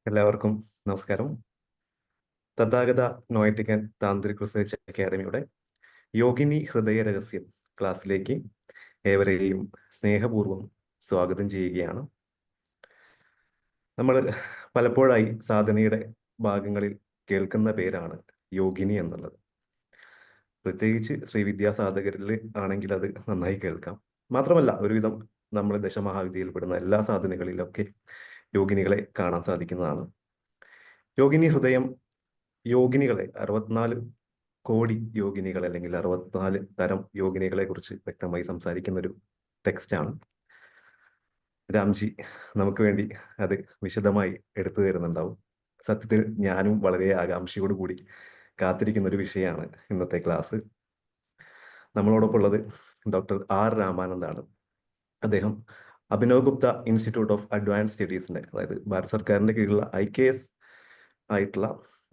എല്ലാവർക്കും നമസ്കാരം. Tathagata നോയറ്റിക് and Tantrik research അക്കാദമിയുടെ യോഗിനി ഹൃദയ രഹസ്യം ക്ലാസ്സിലേക്ക് ഏവരെയും സ്നേഹപൂർവ്വം സ്വാഗതം ചെയ്യുകയാണ്. നമ്മൾ പലപ്പോഴായി സാധനയുടെ ഭാഗങ്ങളിൽ കേൾക്കുന്ന പേരാണ് യോഗിനി എന്നുള്ളത്. പ്രത്യേകിച്ച് ശ്രീവിദ്യാസാധകരിൽ ആണെങ്കിൽ അത് നന്നായി കേൾക്കാം. മാത്രമല്ല, ഒരുവിധം നമ്മൾ ദശമഹാവിദ്യയിൽപ്പെടുന്ന എല്ലാ സാധനകളിലൊക്കെ യോഗിനികളെ കാണാൻ സാധിക്കുന്നതാണ്. യോഗിനി ഹൃദയം യോഗിനികളെ 64 കോടി യോഗിനികൾ അല്ലെങ്കിൽ 64 തരം യോഗിനികളെ കുറിച്ച് വ്യക്തമായി സംസാരിക്കുന്ന ഒരു ടെക്സ്റ്റാണ്. രാംജി നമുക്ക് വേണ്ടി അത് വിശദമായി എടുത്തു തരുന്നുണ്ടാവും. സത്യത്തിൽ ഞാനും വളരെ ആകാംക്ഷയോട് കൂടി കാത്തിരിക്കുന്ന ഒരു വിഷയമാണ് ഇന്നത്തെ ക്ലാസ്. നമ്മളോടൊപ്പം ഉള്ളത് ഡോക്ടർ ആർ രാമാനന്ദാണ്. അദ്ദേഹം Abhinav Gupta institute of advance സ്റ്റഡീസിന്റെ, അതായത് ഭാരത സർക്കാരിന്റെ കീഴിലുള്ള IKS ആയിട്ടുള്ള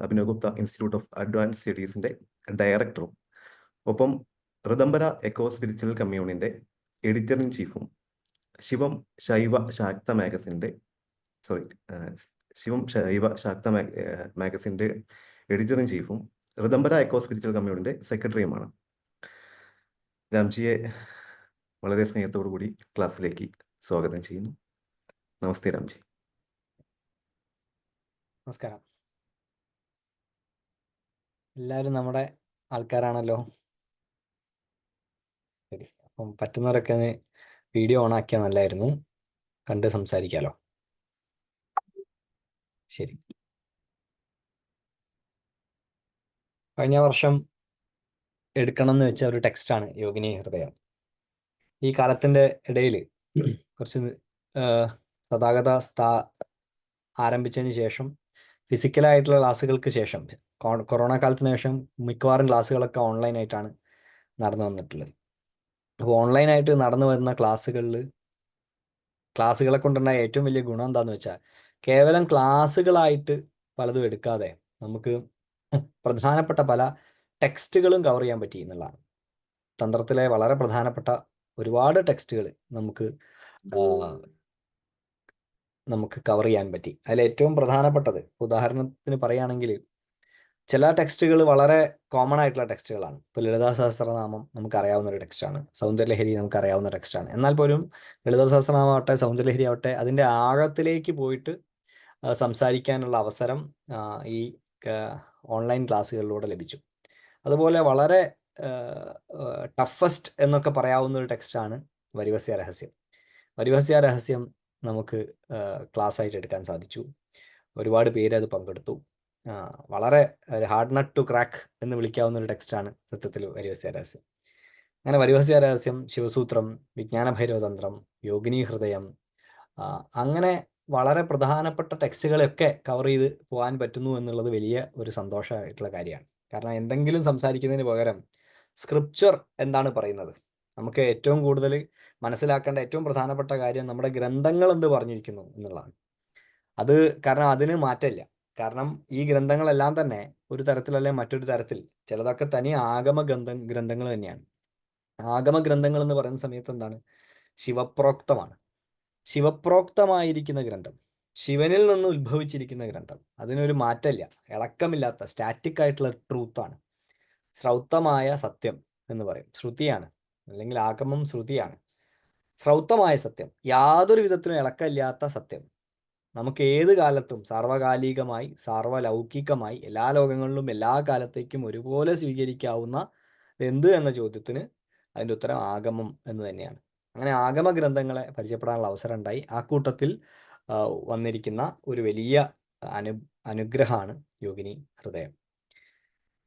Abhinav Gupta institute of advance സ്റ്റഡീസിന്റെ ഡയറക്ടറും ഒപ്പം ഋതംബര എക്കോ സ്പിരിച്വൽ കമ്മ്യൂണിന്റെ എഡിറ്റർ ഇൻ ചീഫും ശിവം ശൈവ ശാക്ത മാഗസിന്റെ മാഗസിന്റെ എഡിറ്റർ ഇൻ ചീഫും ഋതംബര എക്കോ സ്പിരിച്വൽ കമ്മ്യൂണിന്റെ സെക്രട്ടറിയുമാണ്. രാംജിയെ വളരെ സ്നേഹത്തോടു കൂടി ക്ലാസ്സിലേക്ക് സ്വാഗതം ചെയ്യുന്നു. നമസ്തേ രാംജി. നമസ്കാരം. എല്ലാവരും നമ്മുടെ ആൾക്കാരാണല്ലോ. ശരി, അപ്പം പറ്റുന്നവരൊക്കെ ഒന്ന് വീഡിയോ ഓൺ ആക്കിയാൽ നല്ലായിരുന്നു, കണ്ട് സംസാരിക്കാലോ. ശരി, കഴിഞ്ഞ വർഷം എടുക്കണം എന്ന് വെച്ച ഒരു ടെക്സ്റ്റാണ് യോഗിനി ഹൃദയം. ഈ കാലത്തിന്റെ ഇടയിൽ കുറച്ച് തഥാഗത ആരംഭിച്ചതിന് ശേഷം ഫിസിക്കലായിട്ടുള്ള ക്ലാസ്സുകൾക്ക് ശേഷം കൊറോണ കാലത്തിന് ശേഷം മിക്കവാറും ക്ലാസ്സുകളൊക്കെ ഓൺലൈനായിട്ടാണ് നടന്നു വന്നിട്ടുള്ളത്. അപ്പോൾ ഓൺലൈനായിട്ട് നടന്നു വരുന്ന ക്ലാസ്സുകളെ കൊണ്ടുണ്ടായ ഏറ്റവും വലിയ ഗുണം എന്താണെന്ന് വെച്ചാൽ, കേവലം ക്ലാസ്സുകളായിട്ട് പലതും എടുക്കാതെ നമുക്ക് പ്രധാനപ്പെട്ട പല ടെക്സ്റ്റുകളും കവർ ചെയ്യാൻ പറ്റി എന്നുള്ളതാണ്. തന്ത്രത്തിലെ വളരെ പ്രധാനപ്പെട്ട ഒരുപാട് ടെക്സ്റ്റുകൾ നമുക്ക് കവർ ചെയ്യാൻ പറ്റി. അതിൽ ഏറ്റവും പ്രധാനപ്പെട്ടത്, ഉദാഹരണത്തിന് പറയുകയാണെങ്കിൽ, ചില ടെക്സ്റ്റുകൾ വളരെ കോമൺ ആയിട്ടുള്ള ടെക്സ്റ്റുകളാണ്. ഇപ്പോൾ ലളിതാ സഹസ്രനാമം നമുക്കറിയാവുന്ന ഒരു ടെക്സ്റ്റാണ്, സൗന്ദര്യലഹരി നമുക്കറിയാവുന്ന ടെക്സ്റ്റാണ്. എന്നാൽ പോലും ലളിതാ സഹസ്രനാമം ആവട്ടെ, സൗന്ദര്യലഹരി ആവട്ടെ, അതിൻ്റെ ആഴത്തിലേക്ക് പോയിട്ട് സംസാരിക്കാനുള്ള അവസരം ഈ ഓൺലൈൻ ക്ലാസ്സുകളിലൂടെ ലഭിച്ചു. അതുപോലെ വളരെ ടഫസ്റ്റ് എന്നൊക്കെ പറയാവുന്ന ഒരു ടെക്സ്റ്റാണ് വരിവസ്യ രഹസ്യം. വരിവസ്യ രഹസ്യം നമുക്ക് ക്ലാസ് ആയിട്ട് എടുക്കാൻ സാധിച്ചു. ഒരുപാട് പേര് അത് പങ്കെടുത്തു. വളരെ ഹാർഡ് നട്ട് ടു ക്രാക്ക് എന്ന് വിളിക്കാവുന്ന ഒരു ടെക്സ്റ്റാണ് സത്യത്തിൽ വരിവസ്യ രഹസ്യം. അങ്ങനെ വരിവസ്യ രഹസ്യം, ശിവസൂത്രം, വിജ്ഞാന ഭൈരവതന്ത്രം, യോഗിനി ഹൃദയം, അങ്ങനെ വളരെ പ്രധാനപ്പെട്ട ടെക്സ്റ്റുകളൊക്കെ കവർ ചെയ്ത് പോകാൻ പറ്റുന്നു എന്നുള്ളത് വലിയ ഒരു സന്തോഷമായിട്ടുള്ള കാര്യമാണ്. കാരണം എന്തെങ്കിലും സംസാരിക്കുന്നതിന് പകരം സ്ക്രിപ്ചർ എന്താണ് പറയുന്നത്, നമുക്ക് ഏറ്റവും കൂടുതൽ മനസ്സിലാക്കേണ്ട ഏറ്റവും പ്രധാനപ്പെട്ട കാര്യം നമ്മുടെ ഗ്രന്ഥങ്ങൾ എന്ത് പറഞ്ഞിരിക്കുന്നു എന്നുള്ളതാണ്. കാരണം അതിന് മാറ്റമില്ല. കാരണം ഈ ഗ്രന്ഥങ്ങളെല്ലാം തന്നെ ഒരു തരത്തിലല്ലേ മറ്റൊരു തരത്തിൽ, ചിലതൊക്കെ തനി ആഗമ ഗ്രന്ഥങ്ങൾ തന്നെയാണ്. ആഗമ ഗ്രന്ഥങ്ങൾ എന്ന് പറയുന്ന സമയത്ത് എന്താണ്, ശിവപ്രോക്തമാണ്. ശിവപ്രോക്തമായിരിക്കുന്ന ഗ്രന്ഥം, ശിവനിൽ നിന്ന് ഉത്ഭവിച്ചിരിക്കുന്ന ഗ്രന്ഥം, അതിനൊരു മാറ്റമില്ല, ഇളക്കമില്ലാത്ത സ്റ്റാറ്റിക് ആയിട്ടുള്ള ട്രൂത്താണ്. ശ്രൗതമായ സത്യം എന്ന് പറയും, ശ്രുതിയാണ്, അല്ലെങ്കിൽ ആഗമം ശ്രുതിയാണ്. ശ്രൗതമായ സത്യം, യാതൊരു വിധത്തിലും ഇളക്കമില്ലാത്ത സത്യം, നമുക്ക് ഏത് കാലത്തും സാർവകാലികമായി സാർവലൗകികമായി എല്ലാ ലോകങ്ങളിലും എല്ലാ കാലത്തേക്കും ഒരുപോലെ സ്വീകരിക്കാവുന്ന എന്ത് എന്ന ചോദ്യത്തിന് അതിൻ്റെ ഉത്തരം ആഗമം എന്ന് തന്നെയാണ്. അങ്ങനെ ആഗമ ഗ്രന്ഥങ്ങളെ പരിചയപ്പെടാനുള്ള അവസരം ഉണ്ടായി. ആ കൂട്ടത്തിൽ വന്നിരിക്കുന്ന ഒരു വലിയ അനുഗ്രഹമാണ് യോഗിനി ഹൃദയം.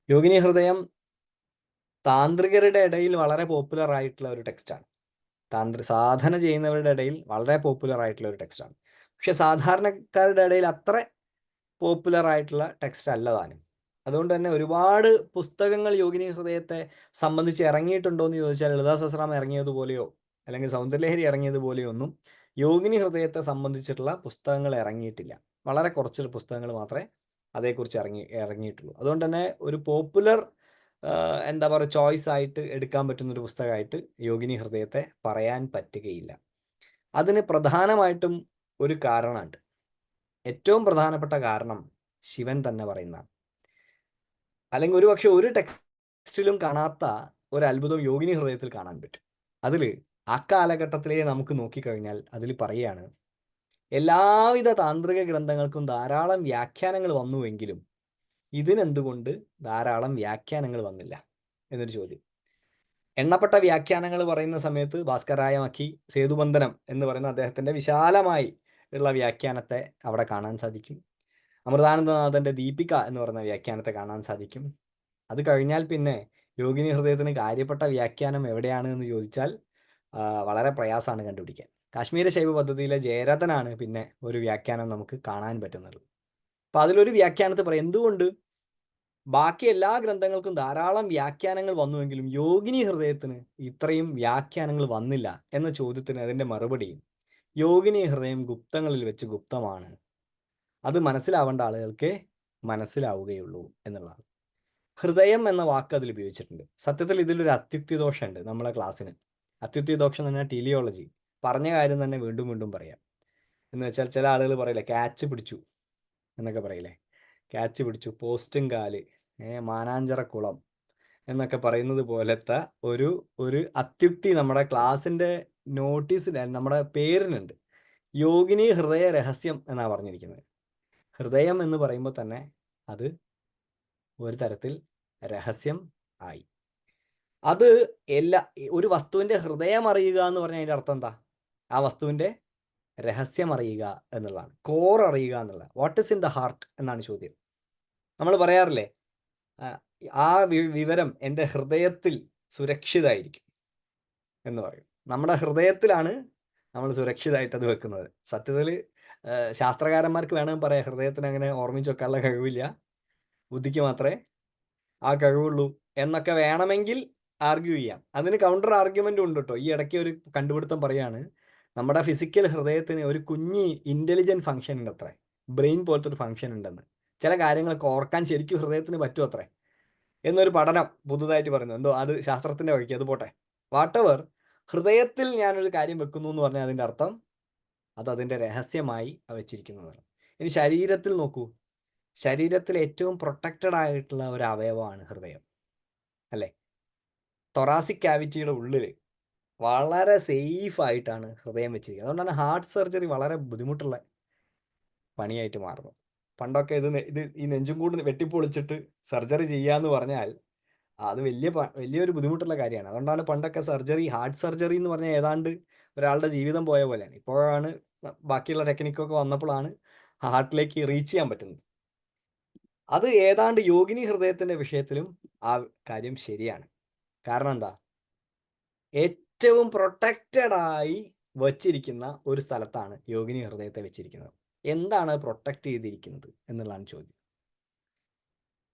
യോഗിനി ഹൃദയം താന്ത്രികരുടെ ഇടയിൽ വളരെ പോപ്പുലർ ആയിട്ടുള്ള ഒരു ടെക്സ്റ്റാണ്. സാധന ചെയ്യുന്നവരുടെ ഇടയിൽ വളരെ പോപ്പുലർ ആയിട്ടുള്ള ഒരു ടെക്സ്റ്റാണ്. പക്ഷെ സാധാരണക്കാരുടെ ഇടയിൽ അത്ര പോപ്പുലർ ആയിട്ടുള്ള ടെക്സ്റ്റ് അല്ല താനും. അതുകൊണ്ട് തന്നെ ഒരുപാട് പുസ്തകങ്ങൾ യോഗിനി ഹൃദയത്തെ സംബന്ധിച്ച് ഇറങ്ങിയിട്ടുണ്ടോ എന്ന് ചോദിച്ചാൽ, ലളിതാ സഹസ്രനാമം ഇറങ്ങിയതുപോലെയോ അല്ലെങ്കിൽ സൗന്ദര്യലഹരി ഇറങ്ങിയതുപോലെയോ ഒന്നും യോഗിനി ഹൃദയത്തെ സംബന്ധിച്ചിട്ടുള്ള പുസ്തകങ്ങൾ ഇറങ്ങിയിട്ടില്ല. വളരെ കുറച്ച് പുസ്തകങ്ങൾ മാത്രമേ അതേക്കുറിച്ച് ഇറങ്ങിയിട്ടുള്ളൂ. അതുകൊണ്ട് തന്നെ ഒരു പോപ്പുലർ എന്താ പറയുക, ചോയ്സ് ആയിട്ട് എടുക്കാൻ പറ്റുന്നൊരു പുസ്തകമായിട്ട് യോഗിനി ഹൃദയത്തെ പറയാൻ പറ്റുകയില്ല. അതിന് പ്രധാനമായിട്ടും ഒരു കാരണമുണ്ട്. ഏറ്റവും പ്രധാനപ്പെട്ട കാരണം ശിവൻ തന്നെ പറയുന്നതാണ്. അല്ലെങ്കിൽ ഒരുപക്ഷെ ഒരു ടെക്സ്റ്റിലും കാണാത്ത ഒരു അത്ഭുതം യോഗിനി ഹൃദയത്തിൽ കാണാൻ പറ്റും. അതിൽ ആ കാലഘട്ടത്തിലേ നമുക്ക് നോക്കിക്കഴിഞ്ഞാൽ അതിൽ പറയുകയാണ്, എല്ലാവിധ താന്ത്രിക ഗ്രന്ഥങ്ങൾക്കും ധാരാളം വ്യാഖ്യാനങ്ങൾ വന്നുവെങ്കിലും ഇതിനെന്തുകൊണ്ട് ധാരാളം വ്യാഖ്യാനങ്ങൾ വന്നില്ല എന്നൊരു ചോദ്യം. എണ്ണപ്പെട്ട വ്യാഖ്യാനങ്ങൾ പറയുന്ന സമയത്ത് ഭാസ്കരായ മക്കി സേതുബന്ധനം എന്ന് പറയുന്ന അദ്ദേഹത്തിൻ്റെ വിശാലമായി ഉള്ള വ്യാഖ്യാനത്തെ അവിടെ കാണാൻ സാധിക്കും. അമൃതാനന്ദനാഥൻ്റെ ദീപിക എന്ന് പറയുന്ന വ്യാഖ്യാനത്തെ കാണാൻ സാധിക്കും. അത് കഴിഞ്ഞാൽ പിന്നെ യോഗിനി ഹൃദയത്തിന് കാര്യപ്പെട്ട വ്യാഖ്യാനം എവിടെയാണ് എന്ന് ചോദിച്ചാൽ വളരെ പ്രയാസമാണ് കണ്ടുപിടിക്കാൻ. കാശ്മീര ശൈവ പദ്ധതിയിലെ ജയരഥനാണ് പിന്നെ ഒരു വ്യാഖ്യാനം നമുക്ക് കാണാൻ പറ്റുന്നത്. അപ്പം അതിലൊരു വ്യാഖ്യാനത്തിൽ പറയും, എന്തുകൊണ്ട് ബാക്കി എല്ലാ ഗ്രന്ഥങ്ങൾക്കും ധാരാളം വ്യാഖ്യാനങ്ങൾ വന്നുവെങ്കിലും യോഗിനി ഹൃദയത്തിന് ഇത്രയും വ്യാഖ്യാനങ്ങൾ വന്നില്ല എന്ന ചോദ്യത്തിന് അതിൻ്റെ മറുപടി, യോഗിനി ഹൃദയം ഗുപ്തങ്ങളിൽ വെച്ച് ഗുപ്തമാണ്, അത് മനസ്സിലാവേണ്ട ആളുകൾക്ക് മനസ്സിലാവുകയുള്ളൂ എന്നുള്ളതാണ്. ഹൃദയം എന്ന വാക്ക് അതിൽ ഉപയോഗിച്ചിട്ടുണ്ട്. സത്യത്തിൽ ഇതിലൊരു അത്യുക്തി ദോഷമുണ്ട് നമ്മളെ ക്ലാസ്സിന്. അത്യുക്തി ദോഷം എന്ന് പറഞ്ഞാൽ ടീലിയോളജി. പറഞ്ഞ കാര്യം തന്നെ വീണ്ടും വീണ്ടും പറയാം. എന്ന് വെച്ചാൽ ചില ആളുകൾ പറയില്ലേ, ക്യാച്ച് പിടിച്ചു എന്നൊക്കെ പറയില്ലേ, ക്യാച്ച് പിടിച്ചു, പോസ്റ്റും കാല്, മാനാഞ്ചിറ കുളം എന്നൊക്കെ പറയുന്നത് പോലത്തെ ഒരു അത്യുക്തി നമ്മുടെ ക്ലാസ്സിൻ്റെ നോട്ടീസിൽ നമ്മുടെ പേരിനുണ്ട്. യോഗിനി ഹൃദയ രഹസ്യം എന്നാണ് പറഞ്ഞിരിക്കുന്നത്. ഹൃദയം എന്ന് പറയുമ്പോൾ തന്നെ അത് ഒരു തരത്തിൽ രഹസ്യം ആയി. അത് ഒരു വസ്തുവിൻ്റെ ഹൃദയം അറിയുക എന്ന് പറഞ്ഞാൽ അതിൻ്റെ അർത്ഥം എന്താ? ആ വസ്തുവിൻ്റെ രഹസ്യം അറിയുക എന്നുള്ളതാണ്, കോർ അറിയുക എന്നുള്ളത്. What is in the heart എന്നാണ് ചോദ്യം. നമ്മൾ പറയാറില്ലേ, ആ വിവരം എൻ്റെ ഹൃദയത്തിൽ സുരക്ഷിതമായിരിക്കും എന്ന് പറയും. നമ്മുടെ ഹൃദയത്തിലാണ് നമ്മൾ സുരക്ഷിതമായിട്ട് അത് വെക്കുന്നത്. സത്യത്തിൽ ശാസ്ത്രകാരന്മാർക്ക് വേണമെങ്കിൽ പറയാം, ഹൃദയത്തിന് അങ്ങനെ ഓർമ്മിച്ച് വെക്കാനുള്ള കഴിവില്ല, ബുദ്ധിക്ക് മാത്രമേ ആ കഴിവുള്ളൂ എന്നൊക്കെ വേണമെങ്കിൽ ആർഗ്യൂ ചെയ്യാം. അതിന് കൗണ്ടർ ആർഗ്യുമെൻ്റ് ഉണ്ട് കേട്ടോ. ഈ ഇടയ്ക്ക് ഒരു കണ്ടുപിടുത്തം പറയാണ്, നമ്മുടെ ഫിസിക്കൽ ഹൃദയത്തിന് ഒരു കുഞ്ഞി ഇൻ്റലിജൻറ്റ് ഫംഗ്ഷൻ ഉണ്ട് അത്രേ, ബ്രെയിൻ പോലത്തെ ഒരു ഫംഗ്ഷൻ ഉണ്ടെന്ന്. ചില കാര്യങ്ങളൊക്കെ ഓർക്കാൻ ശരിക്കും ഹൃദയത്തിന് പറ്റും അത്രേ എന്നൊരു പഠനം പുതുതായിട്ട് പറയുന്നു. എന്തോ അത് ശാസ്ത്രത്തിൻ്റെ വഴിക്ക്, അത് പോട്ടെ. വാട്ടെവർ, ഹൃദയത്തിൽ ഞാനൊരു കാര്യം വെക്കുന്നു എന്ന് പറഞ്ഞാൽ അതിൻ്റെ അർത്ഥം അത് അതിൻ്റെ രഹസ്യമായി വെച്ചിരിക്കുന്നതാണ്. ഇനി ശരീരത്തിൽ നോക്കൂ, ശരീരത്തിൽ ഏറ്റവും പ്രൊട്ടക്റ്റഡ് ആയിട്ടുള്ള ഒരു അവയവമാണ് ഹൃദയം, അല്ലേ? തൊറാസിക് ക്യാവിറ്റിയുടെ ഉള്ളിൽ വളരെ സേഫ് ആയിട്ടാണ് ഹൃദയം വെച്ചിരിക്കുന്നത്. അതുകൊണ്ടാണ് ഹാർട്ട് സർജറി വളരെ ബുദ്ധിമുട്ടുള്ള പണിയായിട്ട് മാറുന്നത്. പണ്ടൊക്കെ ഇത് ഈ നെഞ്ചും കൂടി വെട്ടിപ്പൊളിച്ചിട്ട് സർജറി ചെയ്യാന്ന് പറഞ്ഞാൽ അത് വലിയൊരു ബുദ്ധിമുട്ടുള്ള കാര്യമാണ്. അതുകൊണ്ടാണ് പണ്ടൊക്കെ സർജറി, ഹാർട്ട് സർജറി എന്ന് പറഞ്ഞാൽ ഏതാണ്ട് ഒരാളുടെ ജീവിതം പോയ പോലെയാണ്. ഇപ്പോഴാണ് ബാക്കിയുള്ള ടെക്നിക്കൊക്കെ വന്നപ്പോഴാണ് ഹാർട്ടിലേക്ക് റീച്ച് ചെയ്യാൻ പറ്റുന്നത്. അത് ഏതാണ്ട് യോഗിനി ഹൃദയത്തിൻ്റെ വിഷയത്തിലും ആ കാര്യം ശരിയാണ്. കാരണം എന്താ? ഏറ്റവും പ്രൊട്ടക്റ്റഡായി വച്ചിരിക്കുന്ന ഒരു സ്ഥലത്താണ് യോഗിനി ഹൃദയത്തെ വെച്ചിരിക്കുന്നത്. എന്താണ് പ്രൊട്ടക്റ്റ് ചെയ്തിരിക്കുന്നത് എന്നുള്ളതാണ് ചോദ്യം.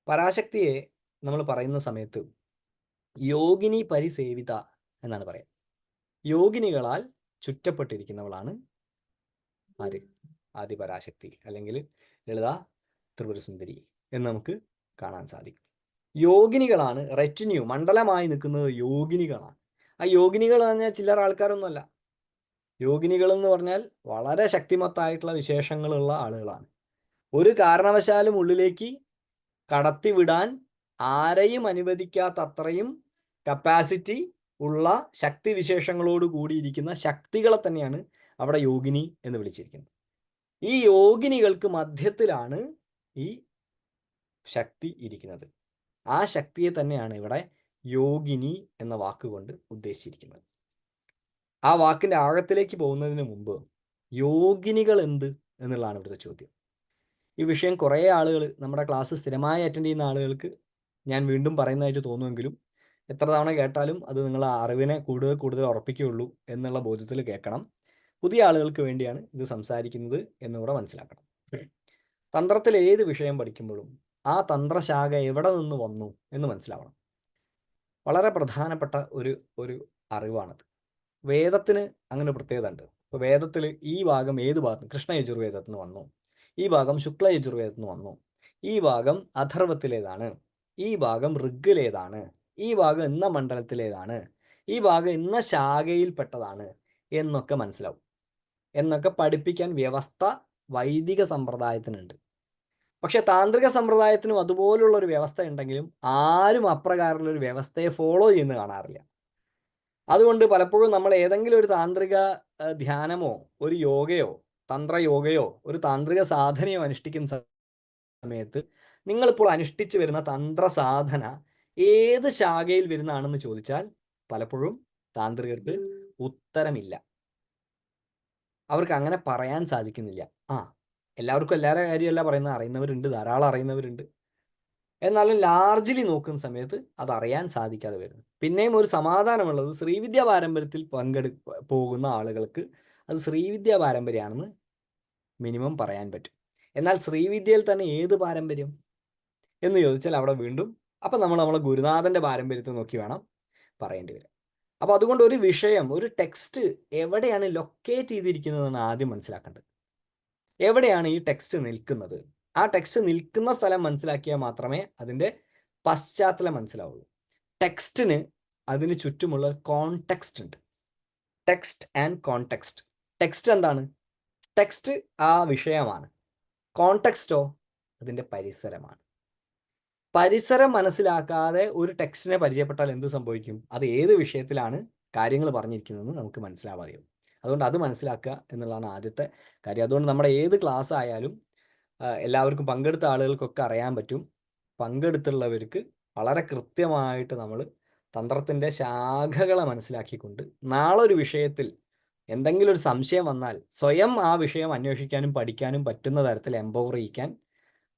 പരാശക്തിയെ നമ്മൾ പറയുന്ന സമയത്ത് യോഗിനി പരിസേവിത എന്നാണ് പറയാം. യോഗിനികളാൽ ചുറ്റപ്പെട്ടിരിക്കുന്നവളാണ് ആര്? ആദിപരാശക്തി, അല്ലെങ്കിൽ ലളിത ത്രിപുരസുന്ദരി എന്ന് നമുക്ക് കാണാൻ സാധിക്കും. യോഗിനികളാണ് റെറ്റിന്യൂ, മണ്ഡലമായി നിൽക്കുന്നത് യോഗിനികളാണ്. ആ യോഗിനികൾ എന്ന് പറഞ്ഞാൽ ചില്ലറ ആൾക്കാരൊന്നുമല്ല. യോഗിനികൾ എന്ന് പറഞ്ഞാൽ വളരെ ശക്തിമത്തായിട്ടുള്ള വിശേഷങ്ങളുള്ള ആളുകളാണ്. ഒരു കാരണവശാലും ഉള്ളിലേക്ക് കടത്തിവിടാൻ ആരെയും അനുവദിക്കാത്ത അത്രയും കപ്പാസിറ്റി ഉള്ള ശക്തി വിശേഷങ്ങളോട് കൂടിയിരിക്കുന്ന ശക്തികളെ തന്നെയാണ് അവിടെ യോഗിനി എന്ന് വിളിച്ചിരിക്കുന്നത്. ഈ യോഗിനികൾക്ക് മധ്യത്തിലാണ് ഈ ശക്തി ഇരിക്കുന്നത്. ആ ശക്തിയെ തന്നെയാണ് ഇവിടെ യോഗിനി എന്ന വാക്കുകൊണ്ട് ഉദ്ദേശിച്ചിരിക്കുന്നത്. ആ വാക്കിൻ്റെ ആഴത്തിലേക്ക് പോകുന്നതിന് മുമ്പ് യോഗിനികൾ എന്ത് എന്നുള്ളതാണ് ഇവിടുത്തെ ചോദ്യം. ഈ വിഷയം കുറേ ആളുകൾ, നമ്മുടെ ക്ലാസ് സ്ഥിരമായി അറ്റൻഡ് ചെയ്യുന്ന ആളുകൾക്ക് ഞാൻ വീണ്ടും പറയുന്നതായിട്ട് തോന്നുമെങ്കിലും എത്ര തവണ കേട്ടാലും അത് നിങ്ങളെ അറിവിനെ കൂടുതൽ ഉറപ്പിക്കുകയുള്ളൂ എന്നുള്ള ബോധ്യത്തിൽ കേൾക്കണം. പുതിയ ആളുകൾക്ക് വേണ്ടിയാണ് ഇത് സംസാരിക്കുന്നത് എന്നുകൂടെ മനസ്സിലാക്കണം. തന്ത്രത്തിൽ ഏത് വിഷയം പഠിക്കുമ്പോഴും ആ തന്ത്രശാഖ എവിടെ നിന്ന് വന്നു എന്ന് മനസ്സിലാവണം. വളരെ പ്രധാനപ്പെട്ട ഒരു അറിവാണത്. വേദത്തിന് അങ്ങനെ പ്രത്യേകത ഉണ്ട്. ഇപ്പോൾ വേദത്തിൽ ഈ ഭാഗം ഏത് ഭാഗത്ത്, കൃഷ്ണ യജുർവേദത്തിൽ നിന്ന് വന്നു, ഈ ഭാഗം ശുക്ല യജുർവേദത്തിൽ നിന്ന് വന്നു, ഈ ഭാഗം അഥർവത്തിലേതാണ്, ഈ ഭാഗം ഋഗ്ഗിലേതാണ്, ഈ ഭാഗം ഇന്ന മണ്ഡലത്തിലേതാണ്, ഈ ഭാഗം ഇന്ന ശാഖയിൽപ്പെട്ടതാണ് എന്നൊക്കെ മനസ്സിലാവും. എന്നൊക്കെ പഠിപ്പിക്കാൻ വ്യവസ്ഥ വൈദിക സമ്പ്രദായത്തിനുണ്ട്. പക്ഷെ താന്ത്രിക സമ്പ്രദായത്തിനും അതുപോലുള്ള ഒരു വ്യവസ്ഥ ഉണ്ടെങ്കിലും ആരും അപ്രകാരമുള്ള ഒരു വ്യവസ്ഥയെ ഫോളോ ചെയ്യുന്നത് കാണാറില്ല. അതുകൊണ്ട് പലപ്പോഴും നമ്മൾ ഏതെങ്കിലും ഒരു താന്ത്രിക ധ്യാനമോ ഒരു യോഗയോ തന്ത്രയോഗയോ ഒരു താന്ത്രിക സാധനയോ അനുഷ്ഠിക്കുന്ന സമയത്ത് നിങ്ങളിപ്പോൾ അനുഷ്ഠിച്ചു വരുന്ന തന്ത്ര സാധന ഏത് ശാഖയിൽ വരുന്നതാണെന്ന് ചോദിച്ചാൽ പലപ്പോഴും താന്ത്രികർക്ക് ഉത്തരമില്ല. അവർക്ക് അങ്ങനെ പറയാൻ സാധിക്കുന്നില്ല. എല്ലാവർക്കും എല്ലാവരുടെ കാര്യമല്ല പറയുന്നത്, അറിയുന്നവരുണ്ട്, ധാരാളം അറിയുന്നവരുണ്ട്. എന്നാലും ലാർജ്ലി നോക്കുന്ന സമയത്ത് അത് അറിയാൻ സാധിക്കാതെ വരുന്നു. പിന്നെയും ഒരു സമാധാനമുള്ളത് ശ്രീവിദ്യാ പാരമ്പര്യത്തിൽ പോകുന്ന ആളുകൾക്ക് അത് ശ്രീവിദ്യാ പാരമ്പര്യമാണെന്ന് മിനിമം പറയാൻ പറ്റും. എന്നാൽ ശ്രീവിദ്യയിൽ തന്നെ ഏത് പാരമ്പര്യം എന്ന് ചോദിച്ചാൽ അവിടെ വീണ്ടും അപ്പം നമ്മൾ നമ്മളെ ഗുരുനാഥൻ്റെ പാരമ്പര്യത്തെ നോക്കി വേണം പറയേണ്ടി വരിക. അപ്പോൾ അതുകൊണ്ട് ഒരു വിഷയം, ഒരു ടെക്സ്റ്റ് എവിടെയാണ് ലൊക്കേറ്റ് ചെയ്തിരിക്കുന്നതെന്ന് ആദ്യം മനസ്സിലാക്കേണ്ടത്. എവിടെയാണ് ഈ ടെക്സ്റ്റ് നിൽക്കുന്നത്? ആ ടെക്സ്റ്റ് നിൽക്കുന്ന സ്ഥലം മനസ്സിലാക്കിയാൽ മാത്രമേ അതിൻ്റെ പശ്ചാത്തലം മനസ്സിലാവുള്ളൂ. ടെക്സ്റ്റിന് അതിന് ചുറ്റുമുള്ള കോൺടെക്സ്റ്റ് ഉണ്ട്. Text and context. ടെക്സ്റ്റ് എന്താണ്? ടെക്സ്റ്റ് ആ വിഷയമാണ്. കോൺടെക്സ്റ്റോ അതിൻ്റെ പരിസരമാണ്. പരിസരം മനസ്സിലാക്കാതെ ഒരു ടെക്സ്റ്റിനെ പരിചയപ്പെട്ടാൽ എന്ത് സംഭവിക്കും? അത് ഏത് വിഷയത്തിലാണ് കാര്യങ്ങൾ പറഞ്ഞിരിക്കുന്നതെന്ന് നമുക്ക് മനസ്സിലാവാതെയും. അതുകൊണ്ട് അത് മനസ്സിലാക്കുക എന്നുള്ളതാണ് ആദ്യത്തെ കാര്യം. അതുകൊണ്ട് നമ്മുടെ ഏത് ക്ലാസ് ആയാലും എല്ലാവർക്കും പങ്കെടുത്ത ആളുകൾക്കൊക്കെ അറിയാൻ പറ്റും. പങ്കെടുത്തുള്ളവർക്ക് വളരെ കൃത്യമായിട്ട് നമ്മൾ തന്ത്രത്തിൻ്റെ ശാഖകളെ മനസ്സിലാക്കിക്കൊണ്ട് നാളെ ഒരു വിഷയത്തിൽ എന്തെങ്കിലും ഒരു സംശയം വന്നാൽ സ്വയം ആ വിഷയം അന്വേഷിക്കാനും പഠിക്കാനും പറ്റുന്ന തരത്തിൽ എംപവർ ചെയ്യിക്കാൻ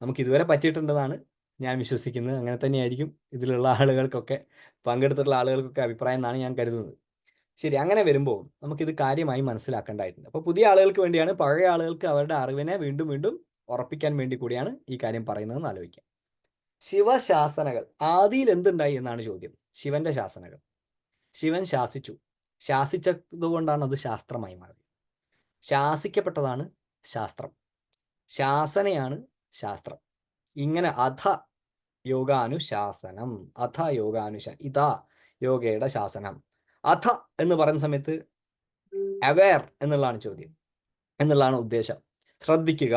നമുക്ക് ഇതുവരെ പറ്റിയിട്ടുണ്ടെന്നാണ് ഞാൻ വിശ്വസിക്കുന്നത്. അങ്ങനെ തന്നെയായിരിക്കും ഇതിലുള്ള ആളുകൾക്കൊക്കെ, പങ്കെടുത്തിട്ടുള്ള ആളുകൾക്കൊക്കെ അഭിപ്രായം എന്നാണ് ഞാൻ കരുതുന്നത്. ശരി, അങ്ങനെ വരുമ്പോൾ നമുക്കിത് കാര്യമായി മനസ്സിലാക്കേണ്ടതായിട്ടുണ്ട്. അപ്പോൾ പുതിയ ആളുകൾക്ക് വേണ്ടിയാണ്, പഴയ ആളുകൾക്ക് അവരുടെ അറിവിനെ വീണ്ടും വീണ്ടും ഉറപ്പിക്കാൻ വേണ്ടി കൂടിയാണ് ഈ കാര്യം പറയുന്നതെന്ന് ആലോചിക്കാം. ശിവശാസനകൾ ആദിയിൽ എന്തുണ്ടായി എന്നാണ് ചോദ്യം. ശിവന്റെ ശാസനകൾ. ശിവൻ ശാസിച്ചു. ശാസിച്ചതുകൊണ്ടാണ് അത് ശാസ്ത്രമായി മാറിയത്. ശാസിക്കപ്പെട്ടതാണ് ശാസ്ത്രം. ശാസനയാണ് ശാസ്ത്രം. ഇങ്ങനെ അധ യോഗാനുശാസനം, അധ ഇതാ യോഗയുടെ ശാസനം. അധ എന്ന് പറയുന്ന സമയത്ത് അവെയർ എന്നുള്ളതാണ് ചോദ്യം, എന്നുള്ളതാണ് ഉദ്ദേശം. ശ്രദ്ധിക്കുക,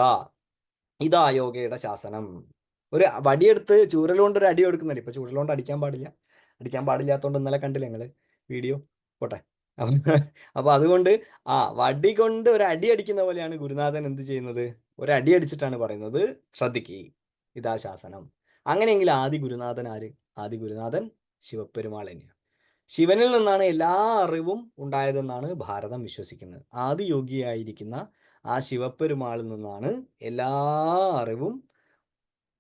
ഇതാ യോഗയുടെ ശാസനം. ഒരു വടിയെടുത്ത് ചൂരലുകൊണ്ട് ഒരു അടി കൊടുക്കുന്നില്ല. ഇപ്പൊ ചൂരലുകൊണ്ട് അടിക്കാൻ പാടില്ലാത്തതുകൊണ്ട് ഇന്നലെ കണ്ടില്ല ഞങ്ങള് വീഡിയോ, പോട്ടെ. അപ്പൊ അതുകൊണ്ട് വടി കൊണ്ട് ഒരു അടി അടിക്കുന്ന പോലെയാണ് ഗുരുനാഥൻ എന്ത് ചെയ്യുന്നത്? ഒരു അടി അടിച്ചിട്ടാണ് പറയുന്നത് ശ്രദ്ധിക്കുക, ഇതാ ശാസനം. അങ്ങനെയെങ്കിൽ ആദി ഗുരുനാഥൻ ആര്? ആദി ഗുരുനാഥൻ ശിവപെരുമാൾ തന്നെയാണ്. ശിവനിൽ നിന്നാണ് എല്ലാ അറിവും ഉണ്ടായതെന്നാണ് ഭാരതം വിശ്വസിക്കുന്നത്. ആദിയോഗിയായിരിക്കുന്ന ആ ശിവപെരുമാളിൽ നിന്നാണ് എല്ലാ അറിവും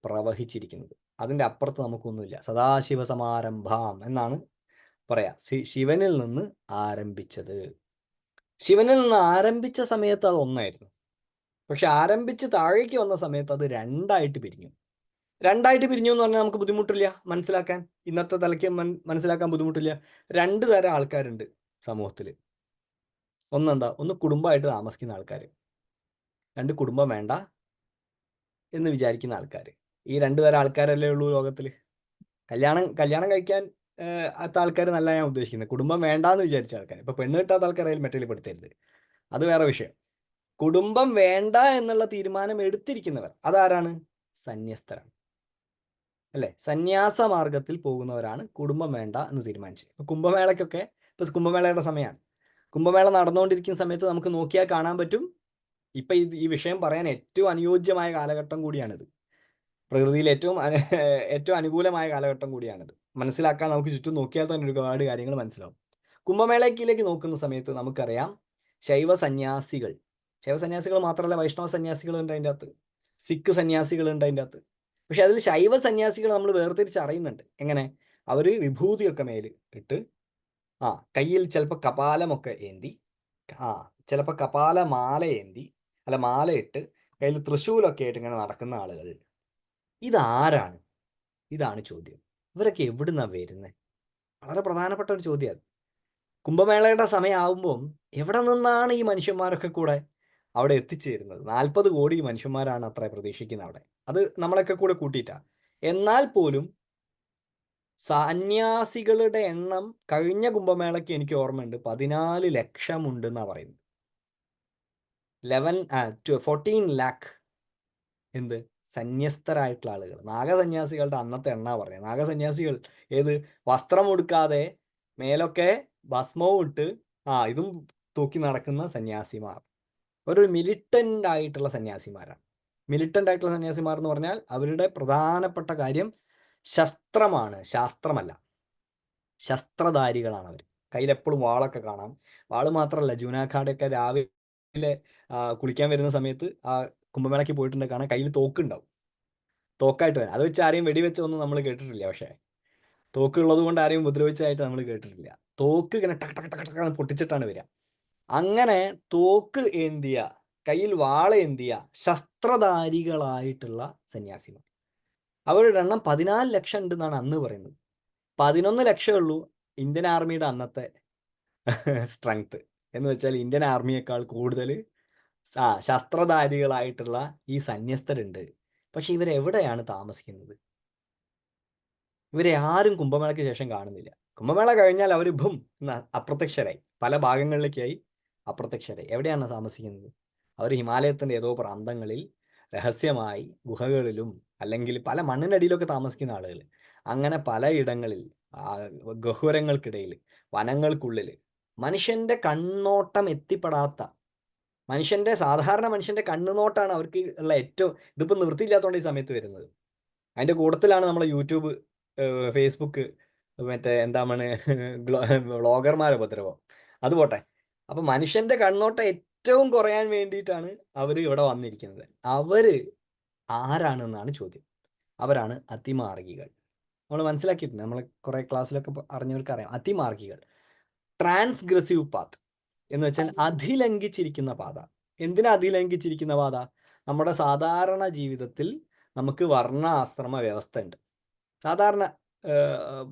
പ്രവഹിച്ചിരിക്കുന്നത്. അതിൻ്റെ അപ്പുറത്ത് നമുക്കൊന്നുമില്ല. സദാശിവസമാരംഭാം എന്നാണ് പറയാ. ശിവനിൽ നിന്ന് ആരംഭിച്ചത്. ശിവനിൽ നിന്ന് ആരംഭിച്ച സമയത്ത് അത് ഒന്നായിരുന്നു. പക്ഷെ ആരംഭിച്ച് താഴേക്ക് വന്ന സമയത്ത് അത് രണ്ടായിട്ട് പിരിഞ്ഞു. രണ്ടായിട്ട് പിരിഞ്ഞു എന്ന് പറഞ്ഞാൽ നമുക്ക് ബുദ്ധിമുട്ടില്ല മനസ്സിലാക്കാൻ. ഇന്നത്തെ തലയ്ക്ക് മനസ്സിലാക്കാൻ ബുദ്ധിമുട്ടില്ല. രണ്ട് തരം ആൾക്കാരുണ്ട് സമൂഹത്തിൽ. ഒന്ന് കുടുംബമായിട്ട് താമസിക്കുന്ന ആൾക്കാർ, രണ്ട് കുടുംബം വേണ്ട എന്ന് വിചാരിക്കുന്ന ആൾക്കാർ. ഈ രണ്ട് തരം ആൾക്കാരല്ലേ ഉള്ളൂ ലോകത്തിൽ. കല്യാണം കഴിക്കാൻ ആൾക്കാർ നല്ല ഞാൻ ഉദ്ദേശിക്കുന്നത്. കുടുംബം വേണ്ടാന്ന് വിചാരിച്ച ആൾക്കാർ. ഇപ്പൊ പെണ്ണ് കിട്ടാത്ത ആൾക്കാരെ മെറ്റയിൽ പെടുത്തരുത്, അത് വേറെ വിഷയം. കുടുംബം വേണ്ട എന്നുള്ള തീരുമാനം എടുത്തിരിക്കുന്നവർ അതാരാണ്? സന്യസ്തരാണ്, അല്ലേ? സന്യാസ മാർഗത്തിൽ പോകുന്നവരാണ് കുടുംബം വേണ്ട എന്ന് തീരുമാനിച്ചത്. ഇപ്പൊ കുംഭമേളയ്ക്കൊക്കെ, ഇപ്പൊ കുംഭമേളയുടെ സമയമാണ്. കുംഭമേള നടന്നുകൊണ്ടിരിക്കുന്ന സമയത്ത് നമുക്ക് നോക്കിയാൽ കാണാൻ പറ്റും, ഇപ്പൊ ഈ വിഷയം പറയാൻ ഏറ്റവും അനുയോജ്യമായ കാലഘട്ടം കൂടിയാണിത്. പ്രകൃതിയിൽ ഏറ്റവും അനുകൂലമായ കാലഘട്ടം കൂടിയാണിത്. മനസ്സിലാക്കാൻ നമുക്ക് ചുറ്റും നോക്കിയാൽ തന്നെ ഒരുപാട് കാര്യങ്ങൾ മനസ്സിലാവും. കുംഭമേളയ്ക്കിലേക്ക് നോക്കുന്ന സമയത്ത് നമുക്കറിയാം ശൈവ സന്യാസികൾ മാത്രമല്ല വൈഷ്ണവ സന്യാസികൾ ഉണ്ട് അതിൻ്റെ അകത്ത്, സിഖ് സന്യാസികൾ ഉണ്ട് അതിൻ്റെ അകത്ത്. പക്ഷെ അതിൽ ശൈവ സന്യാസികൾ നമ്മൾ വേർതിരിച്ച് അറിയുന്നുണ്ട്. എങ്ങനെ? അവർ വിഭൂതിയൊക്കെ മേൽ ഇട്ട് കയ്യിൽ ചിലപ്പോൾ കപാലമൊക്കെ ഏന്തി, ചിലപ്പോൾ കപാല മാല ഏന്തി, അല്ല മാലയിട്ട് കയ്യിൽ തൃശൂലൊക്കെ ആയിട്ട് ഇങ്ങനെ നടക്കുന്ന ആളുകൾ. ഇതാരാണ്? ഇതാണ് ചോദ്യം. ഇവരൊക്കെ എവിടുന്നാണ് വരുന്നത്? വളരെ പ്രധാനപ്പെട്ട ഒരു ചോദ്യം അത്. കുംഭമേളയുടെ സമയമാകുമ്പം എവിടെ നിന്നാണ് ഈ മനുഷ്യന്മാരൊക്കെ കൂടെ അവിടെ എത്തിച്ചേരുന്നത്? 40 കോടി മനുഷ്യന്മാരാണ് അത്ര പ്രതീക്ഷിക്കുന്നത് അവിടെ. അത് നമ്മളൊക്കെ കൂടെ കൂട്ടിയിട്ടാണ്. എന്നാൽ പോലും സന്യാസികളുടെ എണ്ണം കഴിഞ്ഞ കുംഭമേളയ്ക്ക് എനിക്ക് ഓർമ്മയുണ്ട് 14 ലക്ഷം ഉണ്ടെന്നാണ് പറയുന്നത്. 14 lakh എന്ത് സന്യസ്തരായിട്ടുള്ള ആളുകൾ. നാഗസന്യാസികളുടെ അന്നത്തെ എണ്ണ പറയാം. നാഗസന്യാസികൾ ഏത് വസ്ത്രം ഉടുക്കാതെ മേലൊക്കെ ഭസ്മവും ഇട്ട് ഇതും തൂക്കി നടക്കുന്ന സന്യാസിമാർ. ഒരു മിലിറ്റൻ്റ് ആയിട്ടുള്ള സന്യാസിമാരാണ്. മിലിറ്റൻ്റ് ആയിട്ടുള്ള സന്യാസിമാർ എന്ന് പറഞ്ഞാൽ അവരുടെ പ്രധാനപ്പെട്ട കാര്യം ശസ്ത്രമാണ്, ശാസ്ത്രമല്ല. ശസ്ത്രധാരികളാണ് അവർ. കയ്യിലെപ്പോഴും വാളൊക്കെ കാണാം. വാള് മാത്രമല്ല, ജൂനാഘാടൊക്കെ രാവിലെ കുളിക്കാൻ വരുന്ന സമയത്ത് കുംഭമേളയ്ക്ക് പോയിട്ടുണ്ട് കാണാൻ കയ്യിൽ തോക്കുണ്ടാവും. തോക്കായിട്ട് വരാം. അത് വെച്ച് ആരെയും വെടിവെച്ചൊന്നും നമ്മൾ കേട്ടിട്ടില്ല. പക്ഷേ തോക്കുള്ളത് കൊണ്ട് ആരെയും ഉപദ്രവിച്ചതായിട്ട് നമ്മൾ കേട്ടിട്ടില്ല. തോക്ക് ഇങ്ങനെ ടക്ക് ടക്ക് ടക്ക് ടക്ക് പൊട്ടിച്ചിട്ടാണ് വരിക. അങ്ങനെ തോക്ക് ഏന്തിയ, കയ്യിൽ വാള ഏന്തിയ ശസ്ത്രധാരികളായിട്ടുള്ള സന്യാസിമാർ. അവരുടെ എണ്ണം 14 ലക്ഷം ഉണ്ടെന്നാണ് അന്ന് പറയുന്നത്. 11 ലക്ഷമേ ഉള്ളൂ ഇന്ത്യൻ ആർമിയുടെ അന്നത്തെ സ്ട്രെങ്ത്. എന്ന് വെച്ചാൽ ഇന്ത്യൻ ആർമിയേക്കാൾ കൂടുതൽ ശസ്ത്രധാരികളായിട്ടുള്ള ഈ സന്യസ്തരുണ്ട്. പക്ഷെ ഇവരെവിടെയാണ് താമസിക്കുന്നത്? ഇവരെ ആരും കുംഭമേളയ്ക്ക് ശേഷം കാണുന്നില്ല. കുംഭമേള കഴിഞ്ഞാൽ അവർ അപ്രത്യക്ഷരായി. പല ഭാഗങ്ങളിലേക്കായി അപ്രത്യക്ഷരായി. എവിടെയാണ് താമസിക്കുന്നത്? അവർ ഹിമാലയത്തിൻ്റെ ഏതോ പ്രാന്തങ്ങളിൽ രഹസ്യമായി ഗുഹകളിലും അല്ലെങ്കിൽ പല മണ്ണിനടിയിലൊക്കെ താമസിക്കുന്ന ആളുകൾ. അങ്ങനെ പലയിടങ്ങളിൽ ഗഹ്വരങ്ങൾക്കിടയിൽ, വനങ്ങൾക്കുള്ളിൽ, മനുഷ്യൻ്റെ കണ്ണോട്ടം എത്തിപ്പെടാത്ത, സാധാരണ മനുഷ്യൻ്റെ കണ്ണുനോട്ടാണ് അവർക്ക് ഉള്ള ഏറ്റവും, ഇതിപ്പോൾ നിവൃത്തിയില്ലാത്തതുകൊണ്ട് ഈ സമയത്ത് വരുന്നത്. അതിൻ്റെ കൂട്ടത്തിലാണ് നമ്മളെ യൂട്യൂബ്, ഫേസ്ബുക്ക്, മറ്റേ എന്താണ് വ്ളോഗർമാരെ ഉപദ്രവം. അത് പോട്ടെ. അപ്പം മനുഷ്യൻ്റെ കണ്ണോട്ടം ഏറ്റവും കുറയാൻ വേണ്ടിയിട്ടാണ് അവർ ഇവിടെ വന്നിരിക്കുന്നത്. അവർ ആരാണെന്നാണ് ചോദ്യം. അവരാണ് അതിമാർഗികൾ. നമ്മൾ മനസ്സിലാക്കിയിട്ടുണ്ട്. നമ്മൾ കുറേ ക്ലാസ്സിലൊക്കെ അറിഞ്ഞവർക്ക് അറിയാം. അതിമാർഗികൾ, ട്രാൻസ്ഗ്രസീവ് പാത്ത് എന്ന് വെച്ചാൽ അതിലംഘിച്ചിരിക്കുന്ന പാത. എന്തിനാ അതിലംഘിച്ചിരിക്കുന്ന പാത? നമ്മുടെ സാധാരണ ജീവിതത്തിൽ നമുക്ക് വർണ്ണ ആശ്രമ വ്യവസ്ഥ ഉണ്ട്. സാധാരണ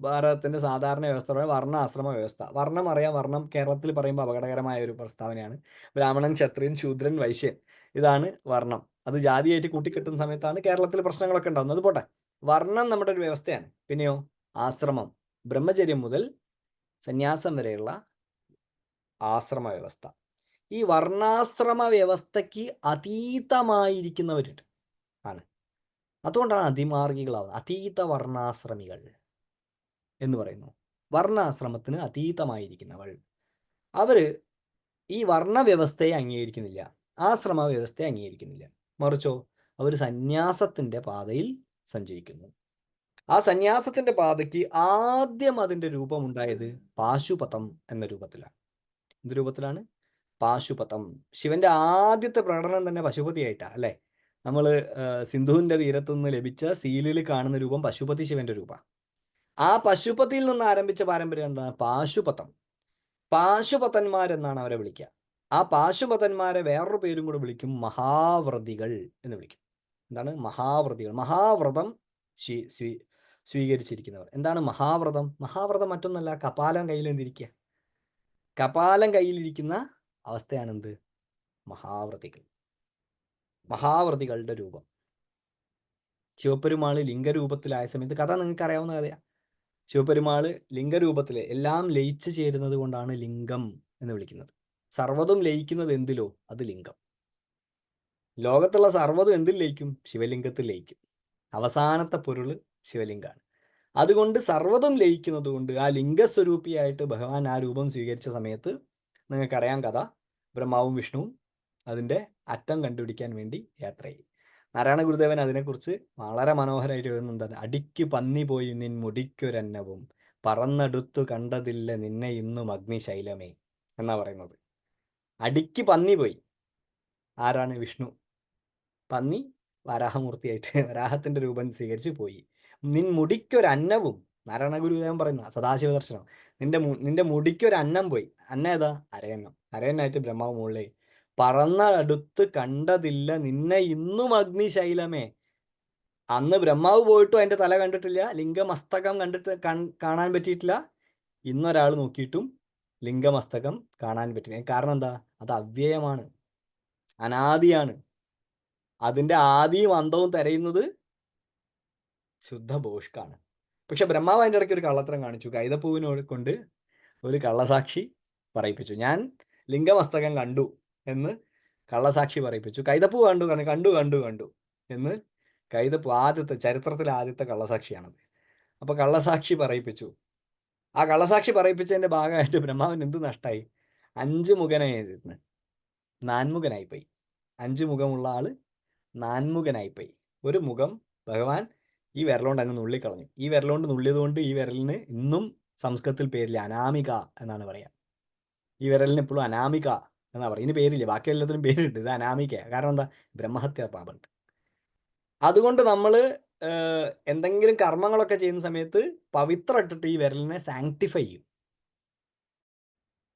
ഭാരതത്തിൻ്റെ സാധാരണ വ്യവസ്ഥ പറയുന്നത് വർണ്ണ ആശ്രമ വ്യവസ്ഥ. വർണ്ണം അറിയാം. വർണ്ണം കേരളത്തിൽ പറയുമ്പോൾ അപകടകരമായ ഒരു പ്രസ്താവനയാണ്. ബ്രാഹ്മണൻ, ക്ഷത്രിയൻ, ശൂദ്രൻ, വൈശ്യൻ, ഇതാണ് വർണ്ണം. അത് ജാതിയായിട്ട് കൂട്ടിക്കെട്ടുന്ന സമയത്താണ് കേരളത്തിൽ പ്രശ്നങ്ങളൊക്കെ ഉണ്ടാകുന്നത്. അത് പോട്ടെ. വർണ്ണം നമ്മുടെ ഒരു വ്യവസ്ഥയാണ്. പിന്നെയോ ആശ്രമം, ബ്രഹ്മചര്യം മുതൽ സന്യാസം വരെയുള്ള ആശ്രമ വ്യവസ്ഥ. ഈ വർണ്ണാശ്രമ വ്യവസ്ഥയ്ക്ക് അതീതമായിരിക്കുന്നവരുണ്ട് ആണ്. അതുകൊണ്ടാണ് അതിമാർഗികളാവുന്നത്. അതീത വർണ്ണാശ്രമികൾ എന്ന് പറയുന്നു. വർണ്ണാശ്രമത്തിന് അതീതമായിരിക്കുന്നവൾ. അവർ ഈ വർണ്ണവ്യവസ്ഥയെ അംഗീകരിക്കുന്നില്ല, ആശ്രമ വ്യവസ്ഥയെ അംഗീകരിക്കുന്നില്ല. മറിച്ചോ അവർ സന്യാസത്തിൻ്റെ പാതയിൽ സഞ്ചരിക്കുന്നു. ആ സന്യാസത്തിൻ്റെ പാതയ്ക്ക് ആദ്യം അതിൻ്റെ രൂപമുണ്ടായത് പാശുപതം എന്ന രൂപത്തിലാണ്. എന്ത് രൂപത്തിലാണ്? പാശുപതം. ശിവന്റെ ആദ്യത്തെ പ്രകടനം തന്നെ പശുപതിയായിട്ടാണ് അല്ലേ? നമ്മൾ സിന്ധുവിൻ്റെ തീരത്തു നിന്ന് ലഭിച്ച സീലിൽ കാണുന്ന രൂപം പശുപതി ശിവന്റെ രൂപമാണ്. ആ പശുപതിയിൽ നിന്ന് ആരംഭിച്ച പാരമ്പര്യം എന്താണ്? പാശുപതം. പാശുപതന്മാരെന്നാണ് അവരെ വിളിക്കുക. ആ പാശുപതന്മാരെ വേറൊരു പേരും കൂടെ വിളിക്കും, മഹാവ്രതികൾ എന്ന് വിളിക്കും. എന്താണ്? മഹാവ്രതികൾ. മഹാവ്രതം സ്വീകരിച്ചിരിക്കുന്നവർ. എന്താണ് മഹാവ്രതം? മഹാവ്രതം മറ്റൊന്നല്ല, കപാലം കയ്യിലെന്തിരിക്കുക. കപാലം കയ്യിലിരിക്കുന്ന അവസ്ഥയാണ് എന്ത്? മഹാവ്രതികൾ. മഹാവ്രതികളുടെ രൂപം. ശിവപെരുമാൾ ലിംഗരൂപത്തിലായ സമയത്ത്, കഥ നിങ്ങൾക്ക് അറിയാവുന്ന കഥയാണ്. ശിവപെരുമാൾ ലിംഗരൂപത്തിൽ എല്ലാം ലയിച്ചു ചേരുന്നത് കൊണ്ടാണ് ലിംഗം എന്ന് വിളിക്കുന്നത്. സർവ്വതും ലയിക്കുന്നത് എന്തിലോ അത് ലിംഗം. ലോകത്തുള്ള സർവ്വതും എന്തിൽ ലയിക്കും? ശിവലിംഗത്തിൽ ലയിക്കും. അവസാനത്തെ പൊരുൾ ശിവലിംഗമാണ്. അതുകൊണ്ട് സർവ്വതും ലയിക്കുന്നത് കൊണ്ട് ആ ലിംഗസ്വരൂപിയായിട്ട് ഭഗവാൻ ആ രൂപം സ്വീകരിച്ച സമയത്ത് നിങ്ങൾക്കറിയാം കഥ. ബ്രഹ്മാവും വിഷ്ണുവും അതിൻ്റെ അറ്റം കണ്ടുപിടിക്കാൻ വേണ്ടി യാത്ര ചെയ്യും. നാരായണ ഗുരുദേവൻ അതിനെക്കുറിച്ച് വളരെ മനോഹരമായിട്ട് എഴുതുന്നുണ്ട്. അടിക്ക് പന്നി പോയി നിൻ മുടിക്കൊരന്നവും പറന്നെടുത്തു കണ്ടതില്ല നിന്നെ ഇന്നും അഗ്നിശൈലമേ എന്നാ പറയുന്നത്. അടിക്ക് പന്നി പോയി. ആരാണ്? വിഷ്ണു. പന്നി വരാഹമൂർത്തിയായിട്ട് വരാഹത്തിൻ്റെ രൂപം സ്വീകരിച്ച് പോയി. നിൻ മുടിക്കൊരന്നവും, നാരായണ ഗുരുദേവൻ പറയുന്ന സദാശിവ ദർശനം, നിന്റെ മുടിക്കൊരന്നം പോയി. അന്നം ഏതാ? അരയന്നം. അരയന്നായിട്ട് ബ്രഹ്മാവ് മുകളിലേ പറന്നടുത്ത് കണ്ടതില്ല നിന്നെ ഇന്നും അഗ്നിശൈലമേ. അന്ന് ബ്രഹ്മാവ് പോയിട്ടും അതിൻ്റെ തല കണ്ടിട്ടില്ല, ലിംഗമസ്തകം കണ്ടിട്ട് കാണാൻ പറ്റിയിട്ടില്ല. ഇന്നൊരാൾ നോക്കിയിട്ടും ലിംഗമസ്തകം കാണാൻ പറ്റില്ല. കാരണം എന്താ? അത് അവ്യയമാണ്, അനാദിയാണ്. അതിൻ്റെ ആദിയും അന്തവും തിരയുന്നത് ശുദ്ധ ഭോഷ്കാണ്. പക്ഷെ ബ്രഹ്മാവ് അതിൻ്റെ ഇടയ്ക്ക് ഒരു കള്ളത്തരം കാണിച്ചു. കൈതപ്പൂവിനോട് കൊണ്ട് ഒരു കള്ളസാക്ഷി പറയിപ്പിച്ചു. ഞാൻ ലിംഗമസ്തകം കണ്ടു എന്ന് കള്ളസാക്ഷി പറയിപ്പിച്ചു. കൈതപ്പൂ കണ്ടു കണ്ടു കണ്ടു കണ്ടു എന്ന് കൈതപ്പൂ ആദ്യത്തെ ചരിത്രത്തിലെ ആദ്യത്തെ കള്ളസാക്ഷിയാണത്. അപ്പോൾ കള്ളസാക്ഷി പറയിപ്പിച്ചു. ആ കള്ളസാക്ഷി പറയിപ്പിച്ചതിൻ്റെ ഭാഗമായിട്ട് ബ്രഹ്മാവിന് എന്ത് നഷ്ടമായി? 5 മുഖനായിരുന്നു, നാൻമുഖനായിപ്പോയി. 5 മുഖമുള്ള ആള് നാൻമുഖനായിപ്പോയി. ഒരു മുഖം ഭഗവാൻ ഈ വിരലുകൊണ്ട് അങ്ങ് നുള്ളിക്കളഞ്ഞു. ഈ വിരലുകൊണ്ട് നുള്ളിയതുകൊണ്ട് ഈ വിരലിന് ഇന്നും സംസ്കൃതത്തിൽ പേരില്ല, അനാമിക എന്നാണ് പറയുക. ഈ വിരലിന് ഇപ്പോഴും അനാമിക എന്നാ പറയുക. ഇതിന് പേരില്ല, ബാക്കി എല്ലാത്തിനും പേരുണ്ട്. ഇത് അനാമിക. കാരണം എന്താ? ബ്രഹ്മഹത്യാ പാപമുണ്ട്. അതുകൊണ്ട് നമ്മൾ എന്തെങ്കിലും കർമ്മങ്ങളൊക്കെ ചെയ്യുന്ന സമയത്ത് പവിത്രം ഇട്ടിട്ട് ഈ വിരലിനെ സാങ്ക്ടിഫൈ ചെയ്യും.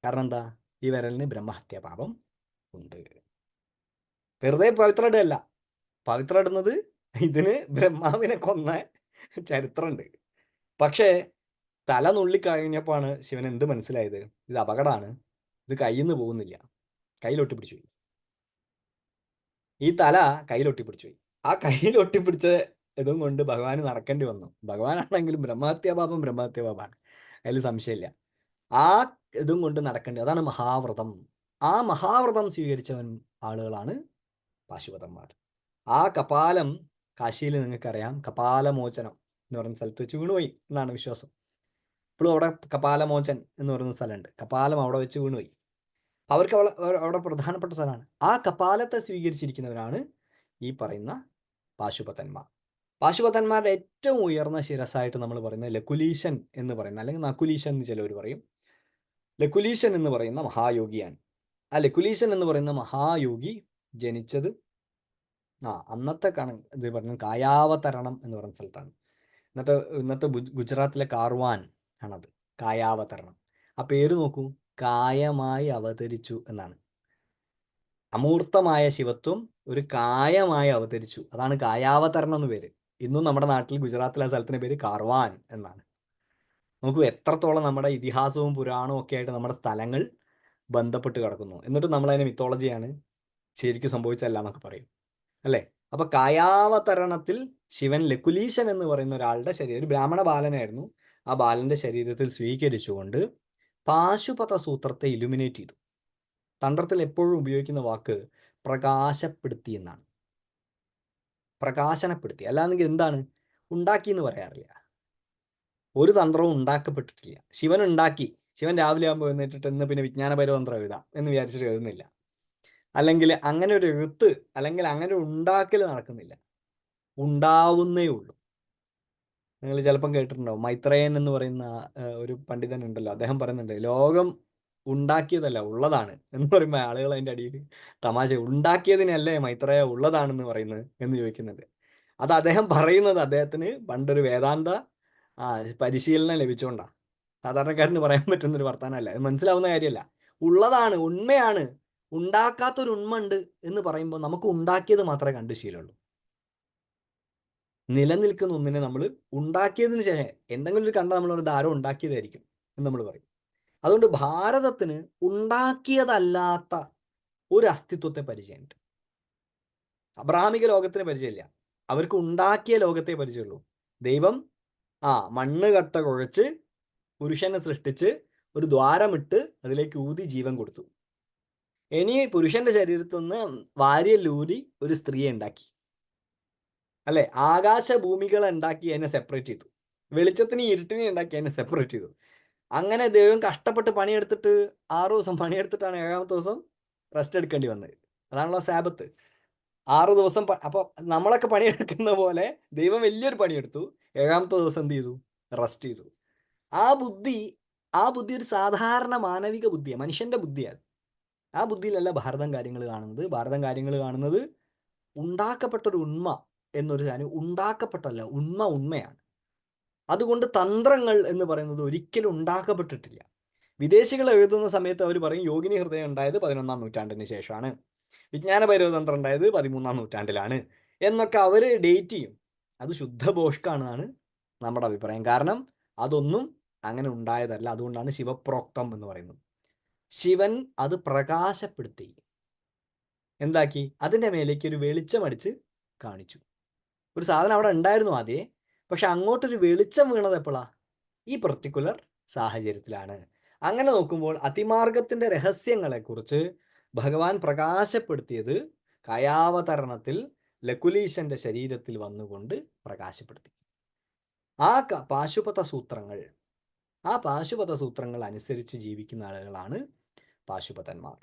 കാരണം എന്താ? ഈ വിരലിന് ബ്രഹ്മഹത്യാ പാപം ഉണ്ട്. വെറുതെ പവിത്രം ഇടുകയല്ല, പവിത്രം ഇടുന്നത് ഇതിന് ബ്രഹ്മാവിനെ കൊന്ന ചരിത്രമുണ്ട്. പക്ഷേ തല നുള്ളിക്കഴിഞ്ഞപ്പോഴാണ് ശിവൻ എന്ത് മനസ്സിലായത്? ഇത് അപകടമാണ്, ഇത് കയ്യിൽ നിന്ന് പോകുന്നില്ല. കയ്യിലൊട്ടിപ്പിടിച്ചു പോയി. ഈ തല കയ്യിലൊട്ടിപ്പിടിച്ചു പോയി. ആ കയ്യിലൊട്ടിപ്പിടിച്ച ഇതും കൊണ്ട് ഭഗവാന് നടക്കേണ്ടി വന്നു. ഭഗവാനാണെങ്കിലും ബ്രഹ്മഹത്യാപാപമാണ്, അതിൽ സംശയമില്ല. ആ ഇതും കൊണ്ട് നടക്കേണ്ടി, അതാണ് മഹാവ്രതം. ആ മഹാവ്രതം സ്വീകരിച്ചവൻ ആളുകളാണ് പാശുപതന്മാർ. ആ കപാലം കാശിയിൽ നിങ്ങൾക്കറിയാം, കപാലമോചനം എന്ന് പറയുന്ന സ്ഥലത്ത് വെച്ച് വീണുപോയി എന്നാണ് വിശ്വാസം. ഇപ്പോഴും അവിടെ കപാലമോചൻ എന്ന് പറയുന്ന സ്ഥലമുണ്ട്. കപാലം അവിടെ വെച്ച് വീണുപോയി. അവർക്ക് അവിടെ പ്രധാനപ്പെട്ട സ്ഥലമാണ്. ആ കപാലത്തെ സ്വീകരിച്ചിരിക്കുന്നവരാണ് ഈ പറയുന്ന പാശുപതന്മാർ. പാശുപതന്മാരുടെ ഏറ്റവും ഉയർന്ന ശിരസായിട്ട് നമ്മൾ പറയുന്നത് ലകുലീശൻ എന്ന് പറയുന്ന, അല്ലെങ്കിൽ നകുലീശൻ എന്ന് ചിലവർ പറയും. ലകുലീശൻ എന്ന് പറയുന്ന മഹായോഗിയാണ്. ആ ലകുലീശൻ എന്ന് പറയുന്ന മഹായോഗി ജനിച്ചത് അന്നത്തെ ഇത് പറഞ്ഞ കായാവതരണം എന്ന് പറയുന്ന സ്ഥലത്താണ്. ഇന്നത്തെ ഗുജറാത്തിലെ കാർവാൻ ആണത്, കായാവതരണം. ആ പേര് നോക്കൂ, കായമായി അവതരിച്ചു എന്നാണ്. അമൂർത്തമായ ശിവത്വം ഒരു കായമായി അവതരിച്ചു, അതാണ് കായാവതരണം എന്ന് പേര്. ഇന്നും നമ്മുടെ നാട്ടിൽ ഗുജറാത്തിലെ സ്ഥലത്തിൻ്റെ പേര് കാർവാൻ എന്നാണ്. നോക്കൂ എത്രത്തോളം നമ്മുടെ ഇതിഹാസവും പുരാണവും ഒക്കെ ആയിട്ട് നമ്മുടെ സ്ഥലങ്ങൾ ബന്ധപ്പെട്ട് കിടക്കുന്നു. എന്നിട്ട് നമ്മളതിനെ മിത്തോളജിയാണ്, ശരിക്കും സംഭവിച്ചല്ല എന്നൊക്കെ പറയും അല്ലേ. അപ്പൊ കായാവതരണത്തിൽ ശിവൻ ലകുലീശൻ എന്ന് പറയുന്ന ഒരാളുടെ ശരീരം, ഒരു ബ്രാഹ്മണ ബാലനായിരുന്നു, ആ ബാലന്റെ ശരീരത്തിൽ സ്വീകരിച്ചുകൊണ്ട് പാശുപത സൂത്രത്തെ ഇലുമിനേറ്റ് ചെയ്തു. തന്ത്രത്തിൽ എപ്പോഴും ഉപയോഗിക്കുന്ന വാക്ക് പ്രകാശപ്പെടുത്തി എന്നാണ്. പ്രകാശനപ്പെടുത്തി, അല്ലാന്നെങ്കിൽ എന്താണ്? ഉണ്ടാക്കി എന്ന് പറയാറില്ല. ഒരു തന്ത്രവും ഉണ്ടാക്കപ്പെട്ടിട്ടില്ല. ശിവൻ ഉണ്ടാക്കി, ശിവൻ രാവിലെ ആകുമ്പോൾ എഴുന്നേറ്റിട്ട് ഇന്ന് പിന്നെ വിജ്ഞാനപരതന്ത്രം എഴുതാം എന്ന് വിചാരിച്ചിട്ട് എഴുതുന്നില്ല. അല്ലെങ്കിൽ അങ്ങനെ ഒരു എഴുത്ത്, അല്ലെങ്കിൽ അങ്ങനെ ഒരു ഉണ്ടാക്കൽ നടക്കുന്നില്ല, ഉണ്ടാവുന്നേ ഉള്ളൂ. നിങ്ങൾ ചിലപ്പം കേട്ടിട്ടുണ്ടാവും, മൈത്രേയൻ എന്ന് പറയുന്ന ഒരു പണ്ഡിതൻ ഉണ്ടല്ലോ, അദ്ദേഹം പറയുന്നുണ്ട് ലോകം ഉണ്ടാക്കിയതല്ല ഉള്ളതാണ് എന്ന് പറയുമ്പോൾ ആളുകൾ അതിൻ്റെ അടിയിൽ തമാശ, ഉണ്ടാക്കിയതിനല്ലേ മൈത്രേയ ഉള്ളതാണെന്ന് പറയുന്നത് എന്ന് ചോദിക്കുന്നുണ്ട്. അത് അദ്ദേഹം പറയുന്നത് അദ്ദേഹത്തിന് പണ്ടൊരു വേദാന്ത പരിശീലനം ലഭിച്ചുകൊണ്ടാണ്. സാധാരണക്കാരന് പറയാൻ പറ്റുന്നൊരു വർത്താനമല്ല, അത് മനസ്സിലാവുന്ന കാര്യമല്ല. ഉള്ളതാണ്, ഉണ്മയാണ്. ഉണ്ടാക്കാത്തൊരു ഉണ്മ ഉണ്ട് എന്ന് പറയുമ്പോൾ നമുക്ക് ഉണ്ടാക്കിയത് മാത്രമേ കണ്ടു ശീലമുള്ളൂ. നിലനിൽക്കുന്ന ഒന്നിനെ നമ്മൾ ഉണ്ടാക്കിയതിന് ശേഷം എന്തെങ്കിലും ഒരു കണ്ടാൽ നമ്മൾ ഒരു ധാരം ഉണ്ടാക്കിയതായിരിക്കും എന്ന് നമ്മൾ പറയും. അതുകൊണ്ട് ഭാരതത്തിന് ഉണ്ടാക്കിയതല്ലാത്ത ഒരു അസ്തിത്വത്തെ പരിചയമുണ്ട്. അബ്രാഹ്മിക ലോകത്തിന് പരിചയമില്ല, അവർക്ക് ഉണ്ടാക്കിയ ലോകത്തെ പരിചയമുള്ളൂ. ദൈവം മണ്ണ് കട്ട കുഴച്ച് പുരുഷനെ സൃഷ്ടിച്ച് ഒരു ദ്വാരമിട്ട് അതിലേക്ക് ഊതി ജീവൻ കൊടുത്തു. ഇനി പുരുഷന്റെ ശരീരത്തിൽ നിന്ന് വാര്യലൂരി ഒരു സ്ത്രീയെ ഉണ്ടാക്കി, അല്ലെ. ആകാശഭൂമികളെ ഉണ്ടാക്കി അതിനെ സെപ്പറേറ്റ് ചെയ്തു. വെളിച്ചത്തിന് ഇരുട്ടിനെ ഉണ്ടാക്കി അതിനെ സെപ്പറേറ്റ് ചെയ്തു. അങ്ങനെ ദൈവം കഷ്ടപ്പെട്ട് പണിയെടുത്തിട്ട് 6 ദിവസം പണിയെടുത്തിട്ടാണ് 7ാമത്തെ ദിവസം റെസ്റ്റ് എടുക്കേണ്ടി വന്നത്. അതാണല്ലോ സാബത്ത്. 6 ദിവസം. അപ്പോൾ നമ്മളൊക്കെ പണിയെടുക്കുന്ന പോലെ ദൈവം വലിയൊരു പണിയെടുത്തു, 7ാമത്തെ ദിവസം എന്ത് ചെയ്തു? റെസ്റ്റ് ചെയ്തു. ആ ബുദ്ധി ഒരു സാധാരണ മാനവിക ബുദ്ധിയാണ്, മനുഷ്യന്റെ ബുദ്ധിയാണ്. ആ ബുദ്ധിയിലല്ല ഭാരതം കാര്യങ്ങൾ കാണുന്നത്. ഭാരതം കാര്യങ്ങൾ കാണുന്നത് ഉണ്ടാക്കപ്പെട്ടൊരു ഉണ്മ എന്നൊരു കാര്യം. ഉണ്ടാക്കപ്പെട്ടല്ല, ഉണ്മയാണ്. അതുകൊണ്ട് തന്ത്രങ്ങൾ എന്ന് പറയുന്നത് ഒരിക്കലും ഉണ്ടാക്കപ്പെട്ടിട്ടില്ല. വിദേശികൾ എഴുതുന്ന സമയത്ത് അവർ പറയും യോഗിനി ഹൃദയം ഉണ്ടായത് 11ാം നൂറ്റാണ്ടിന് ശേഷമാണ്, വിജ്ഞാനപരതന്ത്രം ഉണ്ടായത് 13ാം നൂറ്റാണ്ടിലാണ് എന്നൊക്കെ അവർ ഡേറ്റ് ചെയ്യും. അത് ശുദ്ധഭോഷ്കാണെന്നാണ് നമ്മുടെ അഭിപ്രായം. കാരണം അതൊന്നും അങ്ങനെ ഉണ്ടായതല്ല. അതുകൊണ്ടാണ് ശിവപ്രോക്തം എന്ന് പറയുന്നത്. ശിവൻ അത് പ്രകാശപ്പെടുത്തി, എന്താക്കി? അതിൻ്റെ മേലേക്ക് ഒരു വെളിച്ചമടിച്ച് കാണിച്ചു. ഒരു സാധനം അവിടെ ഉണ്ടായിരുന്നു ആദ്യം, പക്ഷെ അങ്ങോട്ടൊരു വെളിച്ചം വീണത് എപ്പോഴാ? ഈ പർട്ടിക്കുലർ സാഹചര്യത്തിലാണ്. അങ്ങനെ നോക്കുമ്പോൾ അതിമാർഗത്തിൻ്റെ രഹസ്യങ്ങളെക്കുറിച്ച് ഭഗവാൻ പ്രകാശപ്പെടുത്തിയത് കായാവതരണത്തിൽ ലകുലീശന്റെ ശരീരത്തിൽ വന്നുകൊണ്ട് പ്രകാശപ്പെടുത്തി. ആ പാശുപത സൂത്രങ്ങൾ അനുസരിച്ച് ജീവിക്കുന്ന ആളുകളാണ് പാശുപതന്മാർ.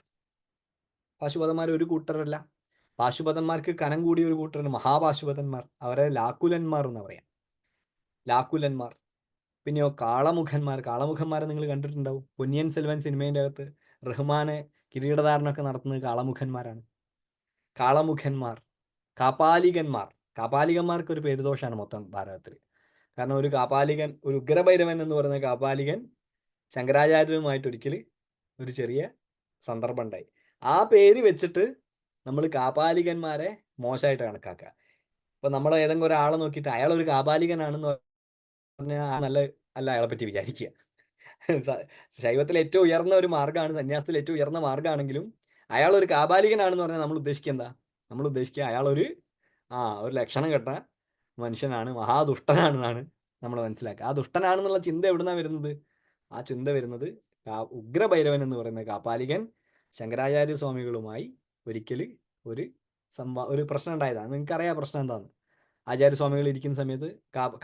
പാശുപതന്മാർ ഒരു കൂട്ടരല്ല. പാശുപതന്മാർക്ക് കനം കൂടിയ ഒരു കൂട്ടരാണ് മഹാപാശുപതന്മാർ. അവരെ ലാക്കുലന്മാർ എന്ന് പറയാം. ലാക്കുലന്മാർ. പിന്നെയോ കാളമുഖന്മാരെ നിങ്ങൾ കണ്ടിട്ടുണ്ടാവും. പൊന്നിയൻ സെൽവൻ സിനിമേൻ്റെ അകത്ത് റഹ്മാനെ കിരീടധാരണമൊക്കെ നടത്തുന്നത് കാളമുഖന്മാരാണ്. കാളമുഖന്മാർ, കാപാലികന്മാർക്ക് ഒരു പേരുദോഷമാണ് മൊത്തം ഭാരതത്തിൽ. കാരണം ഒരു ഉഗ്രഭൈരവൻ എന്ന് പറയുന്ന കാപാലികൻ ശങ്കരാചാര്യരുമായിട്ട് ഒരിക്കൽ ഒരു ചെറിയ സന്ദർഭം ഉണ്ടായി. ആ പേര് വെച്ചിട്ട് നമ്മൾ കാപാലികന്മാരെ മോശമായിട്ട് കണക്കാക്കുക. ഇപ്പം നമ്മൾ ഏതെങ്കിലും ഒരാളെ നോക്കിയിട്ട് അയാൾ ഒരു കാപാലികനാണെന്ന് പറഞ്ഞാൽ അല്ല അയാളെ പറ്റി വിചാരിക്കുക. ശൈവത്തിൽ ഏറ്റവും ഉയർന്ന ഒരു മാർഗ്ഗമാണ്, സന്യാസത്തിൽ ഏറ്റവും ഉയർന്ന മാർഗ്ഗമാണെങ്കിലും അയാൾ ഒരു കാപാലികനാണെന്ന് പറഞ്ഞാൽ നമ്മൾ ഉദ്ദേശിക്കുക എന്താ? നമ്മൾ ഉദ്ദേശിക്കുക അയാൾ ഒരു ലക്ഷണം കെട്ട മനുഷ്യനാണ്, മഹാദുഷ്ടനാണെന്നാണ് നമ്മൾ മനസ്സിലാക്കുക. ആ ദുഷ്ടനാണെന്നുള്ള ചിന്ത എവിടുന്നാണ് വരുന്നത്? ആ ചിന്ത വരുന്നത് ഉഗ്രഭൈരവൻ എന്ന് പറയുന്ന കാപാലികൻ ശങ്കരാചാര്യ സ്വാമികളുമായി ഒരിക്കൽ ഒരു പ്രശ്നം ഉണ്ടായതാണ്. നിങ്ങൾക്കറിയാം പ്രശ്നം എന്താണെന്ന്. ആചാര്യസ്വാമികൾ ഇരിക്കുന്ന സമയത്ത്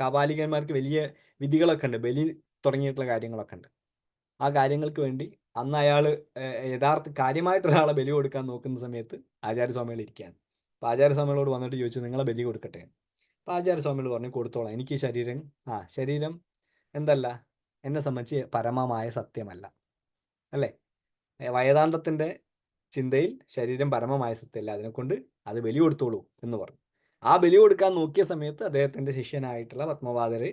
കാപാലികന്മാർക്ക് വലിയ വിധികളൊക്കെ ഉണ്ട്, ബലി തുടങ്ങിയിട്ടുള്ള കാര്യങ്ങളൊക്കെ ഉണ്ട്. ആ കാര്യങ്ങൾക്ക് വേണ്ടി അന്ന് അയാൾ കാര്യമായിട്ടൊരാളെ ബലി കൊടുക്കാൻ നോക്കുന്ന സമയത്ത് ആചാര്യസ്വാമികൾ ഇരിക്കുകയാണ്. അപ്പോൾ ആചാര്യസ്വാമികളോട് വന്നിട്ട് ചോദിച്ചു, നിങ്ങളെ ബലി കൊടുക്കട്ടെ? അപ്പോൾ ആചാര്യസ്വാമികൾ പറഞ്ഞു, കൊടുത്തോളാം, എനിക്ക് ഈ ശരീരം എന്തല്ല, എന്നെ സംബന്ധിച്ച് പരമമായ സത്യമല്ല, അല്ലേ? വേദാന്തത്തിൻ്റെ ചിന്തയിൽ ശരീരം പരമമായ സത്യമല്ല, അതിനെക്കൊണ്ട് അത് ബലി കൊടുത്തോളൂ എന്ന് പറഞ്ഞു. ആ ബലി കൊടുക്കാൻ നോക്കിയ സമയത്ത് അദ്ദേഹത്തിൻ്റെ ശിഷ്യനായിട്ടുള്ള പത്മപാദര്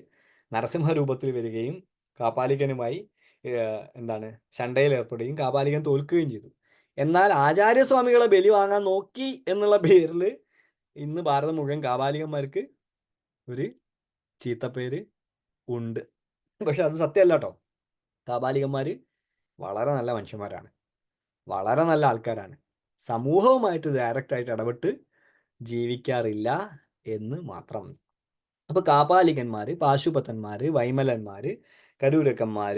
നരസിംഹരൂപത്തിൽ വരികയും കാപാലികനുമായി ശണ്ടയിൽ ഏർപ്പെടുകയും കാപാലികൻ തോൽക്കുകയും ചെയ്തു. എന്നാൽ ആചാര്യസ്വാമികളെ ബലി വാങ്ങാൻ നോക്കി എന്നുള്ള പേരിൽ ഇന്ന് ഭാരതം മുഴുവൻ കാപാലികന്മാർക്ക് ഒരു ചീത്തപ്പേര് ഉണ്ട്. പക്ഷെ അത് സത്യമല്ല കേട്ടോ. കാപാലികന്മാർ വളരെ നല്ല മനുഷ്യന്മാരാണ്, വളരെ നല്ല ആൾക്കാരാണ്. സമൂഹവുമായിട്ട് ഡയറക്റ്റായിട്ട് ഇടപെട്ട് ജീവിക്കാറില്ല എന്ന് മാത്രം. അപ്പോൾ കാപാലികന്മാർ, പാശുപതന്മാർ, വൈമലന്മാർ, കരൂരക്കന്മാർ,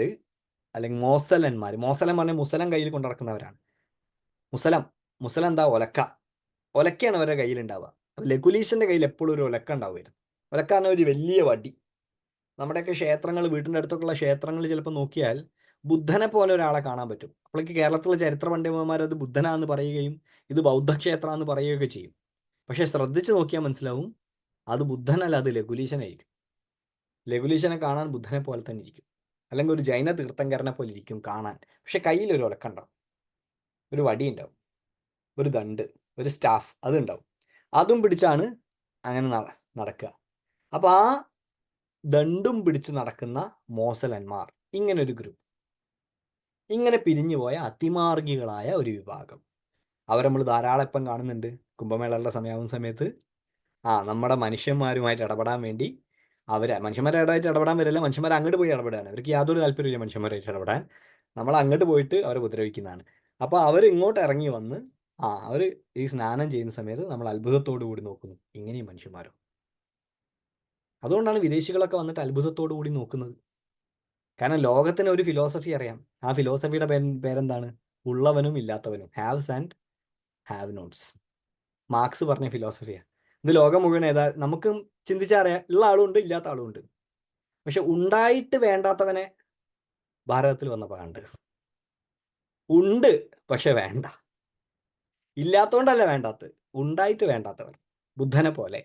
അല്ലെങ്കിൽ മോസലന്മാർ. മോസലൻ പറഞ്ഞാൽ മുസലം കയ്യിൽ കൊണ്ടു നടക്കുന്നവരാണ്. മുസലം എന്താ? ഒലക്കയാണ് അവരുടെ കയ്യിലുണ്ടാവുക. ലകുലീശൻ്റെ കയ്യിൽ എപ്പോഴും ഒരു ഒലക്ക ഉണ്ടാവുമായിരുന്നു. ഒലക്ക പറഞ്ഞാൽ ഒരു വലിയ വടി. നമ്മുടെയൊക്കെ ക്ഷേത്രങ്ങൾ, വീട്ടിൻ്റെ അടുത്തൊക്കെയുള്ള ക്ഷേത്രങ്ങൾ ചിലപ്പോൾ നോക്കിയാൽ ബുദ്ധനെ പോലെ ഒരാളെ കാണാൻ പറ്റും. അപ്പോഴേക്ക് കേരളത്തിലെ ചരിത്ര പണ്ഡിതന്മാർ അത് ബുദ്ധനാന്ന് പറയുകയും ഇത് ബൗദ്ധക്ഷേത്രമാണെന്ന് പറയുകയൊക്കെ ചെയ്യും. പക്ഷെ ശ്രദ്ധിച്ച് നോക്കിയാൽ മനസ്സിലാവും, അത് ബുദ്ധനല്ല, അത് ലകുലീശനായിരിക്കും. ലകുലീശനെ കാണാൻ ബുദ്ധനെ പോലെ തന്നെ ഇരിക്കും, അല്ലെങ്കിൽ ഒരു ജൈന തീർത്ഥങ്കരനെ പോലെ ഇരിക്കും കാണാൻ. പക്ഷെ കയ്യിൽ ഒരു ഒലക്ക ഉണ്ടാവും, ഒരു വടി ഉണ്ടാവും, ഒരു ദണ്ട്, ഒരു സ്റ്റാഫ് അതുണ്ടാവും. അതും പിടിച്ചാണ് അങ്ങനെ നടക്കുക. അപ്പോൾ ആ ദണ്ടും പിടിച്ച് നടക്കുന്ന മോസലന്മാർ, ഇങ്ങനൊരു ഗ്രൂപ്പ്, ഇങ്ങനെ പിരിഞ്ഞുപോയ അതിമാർഗികളായ ഒരു വിഭാഗം, അവരെ നമ്മൾ ധാരാളം ഇപ്പം കാണുന്നുണ്ട്. കുംഭമേളയുടെ സമയമാകുന്ന സമയത്ത് നമ്മുടെ മനുഷ്യന്മാരുമായിട്ട് ഇടപെടാൻ വേണ്ടി മനുഷ്യന്മാരായിട്ട് ഇടപെടാൻ വരില്ല, മനുഷ്യന്മാർ അങ്ങോട്ട് പോയി ഇടപെടാണ്. അവർക്ക് യാതൊരു താല്പര്യമില്ല മനുഷ്യന്മാരായിട്ട് ഇടപെടാൻ. നമ്മൾ അങ്ങോട്ട് പോയിട്ട് അവരെ ഉപദ്രവിക്കുന്നതാണ്. അപ്പോൾ അവർ ഇങ്ങോട്ട് ഇറങ്ങി വന്ന് അവർ ഈ സ്നാനം ചെയ്യുന്ന സമയത്ത് നമ്മൾ അത്ഭുതത്തോടു കൂടി നോക്കുന്നു, ഇങ്ങനെയും മനുഷ്യന്മാരോ? അതുകൊണ്ടാണ് വിദേശികളൊക്കെ വന്നിട്ട് അത്ഭുതത്തോടു കൂടി നോക്കുന്നത്. കാരണം ലോകത്തിന് ഒരു ഫിലോസഫി അറിയാം. ആ ഫിലോസഫിയുടെ പേരെന്താണ്? ഉള്ളവനും ഇല്ലാത്തവനും, haves and have nots. Marx പറഞ്ഞ ഫിലോസഫിയാണ് ഇത്. ലോകം മുഴുവൻ നമുക്ക് ചിന്തിച്ചാൽ അറിയാം, ഉള്ള ആളുമുണ്ട്, ഇല്ലാത്ത ആളുമുണ്ട്. പക്ഷെ ഉണ്ടായിട്ട് വേണ്ടാത്തവനെ ഭാരതത്തിൽ വന്നപ്പോൾ കണ്ട്. ഉണ്ട് പക്ഷെ വേണ്ട. ഇല്ലാത്തതുകൊണ്ടല്ല വേണ്ടാത്തത്, ഉണ്ടായിട്ട് വേണ്ടാത്തവർ. ബുദ്ധനെ പോലെ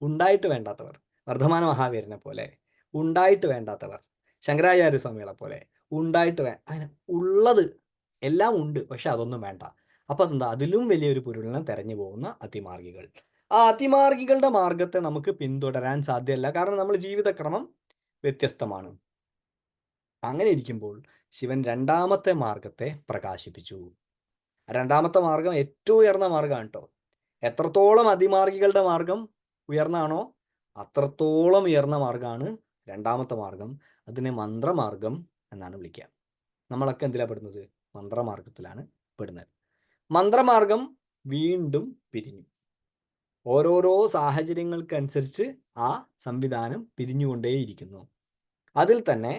ഉണ്ടായിട്ട് വേണ്ടാത്തവർ, വർദ്ധമാന മഹാവീരനെ പോലെ ഉണ്ടായിട്ട് വേണ്ടാത്തവർ, ശങ്കരാചാര്യ സ്വാമികളെ പോലെ ഉണ്ടായിട്ട് അങ്ങനെ ഉള്ളത് എല്ലാം ഉണ്ട്, പക്ഷെ അതൊന്നും വേണ്ട. അപ്പം എന്താ? അതിലും വലിയൊരു പൊരുളിനെ തെരഞ്ഞു പോകുന്ന അതിമാർഗികൾ. ആ അതിമാർഗികളുടെ മാർഗത്തെ നമുക്ക് പിന്തുടരാൻ സാധ്യമല്ല, കാരണം നമ്മൾ ജീവിതക്രമം വ്യത്യസ്തമാണ്. അങ്ങനെ ഇരിക്കുമ്പോൾ ശിവൻ രണ്ടാമത്തെ മാർഗത്തെ പ്രകാശിപ്പിച്ചു. രണ്ടാമത്തെ മാർഗം ഏറ്റവും ഉയർന്ന മാർഗമാണ് കേട്ടോ. എത്രത്തോളം അതിമാർഗികളുടെ മാർഗം ഉയർന്നാണോ അത്രത്തോളം ഉയർന്ന മാർഗമാണ് രണ്ടാമത്തെ മാർഗം. അതിനെ മന്ത്രമാർഗം എന്നാണ് വിളിക്കുക. നമ്മളൊക്കെ എന്തിലാണ് പെടുന്നത്? മന്ത്രമാർഗത്തിലാണ് പെടുന്നത്. മന്ത്രമാർഗം വീണ്ടും പിരിഞ്ഞു. ഓരോരോ സാഹചര്യങ്ങൾക്കനുസരിച്ച് ആ സംവിധാനം പിരിഞ്ഞുകൊണ്ടേയിരിക്കുന്നു. അതിൽ തന്നെ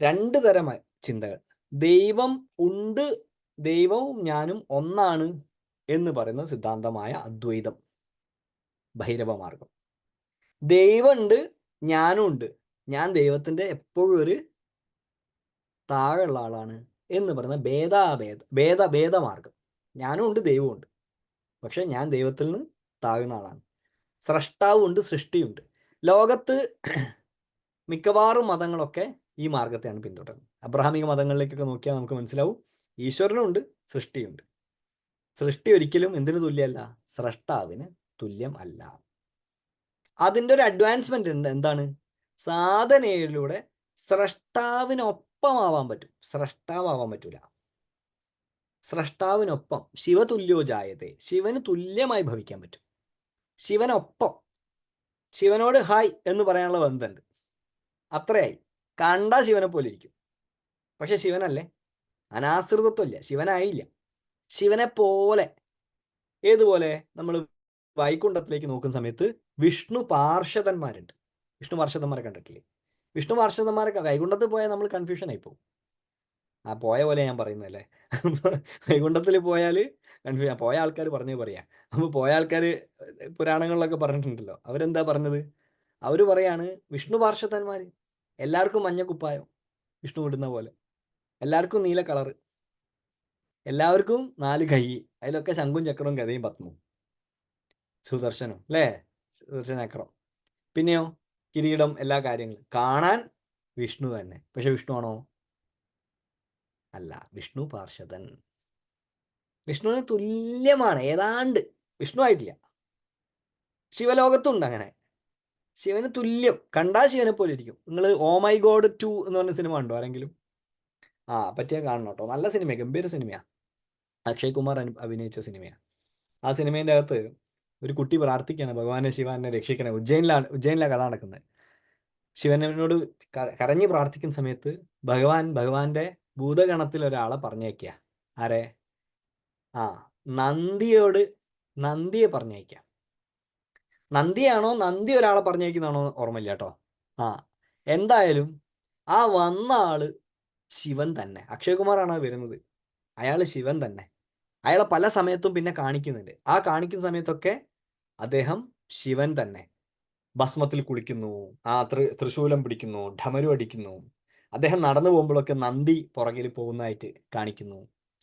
രണ്ട് തരം ചിന്തകൾ. ദൈവം ഉണ്ട് ദൈവവും ഞാനും ഒന്നാണ് എന്ന് പറയുന്ന സിദ്ധാന്തമായ അദ്വൈതം, ഭൈരവമാർഗം. ദൈവമുണ്ട്, ഞാനും ഉണ്ട്, ഞാൻ ദൈവത്തിൻ്റെ എപ്പോഴും ഒരു താഴെയുള്ള ആളാണ് എന്ന് പറയുന്ന ഭേദമാർഗം. ഞാനും ഉണ്ട്, ദൈവമുണ്ട്, പക്ഷെ ഞാൻ ദൈവത്തിൽ നിന്ന് താഴ്ന്ന ആളാണ്. സ്രഷ്ടാവും ഉണ്ട്, സൃഷ്ടിയുണ്ട്. ലോകത്ത് മിക്കവാറും മതങ്ങളൊക്കെ ഈ മാർഗത്തെയാണ് പിന്തുടരുന്നത്. അബ്രഹാമിക മതങ്ങളിലേക്കൊക്കെ നോക്കിയാൽ നമുക്ക് മനസ്സിലാവും, ഈശ്വരനുണ്ട്, സൃഷ്ടിയുണ്ട്. സൃഷ്ടി ഒരിക്കലും എന്തിനു തുല്യമല്ല? സ്രഷ്ടാവിന് തുല്യം അല്ല. അതിൻ്റെ ഒരു അഡ്വാൻസ്മെന്റ് ഉണ്ട്. എന്താണ്? സാധനയിലൂടെ സ്രഷ്ടാവിനൊപ്പമാവാൻ പറ്റും. സ്രഷ്ടാവാൻ പറ്റൂല. സ്രഷ്ടാവിനൊപ്പം ശിവതുല്യോ ജായത്തെ, ശിവന് തുല്യമായി ഭവിക്കാൻ പറ്റും. ശിവനൊപ്പം, ശിവനോട് ഹായ് എന്ന് പറയാനുള്ള ബന്ധമുണ്ട്. അത്രയായി. കണ്ട ശിവനെ പോലെ ഇരിക്കും, പക്ഷെ ശിവനല്ലേ? അനാശ്രിതത്വമില്ല, ശിവനായില്ല. ശിവനെ പോലെ. ഏതുപോലെ? നമ്മൾ വൈകുണ്ഠത്തിലേക്ക് നോക്കുന്ന സമയത്ത് വിഷ്ണു പാർഷദന്മാരുണ്ട്. വിഷ്ണു പാർഷദന്മാരെ കണ്ടിട്ടില്ലേ? വിഷ്ണു പാർഷദന്മാരൊക്കെ വൈകുണ്ഠത്തിൽ പോയാൽ നമ്മൾ കൺഫ്യൂഷൻ ആയിപ്പോവും. ആ പോയ പോലെ ഞാൻ പറയുന്നതല്ലേ. വൈകുണ്ഠത്തിൽ പോയാൽ കൺഫ്യൂഷൻ. പോയ ആൾക്കാർ പറഞ്ഞു പറയാം. അപ്പോൾ പോയ ആൾക്കാർ പുരാണങ്ങളിലൊക്കെ പറഞ്ഞിട്ടുണ്ടല്ലോ. അവരെന്താ പറഞ്ഞത്? അവർ പറയാണ് വിഷ്ണു പാർഷദന്മാർ, എല്ലാവർക്കും മഞ്ഞ കുപ്പായം വിഷ്ണു ഇടുന്ന പോലെ, എല്ലാവർക്കും നീല കളറ്, എല്ലാവർക്കും 4 കൈ, അതിലൊക്കെ ശംഖും ചക്രവും ഗദയും പത്മവും സുദർശനം, അല്ലേ? സുദർശനചക്രം. പിന്നെയോ കിരീടം, എല്ലാ കാര്യങ്ങളും. കാണാൻ വിഷ്ണു തന്നെ, പക്ഷെ വിഷ്ണു ആണോ? അല്ല. വിഷ്ണു പാർഷദൻ. വിഷ്ണുവിന് തുല്യമാണ് ഏതാണ്ട്. വിഷ്ണു ആയിട്ടില്ല. ശിവലോകത്തുണ്ട് അങ്ങനെ. ശിവന് തുല്യം. കണ്ടാൽ ശിവനെ പോലെ ഇരിക്കും. നിങ്ങൾ ഓ മൈ ഗോഡ് 2 എന്ന് പറഞ്ഞ സിനിമ കണ്ടോ ആരെങ്കിലും? പറ്റിയാൽ കാണണം കേട്ടോ. നല്ല സിനിമ, ഗംഭീര സിനിമയാണ്. അക്ഷയ് കുമാർ അഭിനയിച്ച സിനിമയാണ്. ആ സിനിമേൻ്റെ അകത്ത് ഒരു കുട്ടി പ്രാർത്ഥിക്കുകയാണ്, ഭഗവാനെ ശിവ എന്നെ രക്ഷിക്കണേ. ഉജ്ജയിനിലാണ് കഥ നടക്കുന്നത്. ശിവനോട് കരഞ്ഞ് പ്രാർത്ഥിക്കുന്ന സമയത്ത് ഭഗവാന്റെ ഭൂതഗണത്തിൽ ഒരാളെ പറഞ്ഞേക്കുക. ആരെ? നന്ദിയെ പറഞ്ഞേക്കാം. നന്ദിയാണോ നന്ദി ഒരാളെ പറഞ്ഞേക്കുന്നതാണോ ഓർമ്മയില്ല കേട്ടോ. എന്തായാലും ആ വന്ന ആള് ശിവൻ തന്നെ. അക്ഷയകുമാറാണ് വരുന്നത്. അയാൾ ശിവൻ തന്നെ. അയാളെ പല സമയത്തും പിന്നെ കാണിക്കുന്നുണ്ട്. ആ കാണിക്കുന്ന സമയത്തൊക്കെ അദ്ദേഹം ശിവൻ തന്നെ. ഭസ്മത്തിൽ കുളിക്കുന്നു, തൃശൂലം പിടിക്കുന്നു, ഡമരു അടിക്കുന്നു. അദ്ദേഹം നടന്നു പോകുമ്പോഴൊക്കെ നന്ദി പുറകിൽ പോകുന്നതായിട്ട് കാണിക്കുന്നു.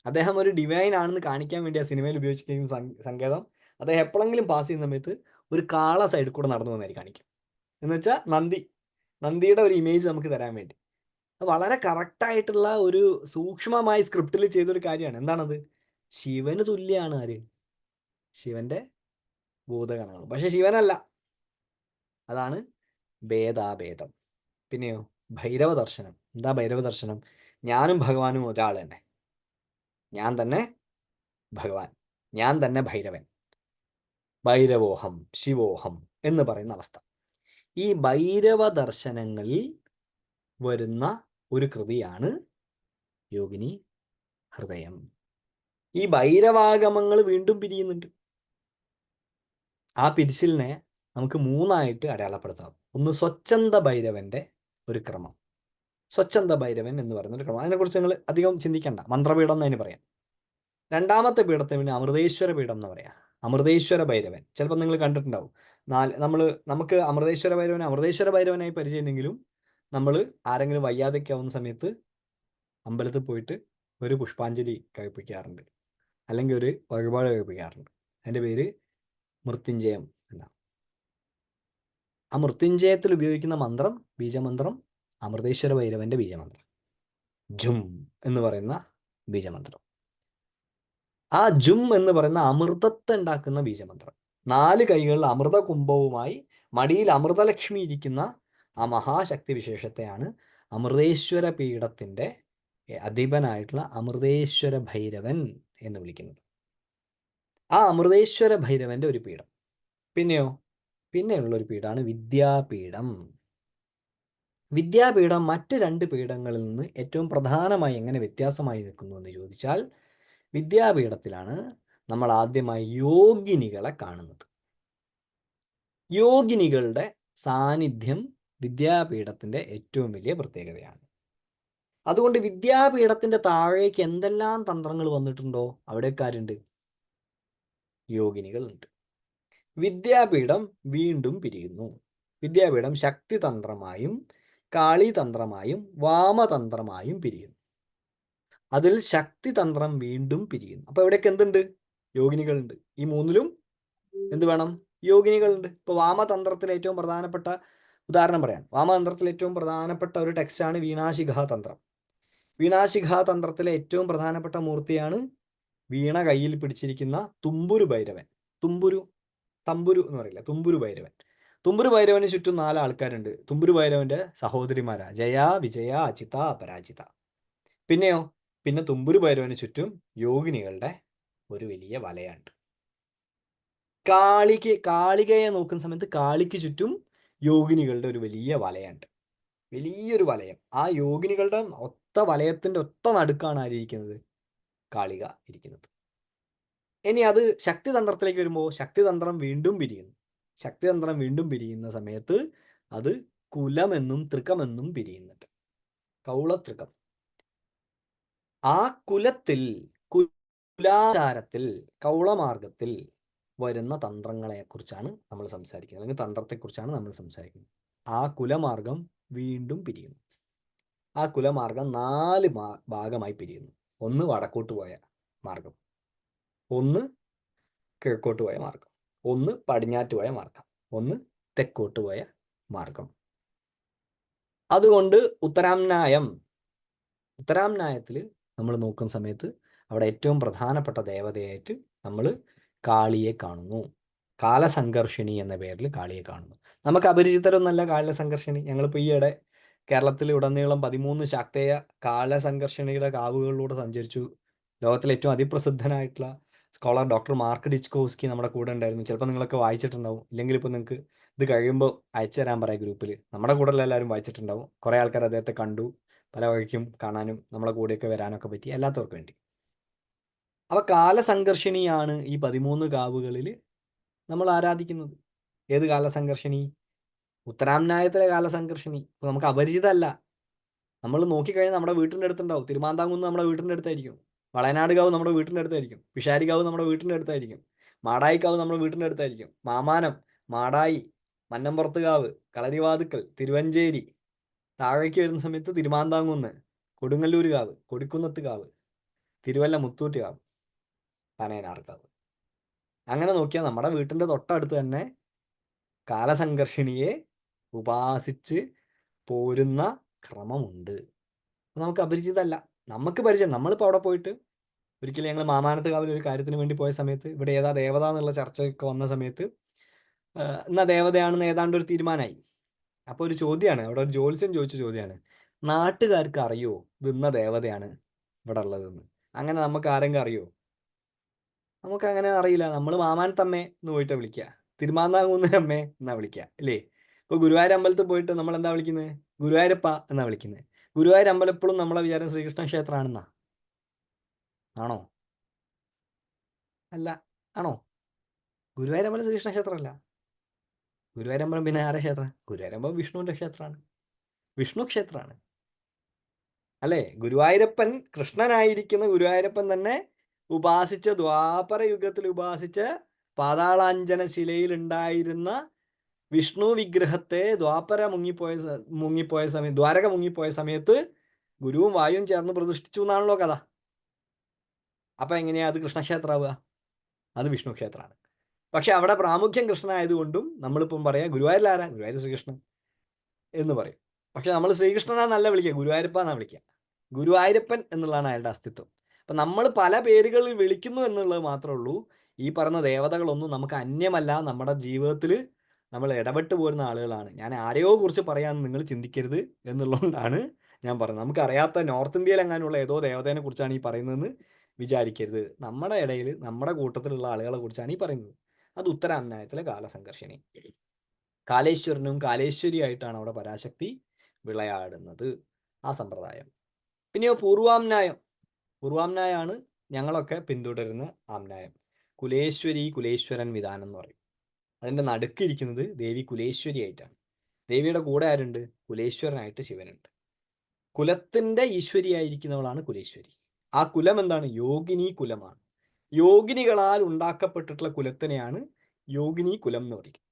അദ്ദേഹം ഒരു ഡിവൈൻ ആണെന്ന് കാണിക്കാൻ വേണ്ടി ആ സിനിമയിൽ ഉപയോഗിച്ചിരിക്കുന്ന സങ്കേതം, അദ്ദേഹം എപ്പോഴെങ്കിലും പാസ് ചെയ്യുന്ന സമയത്ത് ഒരു കാള സൈഡിൽ കൂടെ നടന്നു പോകുന്നതായിട്ട് കാണിക്കും. എന്ന് വെച്ചാൽ നന്ദിയുടെ ഒരു ഇമേജ് നമുക്ക് തരാൻ വേണ്ടി. അത് വളരെ കറക്റ്റായിട്ടുള്ള ഒരു സൂക്ഷ്മമായി സ്ക്രിപ്റ്റിൽ ചെയ്തൊരു കാര്യമാണ്. എന്താണത്? ശിവന് തുല്യാണ്. ആര്? ശിവന്റെ ഭൂതഗണങ്ങൾ. പക്ഷെ ശിവനല്ല. അതാണ് ഭേദാഭേദം. പിന്നെയോ ഭൈരവ ദർശനം. എന്താ ഭൈരവ ദർശനം? ഞാനും ഭഗവാനും ഒരാൾ തന്നെ. ഞാൻ തന്നെ ഭഗവാൻ, ഞാൻ തന്നെ ഭൈരവൻ. ഭൈരവോഹം ശിവോഹം എന്ന് പറയുന്ന അവസ്ഥ. ഈ ഭൈരവ ദർശനങ്ങളിൽ വരുന്ന ഒരു കൃതിയാണ് യോഗിനി ഹൃദയം. ഈ ഭൈരവാഗമങ്ങൾ വീണ്ടും പിരിയുന്നുണ്ട്. ആ പിരിച്ചിലിനെ നമുക്ക് 3ആയിട്ട് അടയാളപ്പെടുത്താം. ഒന്ന് സ്വച്ഛന്ത ഭൈരവന്റെ ഒരു ക്രമം. സ്വച്ഛന്ത ഭൈരവൻ എന്ന് പറയുന്ന ഒരു ക്രമം. അതിനെക്കുറിച്ച് നിങ്ങൾ അധികം ചിന്തിക്കേണ്ട. മന്ത്രപീഠം എന്ന് അതിന് പറയാം. രണ്ടാമത്തെ പീഠത്തിന് പിന്നെ അമൃതേശ്വര പീഠം എന്ന് പറയാം. അമൃതേശ്വര ഭൈരവൻ ചിലപ്പോൾ നിങ്ങൾ കണ്ടിട്ടുണ്ടാവും. നമുക്ക് അമൃതേശ്വര ഭൈരവനായി പരിചയമുണ്ടെങ്കിലും നമ്മൾ ആരെങ്കിലും വയ്യാതൊക്കെയാവുന്ന സമയത്ത് അമ്പലത്തിൽ പോയിട്ട് ഒരു പുഷ്പാഞ്ജലി കഴിപ്പിക്കാറുണ്ട്, അല്ലെങ്കിൽ ഒരു വഴിപാട് കഴിപ്പിക്കാറുണ്ട്. അതിൻ്റെ പേര് മൃത്യുഞ്ജയം എന്നാണ്. ആ മൃത്യുഞ്ജയത്തിൽ ഉപയോഗിക്കുന്ന മന്ത്രം, ബീജമന്ത്രം അമൃതേശ്വര ഭൈരവന്റെ ബീജമന്ത്രം, ജും എന്ന് പറയുന്ന ബീജമന്ത്രം. ആ ജും എന്ന് പറയുന്ന അമൃതത്തെ ഉണ്ടാക്കുന്ന ബീജമന്ത്രം. 4 കൈകളിൽ അമൃത കുംഭവുമായി മടിയിൽ അമൃതലക്ഷ്മി ഇരിക്കുന്ന ആ മഹാശക്തി വിശേഷത്തെയാണ് അമൃതേശ്വര പീഠത്തിന്റെ അധിപനായിട്ടുള്ള അമൃതേശ്വര ഭൈരവൻ എന്ന് വിളിക്കുന്നത്. ആ അമൃതേശ്വര ഭൈരവന്റെ ഒരു പീഠം. പിന്നെയുള്ള ഒരു പീഠമാണ് വിദ്യാപീഠം. വിദ്യാപീഠം മറ്റ് 2 പീഠങ്ങളിൽ നിന്ന് ഏറ്റവും പ്രധാനമായി എങ്ങനെ വ്യത്യാസമായി നിൽക്കുന്നു എന്ന് ചോദിച്ചാൽ, വിദ്യാപീഠത്തിലാണ് നമ്മൾ ആദ്യമായി യോഗിനികളെ കാണുന്നത്. യോഗിനികളുടെ സാന്നിധ്യം വിദ്യാപീഠത്തിന്റെ ഏറ്റവും വലിയ പ്രത്യേകതയാണ്. അതുകൊണ്ട് വിദ്യാപീഠത്തിന്റെ താഴേക്ക് എന്തെല്ലാം തന്ത്രങ്ങൾ വന്നിട്ടുണ്ടോ അവിടെയൊക്കെ ആരുണ്ട്? യോഗിനികളുണ്ട്. വിദ്യാപീഠം വീണ്ടും പിരിയുന്നു. വിദ്യാപീഠം ശക്തിതന്ത്രമായും കാളിതന്ത്രമായും വാമതന്ത്രമായും പിരിയുന്നു. അതിൽ ശക്തിതന്ത്രം വീണ്ടും പിരിയുന്നു. അപ്പൊ ഇവിടെയൊക്കെ എന്തുണ്ട്? യോഗിനികളുണ്ട്. ഈ മൂന്നിലും എന്ത് വേണം? യോഗിനികളുണ്ട്. ഇപ്പൊ വാമതന്ത്രത്തിൽ ഏറ്റവും പ്രധാനപ്പെട്ട ഉദാഹരണം പറയാം. വാമതന്ത്രത്തിൽ ഏറ്റവും പ്രധാനപ്പെട്ട ഒരു ടെക്സ്റ്റാണ് വീണാശിഖാതന്ത്രം. വീണാശിഖാതന്ത്രത്തിലെ ഏറ്റവും പ്രധാനപ്പെട്ട മൂർത്തിയാണ് വീണ കയ്യിൽ പിടിച്ചിരിക്കുന്ന തുമ്പുരു ഭൈരവൻ. തമ്പുരു എന്ന് പറയില്ല, തുമ്പുരു ഭൈരവൻ. തുമ്പുരു ഭൈരവന് ചുറ്റും 4 ആൾക്കാരുണ്ട്. തുമ്പുരു ഭൈരവന്റെ സഹോദരിമാരാ ജയ, വിജയ, അജിത, അപരാജിത. പിന്നെയോ, പിന്നെ തുമ്പുരു ഭൈരവന് ചുറ്റും യോഗിനികളുടെ ഒരു വലിയ വലയുണ്ട്. കാളികയെ നോക്കുന്ന സമയത്ത് കാളിക്ക് ചുറ്റും യോഗിനികളുടെ ഒരു വലിയ വലയുണ്ട്. വലിയൊരു വലയം. ആ യോഗിനികളുടെ ഒത്ത വലയത്തിന്റെ ഒത്ത നടുക്കാണ് ആരിയിരിക്കുന്നത്? കാളിക ഇരിക്കുന്നത്. ഇനി അത് ശക്തിതന്ത്രത്തിലേക്ക് വരുമ്പോൾ ശക്തിതന്ത്രം വീണ്ടും പിരിയുന്നു. ശക്തിതന്ത്രം വീണ്ടും പിരിയുന്ന സമയത്ത് അത് കുലമെന്നും തൃക്കമെന്നും പിരിയുന്നുണ്ട്. കൗളതൃക്കം. ആ കുലത്തിൽ, കുലാചാരത്തിൽ, കൗളമാർഗത്തിൽ വരുന്ന തന്ത്രങ്ങളെ കുറിച്ചാണ് നമ്മൾ സംസാരിക്കുന്നത്, അല്ലെങ്കിൽ തന്ത്രത്തെക്കുറിച്ചാണ് നമ്മൾ സംസാരിക്കുന്നത്. ആ കുലമാർഗം വീണ്ടും പിരിയുന്നു. ആ കുലമാർഗം 4 ഭാഗമായി പിരിയുന്നു. ഒന്ന് വടക്കോട്ട് പോയ മാർഗം, ഒന്ന് കിഴക്കോട്ട് പോയ മാർഗം, ഒന്ന് പടിഞ്ഞാറ്റ് പോയ മാർഗം, ഒന്ന് തെക്കോട്ട് പോയ മാർഗം. അതുകൊണ്ട് ഉത്തരാംനായത്തിൽ നമ്മൾ നോക്കുന്ന സമയത്ത് അവിടെ ഏറ്റവും പ്രധാനപ്പെട്ട ദേവതയായിട്ട് നമ്മൾ കാളിയെ കാണുന്നു. കാലസംഘർഷിണി എന്ന പേരിൽ കാളിയെ കാണുന്നു. നമുക്ക് അപരിചിതരൊന്നല്ല കാലസംഘർഷിണി. ഞങ്ങളിപ്പോൾ ഈയിടെ കേരളത്തിൽ ഉടനീളം 13 ശാക്തേയ കാലസംഘർഷിണിയുടെ കാവുകളിലൂടെ സഞ്ചരിച്ചു. ലോകത്തിലെ ഏറ്റവും അതിപ്രസിദ്ധനായിട്ടുള്ള സ്കോളർ ഡോക്ടർ മാർക്ക് ഡിച്ച്കോവ്സ്കി നമ്മുടെ കൂടെ ഉണ്ടായിരുന്നു. ചിലപ്പോൾ നിങ്ങളൊക്കെ വായിച്ചിട്ടുണ്ടാവും. ഇല്ലെങ്കിൽ ഇപ്പോൾ നിങ്ങൾക്ക് ഇത് കഴിയുമ്പോൾ അയച്ചു തരാൻ പറയാം ഗ്രൂപ്പിൽ. നമ്മുടെ കൂടെ എല്ലാവരും വായിച്ചിട്ടുണ്ടാവും. കുറേ ആൾക്കാർ അദ്ദേഹത്തെ കണ്ടു. പല വഴിക്കും കാണാനും നമ്മളെ കൂടെയൊക്കെ വരാനൊക്കെ പറ്റി, എല്ലാത്തവർക്കും വേണ്ടി. അപ്പോൾ കാലസംഘർഷിണിയാണ് ഈ 13 കാവുകളിൽ നമ്മൾ ആരാധിക്കുന്നത്. ഏത് കാലസംഘർഷിണി? ഉത്തരാംനായത്തിലെ കാലസംഘർഷിണി. അപ്പോൾ നമുക്ക് അപരിചിതമല്ല. നമ്മൾ നോക്കിക്കഴിഞ്ഞാൽ നമ്മുടെ വീട്ടിൻ്റെ അടുത്തുണ്ടാവും. തിരുമാന്താംകുന്ന് നമ്മുടെ വീട്ടിൻ്റെ അടുത്തായിരിക്കും. വളയനാട് കാവ് നമ്മുടെ വീട്ടിൻ്റെ അടുത്തായിരിക്കും. പിഷാരിക്കാവ് നമ്മുടെ വീട്ടിൻ്റെ അടുത്തായിരിക്കും. മാടായിക്കാവ് നമ്മുടെ വീട്ടിൻ്റെ അടുത്തായിരിക്കും. മാമാനം, മാടായി, മന്നമ്പുറത്തുകാവ്, കളരിവാതുക്കൽ, തിരുവഞ്ചേരി, താഴേക്ക് വരുന്ന സമയത്ത് തിരുമാന്താംകുന്ന്, കൊടുങ്ങല്ലൂർ കാവ്, കൊടിക്കുന്നത്ത് കാവ്, തിരുവല്ല മുത്തൂറ്റ് കാവ്, പനയനാർക്കാവ്. അങ്ങനെ നോക്കിയാൽ നമ്മുടെ വീട്ടിൻ്റെ തൊട്ടടുത്ത് തന്നെ കാലസംഘർഷിണിയെ ഉപാസിച്ച് പോരുന്ന ക്രമമുണ്ട്. നമുക്ക് അപരിചിതമല്ല. നമുക്ക് പരിചയം. നമ്മളിപ്പോൾ അവിടെ പോയിട്ട് ഒരിക്കലും ഞങ്ങൾ മാമാനത്ത് കാവിൽ ഒരു കാര്യത്തിന് വേണ്ടി പോയ സമയത്ത് ഇവിടെ ഏതാ ദേവത എന്നുള്ള ചർച്ചയൊക്കെ വന്ന സമയത്ത് എന്നാ ദേവതയാണെന്ന് ഏതാണ്ട് ഒരു തീരുമാനമായി. അപ്പോൾ ഒരു ചോദ്യമാണ്, അവിടെ ഒരു ജ്യോത്സ്യൻ ചോദിച്ച ചോദ്യമാണ്, നാട്ടുകാർക്ക് അറിയോ ഇത് ഇന്ന ദേവതയാണ് ഇവിടെ ഉള്ളതെന്ന്? അങ്ങനെ നമുക്ക് ആരെങ്കിലും അറിയോ? നമുക്ക് അങ്ങനെ അറിയില്ല. നമ്മൾ മാമാനത്തമ്മേ എന്ന് പോയിട്ട് വിളിക്കുക, തിരുമാന്താംകുന്ന് അമ്മേ എന്നാ വിളിക്കുക, അല്ലേ? ഇപ്പോൾ ഗുരുവായൂർ അമ്പലത്തിൽ പോയിട്ട് നമ്മൾ എന്താ വിളിക്കുന്നത്? ഗുരുവായൂരപ്പ എന്നാ വിളിക്കുന്നത്. ഗുരുവായൂർ അമ്പലം എപ്പോഴും നമ്മളെ വിചാരം ശ്രീകൃഷ്ണ ക്ഷേത്രമാണെന്നാ? ആണോ? അല്ല. ആണോ? ഗുരുവായൂർ അമ്പലം ശ്രീകൃഷ്ണ ക്ഷേത്രമല്ല. ഗുരുവായൂർ അമ്പലം പിന്നെ ആരുടെ ക്ഷേത്രം? ഗുരുവായൂർ അമ്പലം വിഷ്ണുവിൻ്റെ ക്ഷേത്രമാണ്. വിഷ്ണു ക്ഷേത്രമാണ്, അല്ലേ? ഗുരുവായൂരപ്പൻ, കൃഷ്ണനായിരിക്കുന്ന ഗുരുവായൂരപ്പൻ തന്നെ ഉപാസിച്ച, ദ്വാപര യുഗത്തിൽ ഉപാസിച്ച പാതാളാഞ്ജന ശിലയിൽ ഉണ്ടായിരുന്ന വിഷ്ണു വിഗ്രഹത്തെ ദ്വാരക മുങ്ങിപ്പോയ സമയത്ത് ഗുരുവും വായുവും ചേർന്ന് പ്രതിഷ്ഠിച്ചു എന്നാണല്ലോ കഥ. അപ്പൊ എങ്ങനെയാ അത് കൃഷ്ണക്ഷേത്രമാവുക? അത് വിഷ്ണു ക്ഷേത്രമാണ്. പക്ഷെ അവിടെ പ്രാമുഖ്യം കൃഷ്ണനായതുകൊണ്ടും നമ്മളിപ്പം പറയാം ഗുരുവായൂരിലാരാ? ഗുരുവായൂർ ശ്രീകൃഷ്ണൻ എന്ന് പറയും. പക്ഷെ നമ്മൾ ശ്രീകൃഷ്ണനാന്നല്ല വിളിക്കുക, ഗുരുവായൂരപ്പ എന്നാണ് വിളിക്കുക. ഗുരുവായൂരപ്പൻ എന്നുള്ളതാണ് അയാളുടെ അസ്തിത്വം. അപ്പം നമ്മൾ പല പേരുകളിൽ വിളിക്കുന്നു എന്നുള്ളത് മാത്രമേ ഉള്ളൂ. ഈ പറഞ്ഞ ദേവതകളൊന്നും നമുക്ക് അന്യമല്ല. നമ്മുടെ ജീവിതത്തിൽ നമ്മൾ ഇടപെട്ട് പോരുന്ന ആളുകളാണ്. ഞാൻ ആരെയോ കുറിച്ച് പറയാമെന്ന് നിങ്ങൾ ചിന്തിക്കരുത് എന്നുള്ളതുകൊണ്ടാണ് ഞാൻ പറയുന്നത്. നമുക്കറിയാത്ത നോർത്ത് ഇന്ത്യയിൽ എങ്ങാനുള്ള ഏതോ ദേവതേനെ കുറിച്ചാണ് ഈ പറയുന്നതെന്ന് വിചാരിക്കരുത്. നമ്മുടെ ഇടയിൽ, നമ്മുടെ കൂട്ടത്തിലുള്ള ആളുകളെ കുറിച്ചാണ് ഈ പറയുന്നത്. അത് ഉത്തരാംനായത്തിലെ കാലസംഘർഷിണി. കാലേശ്വരനും കാലേശ്വരിയായിട്ടാണ് അവിടെ പരാശക്തി വിളയാടുന്നത്, ആ സമ്പ്രദായം. പിന്നെയോ പൂർവാംനായാണ് ഞങ്ങളൊക്കെ പിന്തുടരുന്ന ആംനായം. കുലേശ്വരി, കുലേശ്വരൻ വിധാനം എന്ന് പറയും. അതിൻ്റെ നടുക്കിരിക്കുന്നത് ദേവി കുലേശ്വരി ആയിട്ടാണ്. ദേവിയുടെ കൂടെ ആരുണ്ട്? കുലേശ്വരനായിട്ട് ശിവനുണ്ട്. കുലത്തിൻ്റെ ഈശ്വരിയായിരിക്കുന്നവളാണ് കുലേശ്വരി. ആ കുലം എന്താണ്? യോഗിനി കുലമാണ്. യോഗിനികളാൽ ഉണ്ടാക്കപ്പെട്ടിട്ടുള്ള കുലത്തിനെയാണ് യോഗിനി കുലം എന്ന് പറയുന്നത്.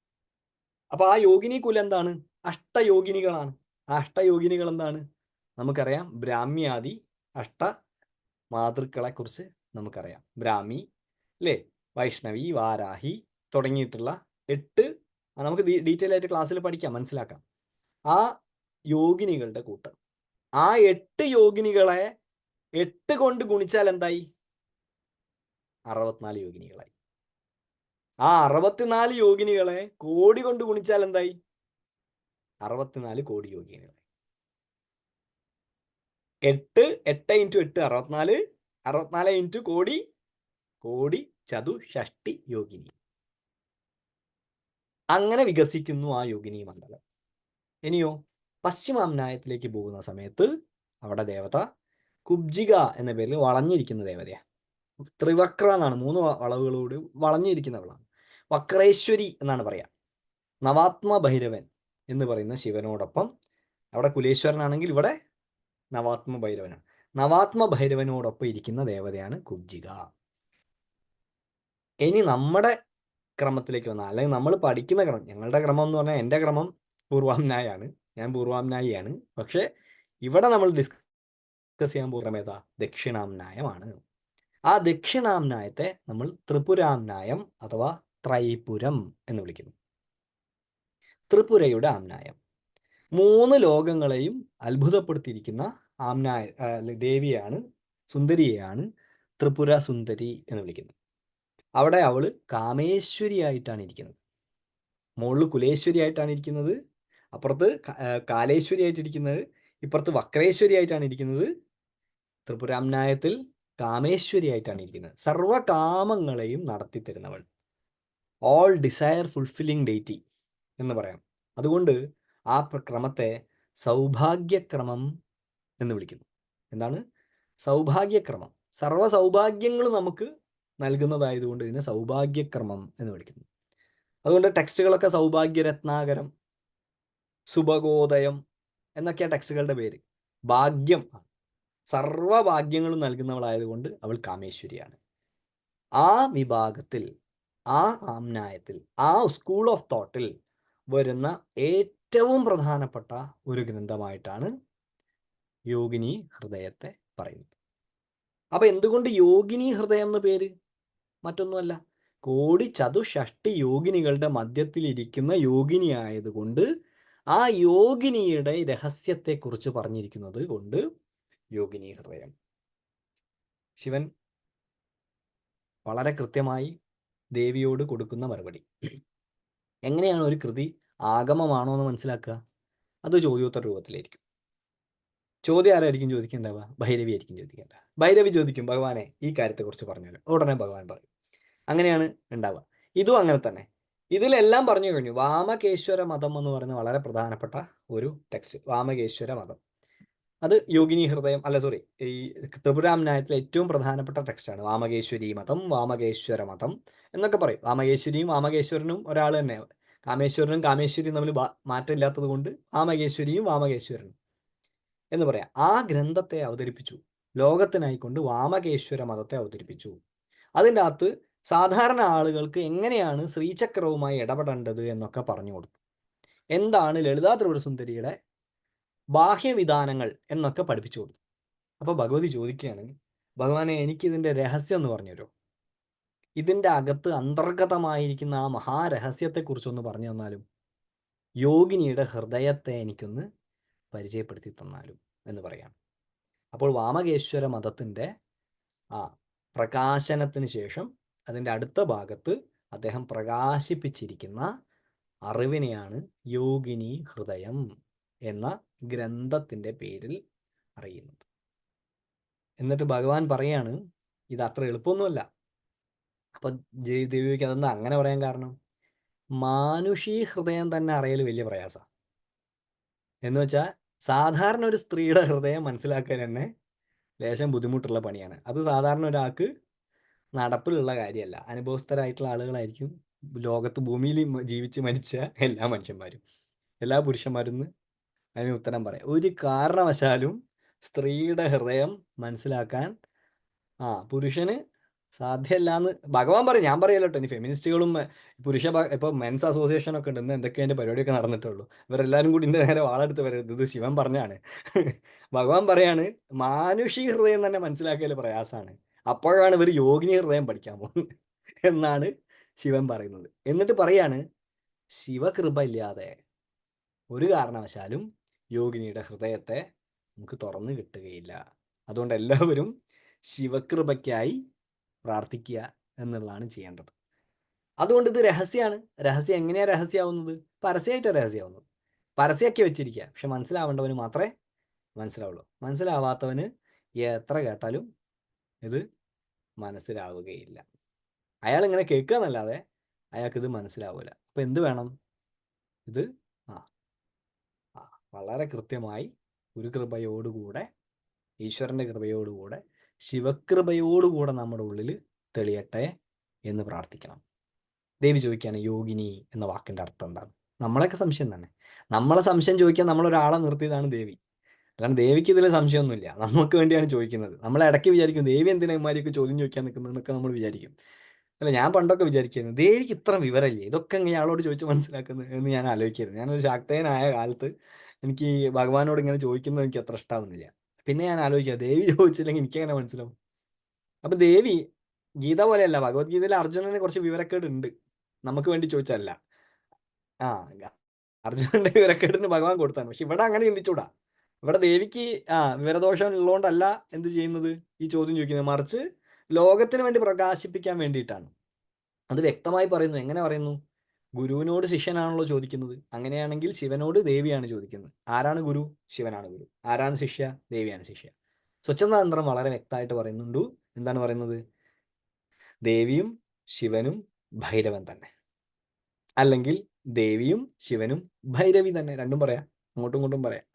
അപ്പോൾ ആ യോഗിനി കുലം എന്താണ്? അഷ്ടയോഗിനികളാണ്. ആ അഷ്ടയോഗിനികൾ എന്താണ്? നമുക്കറിയാം, ബ്രാഹ്മ്യാദി അഷ്ട മാതൃക്കളെ കുറിച്ച് നമുക്കറിയാം. ബ്രാഹ്മി, അല്ലേ, വൈഷ്ണവി, വാരാഹി തുടങ്ങിയിട്ടുള്ള 8 നമുക്ക് ഡീറ്റെയിൽ ആയിട്ട് ക്ലാസ്സിൽ പഠിക്കാം, മനസ്സിലാക്കാം. ആ യോഗിനികളുടെ കൂട്ടം. ആ 8 യോഗിനികളെ 8 കൊണ്ട് ഗുണിച്ചാൽ എന്തായി? 64 യോഗിനികളായി. ആ 64 യോഗിനികളെ കോടി കൊണ്ട് ഗുണിച്ചാൽ എന്തായി? 64 കോടി യോഗിനികളായി. 8 ഇൻറ്റു 8 64, 64 ഇൻറ്റു കോടി, കോടി ചതുഷ്ഷഷ്ടി യോഗിനി. അങ്ങനെ വികസിക്കുന്നു ആ യോഗിനി മണ്ഡലം. ഇനിയോ പശ്ചിമാംനായത്തിലേക്ക് പോകുന്ന സമയത്ത് അവിടെ ദേവത കുബ്ജിക എന്ന പേരിൽ വളഞ്ഞിരിക്കുന്ന ദേവതയാണ്. ത്രിവക്ര എന്നാണ്, 3 വളവുകളോട് വളഞ്ഞിരിക്കുന്നവളാണ്. വക്രേശ്വരി എന്നാണ് പറയാം. നവാത്മ ഭൈരവൻ എന്ന് പറയുന്ന ശിവനോടൊപ്പം, അവിടെ കുലേശ്വരനാണെങ്കിൽ ഇവിടെ നവാത്മ ഭൈരവനാണ്. നവാത്മ ഭൈരവനോടൊപ്പം ഇരിക്കുന്ന ദേവതയാണ് കുബ്ജിക. ഇനി നമ്മുടെ ക്രമത്തിലേക്ക് വന്നാൽ, അല്ലെങ്കിൽ നമ്മൾ പഠിക്കുന്ന ക്രമം, ഞങ്ങളുടെ ക്രമം എന്ന് പറഞ്ഞാൽ എൻ്റെ ക്രമം പൂർവാംനായാണ്, ഞാൻ പൂർവാംനായിയാണ്. പക്ഷേ ഇവിടെ നമ്മൾ ഡിസ്കസ് ചെയ്യാൻ പോകുന്ന ഏതാ? ദക്ഷിണാംനായമാണ്. ആ ദക്ഷിണാംനായത്തെ നമ്മൾ ത്രിപുരാംനായം അഥവാ ത്രൈപുരം എന്ന് വിളിക്കുന്നു. ത്രിപുരയുടെ ആംനായം. 3 ലോകങ്ങളെയും അത്ഭുതപ്പെടുത്തിയിരിക്കുന്ന ആംനായ ദേവിയാണ്, സുന്ദരിയെയാണ് ത്രിപുര സുന്ദരി എന്ന് വിളിക്കുന്നത്. അവിടെ അവൾ കാമേശ്വരി ആയിട്ടാണ് ഇരിക്കുന്നത്. മുകളിൽ കുലേശ്വരി ആയിട്ടാണ് ഇരിക്കുന്നത്, അപ്പുറത്ത് കാലേശ്വരി ആയിട്ടിരിക്കുന്നത്, ഇപ്പുറത്ത് വക്രേശ്വരി ആയിട്ടാണ് ഇരിക്കുന്നത്. ത്രിപുരാംനായത്തിൽ കാമേശ്വരി ആയിട്ടാണ് ഇരിക്കുന്നത്. സർവകാമങ്ങളെയും നടത്തി തരുന്നവൾ, ഓൾ ഡിസയർ ഫുൾഫില്ലിംഗ് ഡേറ്റി എന്ന് പറയാം. അതുകൊണ്ട് ആ ക്രമത്തെ സൗഭാഗ്യക്രമം എന്ന് വിളിക്കുന്നു. എന്താണ്? സൗഭാഗ്യക്രമം. സർവ സൗഭാഗ്യങ്ങളും നമുക്ക് നൽകുന്നതായതുകൊണ്ട് ഇതിനെ സൗഭാഗ്യക്രമം എന്ന് വിളിക്കുന്നു. അതുകൊണ്ട് ടെക്സ്റ്റുകളൊക്കെ സൗഭാഗ്യരത്നാകരം, സുഭഗോദയം എന്നൊക്കെയാണ് ടെക്സ്റ്റുകളുടെ പേര്. ഭാഗ്യം, സർവഭാഗ്യങ്ങളും നൽകുന്നവളായതുകൊണ്ട് അവൾ കാമേശ്വരിയാണ്. ആ വിഭാഗത്തിൽ, ആ ആംനായത്തിൽ, ആ സ്കൂൾ ഓഫ് തോട്ടിൽ വരുന്ന ഏറ്റവും പ്രധാനപ്പെട്ട ഒരു ഗ്രന്ഥമായിട്ടാണ് യോഗിനി ഹൃദയത്തെ പറയുന്നത്. അപ്പൊ എന്തുകൊണ്ട് യോഗിനി ഹൃദയം എന്ന പേര്? മറ്റൊന്നുമല്ല, കോടി ചതുഷ്ഷഷ്ടി യോഗിനികളുടെ മധ്യത്തിലിരിക്കുന്ന യോഗിനി ആയതുകൊണ്ട്, ആ യോഗിനിയുടെ രഹസ്യത്തെക്കുറിച്ച് പറഞ്ഞിരിക്കുന്നത് കൊണ്ട് യോഗിനി ഹൃദയം. ശിവൻ വളരെ കൃത്യമായി ദേവിയോട് കൊടുക്കുന്ന മറുപടി. എങ്ങനെയാണ് ഒരു കൃതി ആഗമമാണോ എന്ന് മനസ്സിലാക്കുക? അത് ചോദ്യോത്തര രൂപത്തിലായിരിക്കും. ചോദ്യം ആരായിരിക്കും ചോദിക്കേണ്ടവ? ഭൈരവി ആയിരിക്കും ചോദിക്കേണ്ടത്. ഭൈരവി ചോദിക്കും, ഭഗവാനെ ഈ കാര്യത്തെക്കുറിച്ച് പറഞ്ഞാലും, ഉടനെ ഭഗവാൻ പറയും. അങ്ങനെയാണ് ഉണ്ടാവുക. ഇതും അങ്ങനെ തന്നെ. ഇതിലെല്ലാം പറഞ്ഞു കഴിഞ്ഞു. വാമകേശ്വര മതം എന്ന് പറയുന്ന വളരെ പ്രധാനപ്പെട്ട ഒരു ടെക്സ്റ്റ്, വാമകേശ്വര മതം. അത് യോഗിനി ഹൃദയം, അല്ല സോറി, ഈ ത്രിപുരാംനായത്തിലെ ഏറ്റവും പ്രധാനപ്പെട്ട ടെക്സ്റ്റാണ്. വാമകേശ്വരി മതം, വാമകേശ്വര മതം എന്നൊക്കെ പറയും. വാമകേശ്വരിയും വാമകേശ്വരനും ഒരാൾ തന്നെ. കാമേശ്വരനും കാമേശ്വരിയും തമ്മിൽ മാറ്റമില്ലാത്തത് കൊണ്ട് വാമകേശ്വരിയും വാമകേശ്വരനും എന്ന് പറയാം. ആ ഗ്രന്ഥത്തെ അവതരിപ്പിച്ചു, ലോകത്തിനായിക്കൊണ്ട് വാമകേശ്വര മതത്തെ അവതരിപ്പിച്ചു. അതിൻ്റെ അകത്ത് സാധാരണ ആളുകൾക്ക് എങ്ങനെയാണ് ശ്രീചക്രവുമായി ഇടപെടേണ്ടത് എന്നൊക്കെ പറഞ്ഞു കൊടുത്തു. എന്താണ് ലളിതാ ത്രിപുരസുന്ദരിയുടെ ബാഹ്യവിധാനങ്ങൾ എന്നൊക്കെ പഠിപ്പിച്ചു കൊടുത്തു. അപ്പോൾ ഭഗവതി ചോദിക്കുകയാണ്, ഭഗവാനെ എനിക്കിതിൻ്റെ രഹസ്യം എന്ന് പറഞ്ഞുതരോ? ഇതിൻ്റെ അകത്ത് അന്തർഗതമായിരിക്കുന്ന ആ മഹാരഹസ്യത്തെക്കുറിച്ചൊന്ന് പറഞ്ഞു തന്നാലും, യോഗിനിയുടെ ഹൃദയത്തെ എനിക്കൊന്ന് പരിചയപ്പെടുത്തി തന്നാലും എന്ന് പറയാം. അപ്പോൾ വാമകേശ്വര മതത്തിൻ്റെ ആ പ്രകാശനത്തിന് ശേഷം അതിൻ്റെ അടുത്ത ഭാഗത്ത് അദ്ദേഹം പ്രകാശിപ്പിച്ചിരിക്കുന്ന അറിവിനെയാണ് യോഗിനി ഹൃദയം എന്ന ഗ്രന്ഥത്തിൻ്റെ പേരിൽ അറിയുന്നത്. എന്നിട്ട് ഭഗവാൻ പറയാണ്, ഇത് അത്ര എളുപ്പമൊന്നുമല്ല. അപ്പം ദേവിക്ക് അതെന്താ അങ്ങനെ പറയാൻ കാരണം? മാനുഷീ ഹൃദയം തന്നെ അറിയൽ വലിയ പ്രയാസമാണ്. എന്ന് വെച്ചാൽ സാധാരണ ഒരു സ്ത്രീയുടെ ഹൃദയം മനസ്സിലാക്കാൻ തന്നെ ലേശം ബുദ്ധിമുട്ടുള്ള പണിയാണ്. അത് സാധാരണ ഒരാൾക്ക് നടപ്പിലുള്ള കാര്യമല്ല. അനുഭവസ്ഥരായിട്ടുള്ള ആളുകളായിരിക്കും ലോകത്ത് ഭൂമിയിൽ ജീവിച്ച് മരിച്ച എല്ലാ മനുഷ്യന്മാരും, എല്ലാ പുരുഷന്മാരും അതിന് ഉത്തരം പറയാം. ഒരു കാരണവശാലും സ്ത്രീയുടെ ഹൃദയം മനസ്സിലാക്കാൻ പുരുഷന് സാധ്യമല്ല എന്ന് ഭഗവാൻ പറയും. ഞാൻ പറയല്ലോ കേട്ടോ. ഇനി ഫെമിനിസ്റ്റുകളും ഇപ്പോൾ മെൻസ് അസോസിയേഷൻ ഒക്കെ ഉണ്ട്. ഇന്ന് എന്തൊക്കെയോ അതിൻ്റെ പരിപാടിയൊക്കെ നടന്നിട്ടുള്ളൂ. ഇവരെല്ലാവരും കൂടി ഇതിൻ്റെ നേരെ വാളെടുത്ത് വരരുത്, ഇത് ശിവൻ പറഞ്ഞാണ്. ഭഗവാൻ പറയാണ് മാനുഷിക ഹൃദയം തന്നെ മനസ്സിലാക്കിയാൽ പ്രയാസമാണ്, അപ്പോഴാണ് ഇവർ യോഗിനി ഹൃദയം പഠിക്കാൻ പോകുന്നത് എന്നാണ് ശിവൻ പറയുന്നത്. എന്നിട്ട് പറയാണ് ശിവകൃപ ഇല്ലാതെ ഒരു കാരണവശാലും യോഗിനിയുടെ ഹൃദയത്തെ നമുക്ക് തുറന്നു കിട്ടുകയില്ല. അതുകൊണ്ട് എല്ലാവരും ശിവകൃപയ്ക്കായി പ്രാർത്ഥിക്കുക എന്നുള്ളതാണ് ചെയ്യേണ്ടത്. അതുകൊണ്ട് ഇത് രഹസ്യമാണ്. രഹസ്യം എങ്ങനെയാണ് രഹസ്യമാവുന്നത്? പരസ്യമായിട്ടാണ് രഹസ്യമാവുന്നത്. പരസ്യമാക്കി വെച്ചിരിക്കുക. പക്ഷെ മനസ്സിലാവേണ്ടവന് മാത്രമേ മനസ്സിലാവുള്ളൂ. മനസ്സിലാവാത്തവന് എത്ര കേട്ടാലും ഇത് മനസ്സിലാവുകയില്ല. അയാൾ ഇങ്ങനെ കേൾക്കുക എന്നല്ലാതെ അയാൾക്കിത് മനസ്സിലാവില്ല. അപ്പം എന്ത് വേണം? ഇത് വളരെ കൃത്യമായി ഗുരുകൃപയോടുകൂടെ, ഈശ്വരൻ്റെ കൃപയോടുകൂടെ, ശിവകൃപയോടുകൂടെ നമ്മുടെ ഉള്ളിൽ തെളിയട്ടെ എന്ന് പ്രാർത്ഥിക്കണം. ദേവി ചോദിക്കുകയാണ് യോഗിനി എന്ന വാക്കിൻ്റെ അർത്ഥം എന്താണ്? നമ്മളൊക്കെ സംശയം തന്നെ. നമ്മളെ സംശയം ചോദിക്കാൻ നമ്മളൊരാളെ നിർത്തിയതാണ് ദേവി. കാരണം ദേവിക്ക് ഇതിൽ സംശയമൊന്നുമില്ല. നമുക്ക് വേണ്ടിയാണ് ചോദിക്കുന്നത്. നമ്മൾ ഇടയ്ക്ക് വിചാരിക്കും ദേവി എന്തിനാ ഇമാരെയൊക്കെ ചോദ്യം ചോദിക്കാൻ നിൽക്കുന്നതെന്നൊക്കെ നമ്മൾ വിചാരിക്കും. അല്ല, ഞാൻ പണ്ടൊക്കെ വിചാരിക്കുന്നു ദേവിക്ക് ഇത്ര വിവരമില്ലേ, ഇതൊക്കെ ഇയാളോട് ചോദിച്ച് മനസ്സിലാക്കുന്നത് എന്ന് ഞാൻ ആലോചിക്കായിരുന്നു. ഞാനൊരു ശാക്തേയനായ കാലത്ത് എനിക്ക് ഭഗവാനോട് ഇങ്ങനെ ചോദിക്കുന്നത് എനിക്ക് അത്ര ഇഷ്ടമാവുന്നില്ല. പിന്നെ ഞാൻ ആലോചിക്കുക, ദേവി ചോദിച്ചില്ലെങ്കിൽ എനിക്കെങ്ങനെ മനസ്സിലാവും? അപ്പം ദേവി ഗീത പോലെയല്ല. ഭഗവത്ഗീതയിൽ അർജുനന് കുറച്ച് വിവരക്കേട് ഉണ്ട്, നമുക്ക് വേണ്ടി ചോദിച്ചല്ല. അർജുനന്റെ വിവരക്കേടിന് ഭഗവാൻ കൊടുത്താണ്. പക്ഷെ ഇവിടെ അങ്ങനെ ചിന്തിച്ചൂടാ. ഇവിടെ ദേവിക്ക് വിവരദോഷം ഉള്ളതുകൊണ്ടല്ല എന്ത് ചെയ്യുന്നത്, ഈ ചോദ്യം ചോദിക്കുന്നത്, മറിച്ച് ലോകത്തിന് വേണ്ടി പ്രകാശിപ്പിക്കാൻ വേണ്ടിയിട്ടാണ്. അത് വ്യക്തമായി പറയുന്നു. എങ്ങനെ പറയുന്നു? ഗുരുവിനോട് ശിഷ്യനാണല്ലോ ചോദിക്കുന്നത്. അങ്ങനെയാണെങ്കിൽ ശിവനോട് ദേവിയാണ് ചോദിക്കുന്നത്. ആരാണ് ഗുരു? ശിവനാണ് ഗുരു. ആരാണ് ശിഷ്യ? ദേവിയാണ് ശിഷ്യ. സ്വച്ഛന്ദതന്ത്രം വളരെ വ്യക്തമായിട്ട് പറയുന്നുണ്ട്. എന്താണ് പറയുന്നത്? ദേവിയും ശിവനും ഭൈരവൻ തന്നെ, അല്ലെങ്കിൽ ദേവിയും ശിവനും ഭൈരവി തന്നെ. രണ്ടും പറയാം, അങ്ങോട്ടും ഇങ്ങോട്ടും പറയാം.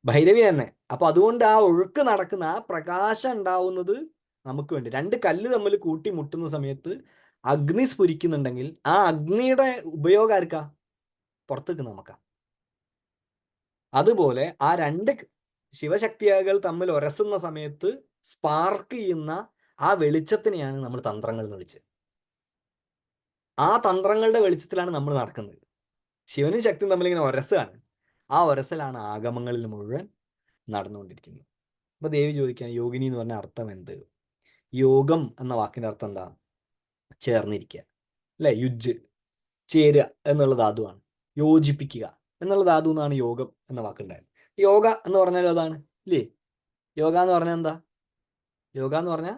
ഭൈരവി തന്നെ. അപ്പൊ അതുകൊണ്ട് ആ ഒഴുക്ക് നടക്കുന്ന, ആ പ്രകാശം ഉണ്ടാവുന്നത് നമുക്ക് വേണ്ടി. രണ്ട് കല്ല് തമ്മിൽ കൂട്ടിമുട്ടുന്ന സമയത്ത് അഗ്നി സ്ഫുരിക്കുന്നുണ്ടെങ്കിൽ ആ അഗ്നിയുടെ ഉപയോഗം ആർക്കാ? പുറത്തേക്ക് നമുക്കാ. അതുപോലെ ആ രണ്ട് ശിവശക്തികൾ തമ്മിൽ ഉരസുന്ന സമയത്ത് സ്പാർക്ക് ചെയ്യുന്ന ആ വെളിച്ചത്തിനെയാണ് നമ്മൾ തന്ത്രങ്ങൾ എന്ന് വിളിച്ചത്. ആ തന്ത്രങ്ങളുടെ വെളിച്ചത്തിലാണ് നമ്മൾ നടക്കുന്നത്. ശിവനും ശക്തിയും തമ്മിൽ ഇങ്ങനെ ഉരസാണ്. ആ ഉരസലാണ് ആഗമങ്ങളിൽ മുഴുവൻ നടന്നുകൊണ്ടിരിക്കുന്നത്. അപ്പൊ ദേവി ചോദിക്കാൻ യോഗിനി എന്ന് പറഞ്ഞ അർത്ഥം എന്ത്? യോഗം എന്ന വാക്കിന്റെ അർത്ഥം എന്താ? ചേർന്നിരിക്കുക, അല്ലെ? യുജ്, ചേരുക എന്നുള്ള ധാതുവാണ്. യോജിപ്പിക്കുക എന്നുള്ള ധാതു എന്നാണ് യോഗം എന്ന വാക്കുണ്ടായത്. യോഗ എന്ന് പറഞ്ഞാൽ അതാണ്, ഇല്ലേ? യോഗ എന്ന് പറഞ്ഞാൽ എന്താ? യോഗ എന്ന് പറഞ്ഞാൽ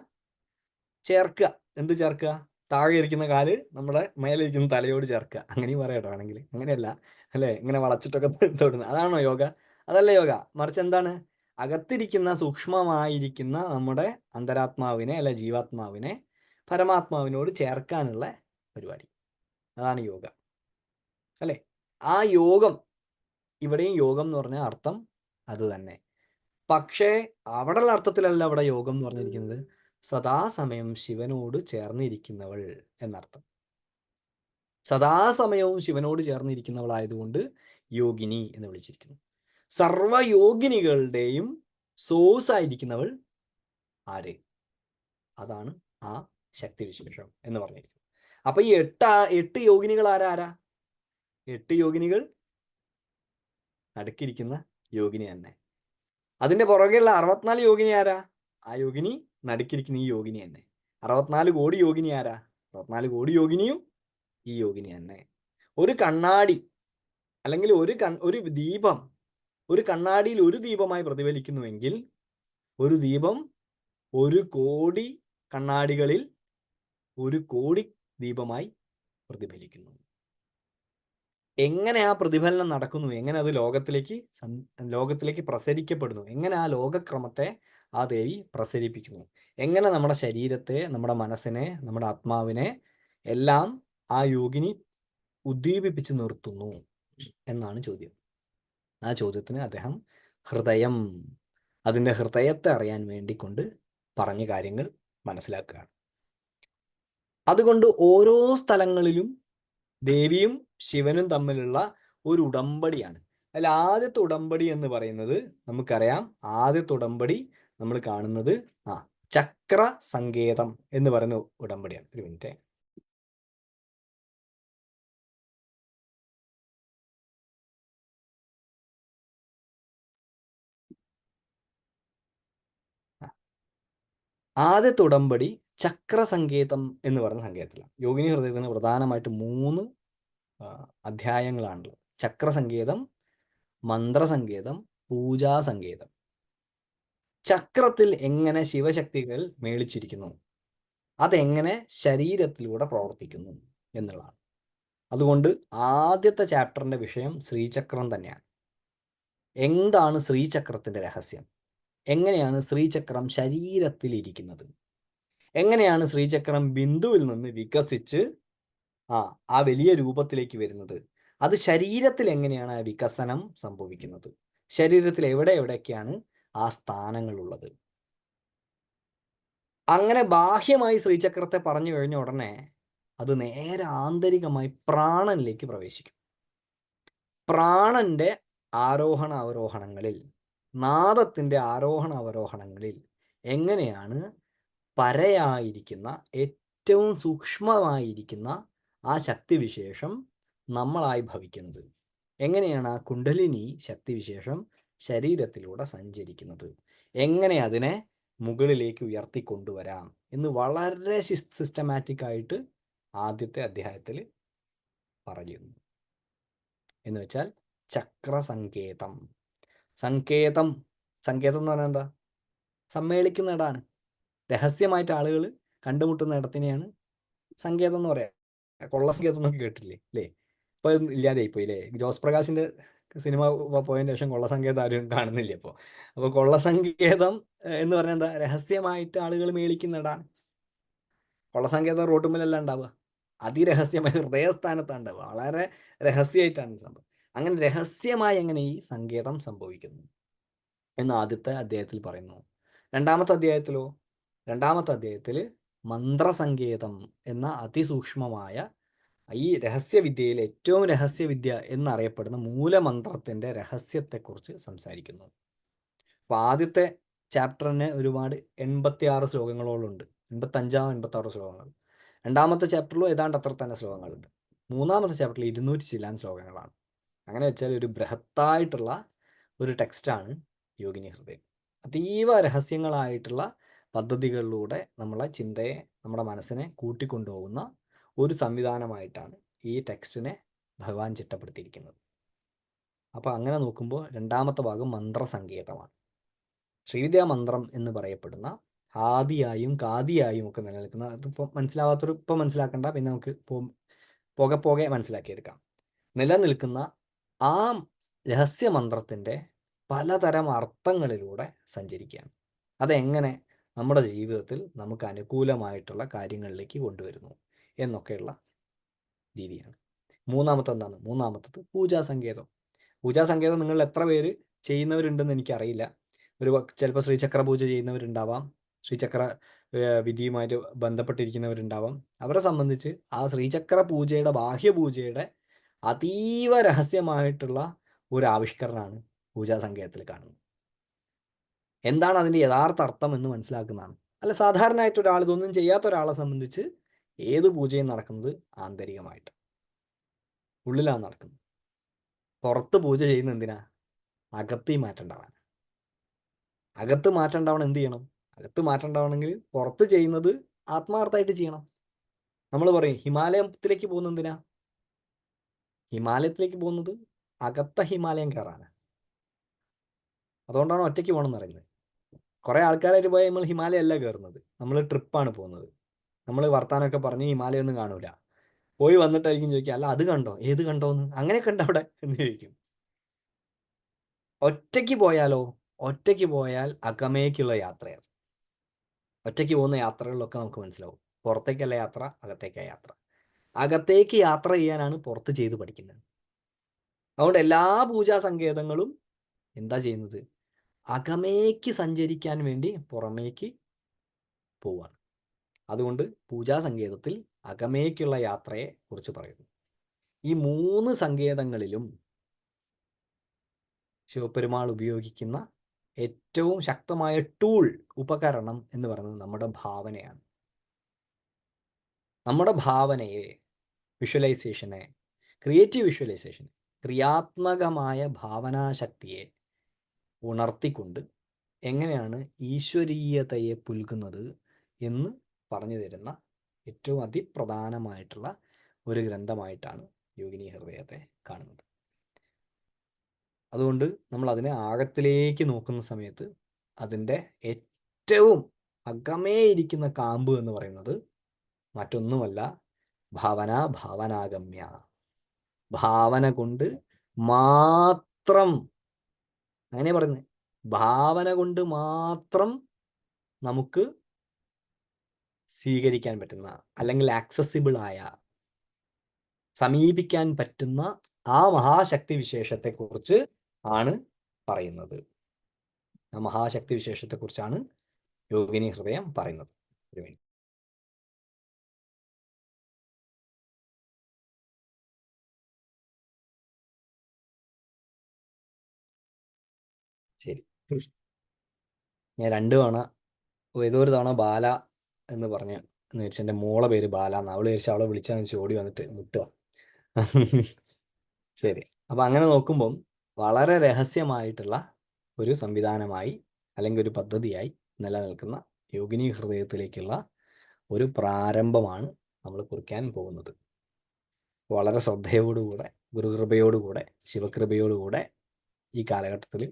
ചേർക്കുക. എന്ത് ചേർക്കുക? താഴെ ഇരിക്കുന്ന കാല് നമ്മുടെ മേലിരിക്കുന്ന തലയോട് ചേർക്കുക. അങ്ങനെയും പറയാട്ടോ ആണെങ്കിൽ. അങ്ങനെയല്ല, അല്ലേ? ഇങ്ങനെ വളച്ചിട്ടൊക്കെ തൊടുന്നത്, അതാണോ യോഗ? അതല്ല യോഗ. മറിച്ച് എന്താണ്? അകത്തിരിക്കുന്ന സൂക്ഷ്മമായിരിക്കുന്ന നമ്മുടെ അന്തരാത്മാവിനെ, അല്ലെ ജീവാത്മാവിനെ പരമാത്മാവിനോട് ചേർക്കാനുള്ള പരിപാടി. അതാണ് യോഗ, അല്ലേ? ആ യോഗം, ഇവിടെയും യോഗം എന്ന് പറഞ്ഞ അർത്ഥം അത് തന്നെ. പക്ഷേ അവിടെയുള്ള അർത്ഥത്തിലല്ല അവിടെ യോഗം എന്ന് പറഞ്ഞിരിക്കുന്നത്. സദാസമയം ശിവനോട് ചേർന്നിരിക്കുന്നവൾ എന്നർത്ഥം. സദാസമയവും ശിവനോട് ചേർന്നിരിക്കുന്നവളായതുകൊണ്ട് യോഗിനി എന്ന് വിളിച്ചിരിക്കുന്നു. സർവയോഗിനികളുടെയും സോഴ്സ് ആയിരിക്കുന്നവൾ ആര്? അതാണ് ആ ശക്തിവിശേഷം എന്ന് പറഞ്ഞിരിക്കുന്നത്. അപ്പൊ ഈ എട്ട് യോഗിനികൾ ആരാ? 8 യോഗിനികൾ നടുക്കിരിക്കുന്ന യോഗിനി തന്നെ. അതിന്റെ പുറകെയുള്ള 64 യോഗിനി ആരാ? ആ യോഗിനി നടുക്കിരിക്കുന്ന ഈ യോഗിനി തന്നെ. 64 കോടി യോഗിനി ആരാ? 64 കോടി യോഗിനിയും ഈ യോഗിനി തന്നെ. ഒരു കണ്ണാടി അല്ലെങ്കിൽ ഒരു ദീപം ഒരു കണ്ണാടിയിൽ ഒരു ദീപമായി പ്രതിഫലിക്കുന്നുവെങ്കിൽ ഒരു ദീപം 1 കോടി കണ്ണാടികളിൽ 1 കോടി ദീപമായി പ്രതിഫലിക്കുന്നു. എങ്ങനെ ആ പ്രതിഫലനം നടക്കുന്നു, എങ്ങനെ അത് ലോകത്തിലേക്ക് പ്രസരിക്കപ്പെടുന്നു, എങ്ങനെ ആ ലോകക്രമത്തെ ആ ദേവി പ്രസരിപ്പിക്കുന്നു, എങ്ങനെ നമ്മുടെ ശരീരത്തെ, നമ്മുടെ മനസ്സിനെ, നമ്മുടെ ആത്മാവിനെ എല്ലാം ആ യോഗിനി ഉദ്ദീപിപ്പിച്ച് നിർത്തുന്നു എന്നാണ് ചോദ്യം. ആ ചോദ്യത്തിന് അദ്ദേഹം ഹൃദയം, അതിൻ്റെ ഹൃദയത്തെ അറിയാൻ വേണ്ടിക്കൊണ്ട് പറഞ്ഞ കാര്യങ്ങൾ മനസ്സിലാക്കുകയാണ്. അതുകൊണ്ട് ഓരോ സ്ഥലങ്ങളിലും ദേവിയും ശിവനും തമ്മിലുള്ള ഒരു ഉടമ്പടിയാണ്, അതിൽ ആദ്യത്തെ ഉടമ്പടി എന്ന് പറയുന്നത് നമുക്കറിയാം. ആദ്യത്തെ ഉടമ്പടി നമ്മൾ കാണുന്നത് ചക്ര സങ്കേതം എന്ന് പറയുന്ന ഉടമ്പടിയാണ്. ഒരു മിനിറ്റ്. ആദ്യത്തെ ഉടമ്പടി ചക്രസങ്കേതം എന്ന് പറയുന്ന സങ്കേതത്തിലാണ്. യോഗിനി ഹൃദയത്തിന് പ്രധാനമായിട്ട് 3 അധ്യായങ്ങളാണുള്ളത്. ചക്രസങ്കേതം, മന്ത്രസങ്കേതം, പൂജാസങ്കേതം. ചക്രത്തിൽ എങ്ങനെ ശിവശക്തികൾ മേളിച്ചിരിക്കുന്നു, അതെങ്ങനെ ശരീരത്തിലൂടെ പ്രവർത്തിക്കുന്നു എന്നുള്ളതാണ്. അതുകൊണ്ട് ആദ്യത്തെ ചാപ്റ്ററിന്റെ വിഷയം ശ്രീചക്രം തന്നെയാണ്. എന്താണ് ശ്രീചക്രത്തിന്റെ രഹസ്യം? എങ്ങനെയാണ് ശ്രീചക്രം ശരീരത്തിൽ ഇരിക്കുന്നത്? എങ്ങനെയാണ് ശ്രീചക്രം ബിന്ദുവിൽ നിന്ന് വികസിച്ച് ആ വലിയ രൂപത്തിലേക്ക് വരുന്നത്? അത് ശരീരത്തിൽ എങ്ങനെയാണ് ആ വികസനം സംഭവിക്കുന്നത്? ശരീരത്തിൽ എവിടെയൊക്കെയാണ് ആ സ്ഥാനങ്ങളുള്ളത്? അങ്ങനെ ബാഹ്യമായി ശ്രീചക്രത്തെ പറഞ്ഞു കഴിഞ്ഞ ഉടനെ അത് നേരെ ആന്തരികമായി പ്രാണനിലേക്ക് പ്രവേശിക്കും. പ്രാണന്റെ ആരോഹണ അവരോഹണങ്ങളിൽ, നാദത്തിന്റെ ആരോഹണ അവരോഹണങ്ങളിൽ എങ്ങനെയാണ് പരയായിരിക്കുന്ന, ഏറ്റവും സൂക്ഷ്മമായിരിക്കുന്ന ആ ശക്തിവിശേഷം നമ്മളായി ഭവിക്കുന്നത്? എങ്ങനെയാണ് ആ കുണ്ടലിനി ശക്തിവിശേഷം ശരീരത്തിലൂടെ സഞ്ചരിക്കുന്നത്? എങ്ങനെ അതിനെ മുകളിലേക്ക് ഉയർത്തിക്കൊണ്ടുവരാം എന്ന് വളരെ സിസ്റ്റമാറ്റിക് ആയിട്ട് ആദ്യത്തെ അധ്യായത്തിൽ പറയുന്നു. എന്ന് വെച്ചാൽ ചക്രസങ്കേതം. സങ്കേതം എന്ന് പറഞ്ഞാൽ എന്താ? സമ്മേളിക്കുന്ന ഇടാണ്. രഹസ്യമായിട്ട് ആളുകൾ കണ്ടുമുട്ടുന്ന ഇടത്തിനെയാണ് സങ്കേതം എന്ന് പറയാം. കൊള്ള സങ്കേതം എന്നൊക്കെ കേട്ടില്ലേ അല്ലേ? ഇപ്പൊ ഇല്ലാതെയായി പോയി അല്ലേ? ജോസ് പ്രകാശിന്റെ സിനിമ പോയതിന് ശേഷം കൊള്ള സങ്കേതം ആരും കാണുന്നില്ല ഇപ്പോൾ. അപ്പോൾ കൊള്ള സങ്കേതം എന്ന് പറഞ്ഞാൽ എന്താ? രഹസ്യമായിട്ട് ആളുകൾ മേളിക്കുന്ന ഇടാണ്. കൊള്ള സങ്കേതം റോട്ടുമ്പിലല്ല ഉണ്ടാവുക, അതിരഹസ്യമായ ഹൃദയസ്ഥാനത്താണ് ഉണ്ടാവുക. വളരെ രഹസ്യമായിട്ടാണ് സംഭവം. അങ്ങനെ രഹസ്യമായി എങ്ങനെ ഈ സങ്കേതം സംഭവിക്കുന്നു എന്ന് ആദ്യത്തെ അധ്യായത്തിൽ പറയുന്നു. രണ്ടാമത്തെ അധ്യായത്തിൽ മന്ത്രസങ്കേതം എന്ന അതിസൂക്ഷ്മമായ ഈ രഹസ്യവിദ്യയിൽ ഏറ്റവും രഹസ്യവിദ്യ എന്നറിയപ്പെടുന്ന മൂലമന്ത്രത്തിന്റെ രഹസ്യത്തെക്കുറിച്ച് സംസാരിക്കുന്നു. അപ്പോൾ ആദ്യത്തെ ചാപ്റ്ററിന് ഒരുപാട് 86 ശ്ലോകങ്ങളോളം ഉണ്ട്. 85-86 ശ്ലോകങ്ങൾ. രണ്ടാമത്തെ ചാപ്റ്ററിലും ഏതാണ്ട് അത്ര തന്നെ ശ്ലോകങ്ങളുണ്ട്. മൂന്നാമത്തെ ചാപ്റ്ററിൽ 200 ചില്ലാൻ ശ്ലോകങ്ങളാണ്. അങ്ങനെ വെച്ചാൽ ഒരു ബൃഹത്തായിട്ടുള്ള ഒരു ടെക്സ്റ്റാണ് യോഗിനി ഹൃദയം. അതീവ രഹസ്യങ്ങളായിട്ടുള്ള പദ്ധതികളിലൂടെ നമ്മളെ ചിന്തയെ, നമ്മുടെ മനസ്സിനെ കൂട്ടിക്കൊണ്ടുപോകുന്ന ഒരു സംവിധാനമായിട്ടാണ് ഈ ടെക്സ്റ്റിനെ ഭഗവാൻ ചിട്ടപ്പെടുത്തിയിരിക്കുന്നത്. അപ്പോൾ അങ്ങനെ നോക്കുമ്പോൾ രണ്ടാമത്തെ ഭാഗം മന്ത്രസങ്കേതമാണ്. ശ്രീവിദ്യാ മന്ത്രം എന്ന് പറയപ്പെടുന്ന ആദിയായും കാദിയായും ഒക്കെ നിലനിൽക്കുന്ന, അതിപ്പോൾ മനസ്സിലാവാത്തൊരു ഇപ്പം മനസ്സിലാക്കണ്ട, പിന്നെ നമുക്ക് പോകെ മനസ്സിലാക്കിയെടുക്കാം. നിലനിൽക്കുന്ന ആ രഹസ്യമന്ത്രത്തിൻ്റെ പലതരം അർത്ഥങ്ങളിലൂടെ സഞ്ചരിക്കുകയാണ്. അതെങ്ങനെ നമ്മുടെ ജീവിതത്തിൽ നമുക്ക് അനുകൂലമായിട്ടുള്ള കാര്യങ്ങളിലേക്ക് കൊണ്ടുവരുന്നു എന്നൊക്കെയുള്ള രീതിയാണ്. മൂന്നാമത്തത് പൂജാസങ്കേതം. പൂജാസങ്കേതം നിങ്ങൾ എത്ര പേര് ചെയ്യുന്നവരുണ്ടെന്ന് എനിക്കറിയില്ല. ചിലപ്പോൾ ശ്രീചക്ര പൂജ ചെയ്യുന്നവരുണ്ടാവാം, ശ്രീചക്ര വിധിയുമായിട്ട് ബന്ധപ്പെട്ടിരിക്കുന്നവരുണ്ടാവാം. അവരെ സംബന്ധിച്ച് ആ ശ്രീചക്ര പൂജയുടെ, ബാഹ്യപൂജയുടെ അതീവ രഹസ്യമായിട്ടുള്ള ഒരു ആവിഷ്കരണമാണ് പൂജാസങ്കേതത്തിൽ കാണുന്നത്. എന്താണ് അതിൻ്റെ യഥാർത്ഥ അർത്ഥം എന്ന് മനസ്സിലാക്കുന്നതാണ്. അല്ല, സാധാരണയായിട്ട് ഒരാൾ, ഇതൊന്നും ചെയ്യാത്ത ഒരാളെ സംബന്ധിച്ച് ഏത് പൂജയും നടക്കുന്നത് ആന്തരികമായിട്ട്, ഉള്ളിലാണ് നടക്കുന്നത്. പുറത്ത് പൂജ ചെയ്യുന്ന എന്തിനാ? അകത്ത് മാറ്റം ഉണ്ടാവാൻ. അകത്ത് മാറ്റം ഉണ്ടാവണം എന്ത് ചെയ്യണം? അകത്ത് മാറ്റം ഉണ്ടാവണമെങ്കിൽ പുറത്ത് ചെയ്യുന്നത് ആത്മാർത്ഥമായിട്ട് ചെയ്യണം. നമ്മൾ പറയും ഹിമാലയത്തിലേക്ക് പോകുന്നത് എന്തിനാ? ഹിമാലയത്തിലേക്ക് പോകുന്നത് അകത്ത ഹിമാലയം കയറാനാണ്. അതുകൊണ്ടാണ് ഒറ്റയ്ക്ക് പോകണം എന്ന് പറയുന്നത്. കുറേ ആൾക്കാരായിട്ട് പോയാൽ നമ്മൾ ഹിമാലയം അല്ല കയറുന്നത്, നമ്മൾ ട്രിപ്പാണ് പോകുന്നത്. നമ്മൾ വർത്താനമൊക്കെ പറഞ്ഞ് ഹിമാലയം ഒന്നും കാണൂല. പോയി വന്നിട്ടായിരിക്കും ചോദിക്കുക, അല്ല അത് കണ്ടോ? ഏത് കണ്ടോന്ന്? അങ്ങനെ കണ്ടോ അവിടെ എന്ന് ചോദിക്കും. ഒറ്റയ്ക്ക് പോയാലോ? ഒറ്റയ്ക്ക് പോയാൽ അകമേക്കുള്ള യാത്രയാണ്. ഒറ്റയ്ക്ക് പോകുന്ന യാത്രകളിലൊക്കെ നമുക്ക് മനസ്സിലാവും, പുറത്തേക്കല്ല യാത്ര, അകത്തേക്കാണ് യാത്ര. അകത്തേക്ക് യാത്ര ചെയ്യാനാണ് പുറത്ത് ചെയ്ത് പഠിക്കുന്നത്. അതുകൊണ്ട് എല്ലാ പൂജാ സങ്കേതങ്ങളും എന്താ ചെയ്യുന്നത്? അകമേക്ക് സഞ്ചരിക്കാൻ വേണ്ടി പുറമേക്ക് പോവാണ്. അതുകൊണ്ട് പൂജാ സങ്കേതത്തിൽ അകമേക്കുള്ള യാത്രയെ കുറിച്ച് പറയുന്നു. ഈ 3 സങ്കേതങ്ങളിലും ശിവപെരുമാൾ ഉപയോഗിക്കുന്ന ഏറ്റവും ശക്തമായ ടൂൾ, ഉപകരണം എന്ന് പറയുന്നത് നമ്മുടെ ഭാവനയാണ്. നമ്മുടെ ഭാവനയെ, വിഷ്വലൈസേഷനെ, ക്രിയേറ്റീവ് വിഷ്വലൈസേഷൻ, ക്രിയാത്മകമായ ഭാവനാശക്തിയെ ഉണർത്തിക്കൊണ്ട് എങ്ങനെയാണ് ഈശ്വരീയതയെ പുൽകുന്നത് എന്ന് പറഞ്ഞു തരുന്ന ഏറ്റവും അതിപ്രധാനമായിട്ടുള്ള ഒരു ഗ്രന്ഥമായിട്ടാണ് യോഗിനി ഹൃദയത്തെ കാണുന്നത്. അതുകൊണ്ട് നമ്മൾ അതിനെ ആഴത്തിലേക്ക് നോക്കുന്ന സമയത്ത് അതിൻ്റെ ഏറ്റവും അകമേ ഇരിക്കുന്ന കാമ്പ് എന്ന് പറയുന്നത് മറ്റൊന്നുമല്ല, ഭാവനാഗമ്യ. ഭാവന കൊണ്ട് മാത്രം, അങ്ങനെ പറയുന്നത്, ഭാവന കൊണ്ട് മാത്രം നമുക്ക് സ്വീകരിക്കാൻ പറ്റുന്ന, അല്ലെങ്കിൽ ആക്സസിബിൾ ആയ, സമീപിക്കാൻ പറ്റുന്ന ആ മഹാശക്തി വിശേഷത്തെക്കുറിച്ച് ആണ് പറയുന്നത്. ആ മഹാശക്തി വിശേഷത്തെക്കുറിച്ചാണ് യോഗിനി ഹൃദയം പറയുന്നത്. ശരി, ഞാൻ 2 തവണ, ഏതോ ഒരു തവണ ബാല എന്ന് പറഞ്ഞ് എന്ന് വെച്ചാൽ എൻ്റെ മോളെ പേര് ബാല എന്ന്, അവള് വിചാരിച്ച അവളെ വിളിച്ചാൽ വെച്ച് ഓടി വന്നിട്ട് മുട്ടുക. ശരി, അപ്പം അങ്ങനെ നോക്കുമ്പം വളരെ രഹസ്യമായിട്ടുള്ള ഒരു സംവിധാനമായി, അല്ലെങ്കിൽ ഒരു പദ്ധതിയായി നിലനിൽക്കുന്ന യോഗിനി ഹൃദയത്തിലേക്കുള്ള ഒരു പ്രാരംഭമാണ് നമ്മൾ കുറിക്കാൻ പോകുന്നത്. വളരെ ശ്രദ്ധയോടുകൂടെ, ഗുരുകൃപയോടുകൂടെ, ശിവകൃപയോടുകൂടെ ഈ കാലഘട്ടത്തിൽ,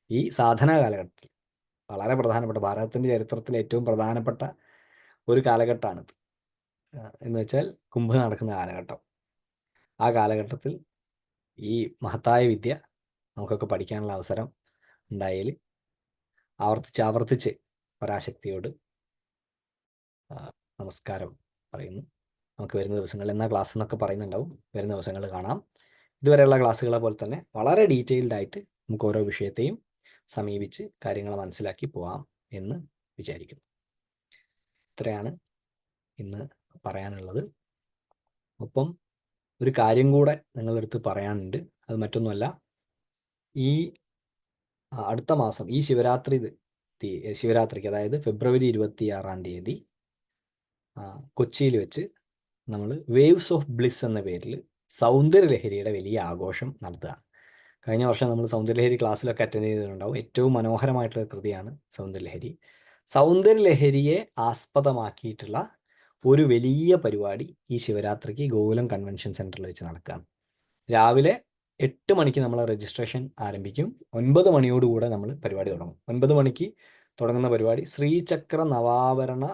ഈ സാധനാ കാലഘട്ടത്തിൽ, വളരെ പ്രധാനപ്പെട്ട, ഭാരതത്തിൻ്റെ ചരിത്രത്തിലെ ഏറ്റവും പ്രധാനപ്പെട്ട ഒരു കാലഘട്ടമാണിത്. എന്ന് വെച്ചാൽ കുംഭ നടക്കുന്ന കാലഘട്ടം. ആ കാലഘട്ടത്തിൽ ഈ മഹത്തായ വിദ്യ നമുക്കൊക്കെ പഠിക്കാനുള്ള അവസരം ഉണ്ടായാൽ ആവർത്തിച്ച് പരാശക്തിയോട് നമസ്കാരം പറയുന്നു. നമുക്ക് വരുന്ന ദിവസങ്ങളിൽ, എന്നാ ക്ലാസ് എന്നൊക്കെ പറയുന്നുണ്ടാവും, വരുന്ന ദിവസങ്ങൾ കാണാം. ഇതുവരെയുള്ള ക്ലാസ്സുകളെ പോലെ തന്നെ വളരെ ഡീറ്റെയിൽഡ് ആയിട്ട് നമുക്ക് ഓരോ വിഷയത്തെയും സമീപിച്ച് കാര്യങ്ങൾ മനസ്സിലാക്കി പോവാം എന്ന് വിചാരിക്കുന്നു. ഇത്രയാണ് ഇന്ന് പറയാനുള്ളത്. ഒപ്പം ഒരു കാര്യം കൂടെ നിങ്ങളടുത്ത് പറയാനുണ്ട്. അത് മറ്റൊന്നുമല്ല, ഈ അടുത്ത മാസം, ഈ ശിവരാത്രിക്ക്, അതായത് ഫെബ്രുവരി 26-ാം തീയതി കൊച്ചിയിൽ വെച്ച് നമ്മൾ വേവ്സ് ഓഫ് ബ്ലിസ് എന്ന പേരിൽ സൗന്ദര്യലഹരിയുടെ വലിയ ആഘോഷം നടത്തുകയാണ്. കഴിഞ്ഞ വർഷം നമ്മൾ സൗന്ദര്യലഹരി ക്ലാസ്സിലൊക്കെ അറ്റൻഡ് ചെയ്തിട്ടുണ്ടാവും. ഏറ്റവും മനോഹരമായിട്ടുള്ള കൃതിയാണ് സൗന്ദര്യലഹരി. സൗന്ദര്യലഹരിയെ ആസ്പദമാക്കിയിട്ടുള്ള ഒരു വലിയ പരിപാടി ഈ ശിവരാത്രിക്ക് ഗോകുലം കൺവെൻഷൻ സെൻറ്ററിൽ വെച്ച് നടക്കുകയാണ്. രാവിലെ 8 മണിക്ക് നമ്മൾ രജിസ്ട്രേഷൻ ആരംഭിക്കും. 9 മണിയോടുകൂടെ നമ്മൾ പരിപാടി തുടങ്ങും. 9 മണിക്ക് തുടങ്ങുന്ന പരിപാടി ശ്രീചക്ര നവാവരണ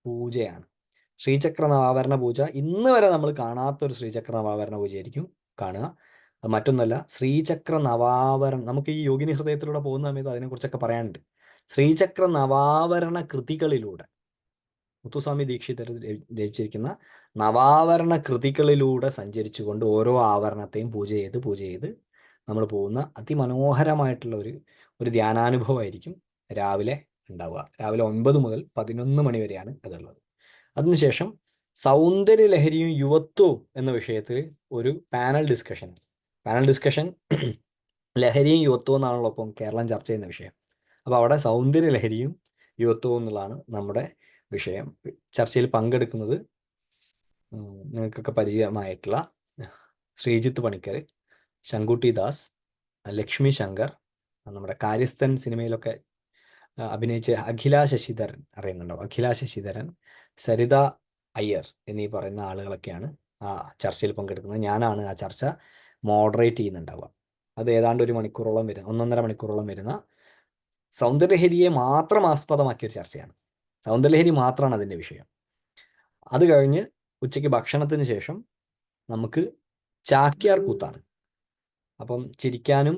പൂജയാണ്. ശ്രീചക്ര നവാവരണ പൂജ ഇന്ന് വരെ നമ്മൾ കാണാത്തൊരു ശ്രീചക്ര നവാവരണ പൂജയായിരിക്കും കാണുക. അത് മറ്റൊന്നല്ല, ശ്രീചക്ര നവാവരണം, നമുക്ക് ഈ യോഗിനി ഹൃദയത്തിലൂടെ പോകുന്ന സമയത്ത് അതിനെക്കുറിച്ചൊക്കെ പറയാനുണ്ട്. ശ്രീചക്ര നവാവരണ കൃതികളിലൂടെ, മുത്തുസ്വാമി ദീക്ഷിതർ രചിച്ചിരിക്കുന്ന നവാവരണ കൃതികളിലൂടെ സഞ്ചരിച്ചുകൊണ്ട് ഓരോ ആവരണത്തെയും പൂജ ചെയ്ത് നമ്മൾ പോകുന്ന അതിമനോഹരമായിട്ടുള്ള ഒരു ധ്യാനാനുഭവമായിരിക്കും രാവിലെ ഉണ്ടാവുക. രാവിലെ 9 മുതൽ 11 മണി വരെയാണ് അതുള്ളത്. അതിനുശേഷം സൗന്ദര്യലഹരിയും യുവത്വവും എന്ന വിഷയത്തിൽ ഒരു പാനൽ ഡിസ്കഷൻ ലഹരിയും യുവത്വവും എന്നാണല്ലോ ഇപ്പം കേരളം ചർച്ച ചെയ്യുന്ന വിഷയം. അപ്പോൾ അവിടെ സൗന്ദര്യലഹരിയും യുവത്വവും എന്നുള്ളതാണ് നമ്മുടെ വിഷയം. ചർച്ചയിൽ പങ്കെടുക്കുന്നത് നിങ്ങൾക്കൊക്കെ പരിചയമായിട്ടുള്ള ശ്രീജിത്ത് പണിക്കർ, ശങ്കുട്ടി ദാസ്, ലക്ഷ്മി ശങ്കർ, നമ്മുടെ കാര്യസ്ഥൻ സിനിമയിലൊക്കെ അഭിനയിച്ച അഖില ശശിധരൻ, അറിയുന്നുണ്ടോ? അഖില ശശിധരൻ, സരിത അയ്യർ എന്നീ പറയുന്ന ആളുകളൊക്കെയാണ് ആ ചർച്ചയിൽ പങ്കെടുക്കുന്നത്. ഞാനാണ് ആ ചർച്ച മോഡറേറ്റ് ചെയ്യുന്നുണ്ടാവുക. അത് ഏതാണ്ട് 1 മണിക്കൂറോളം വരുന്ന, 1.5 മണിക്കൂറോളം വരുന്ന സൗന്ദര്യലഹരിയെ മാത്രം ആസ്പദമാക്കിയൊരു ചർച്ചയാണ്. സൗന്ദര്യലഹരി മാത്രമാണ് അതിൻ്റെ വിഷയം. അത് കഴിഞ്ഞ് ഉച്ചയ്ക്ക് ഭക്ഷണത്തിന് ശേഷം നമുക്ക് ചാക്യാർ കൂത്താണ്. അപ്പം ചിരിക്കാനും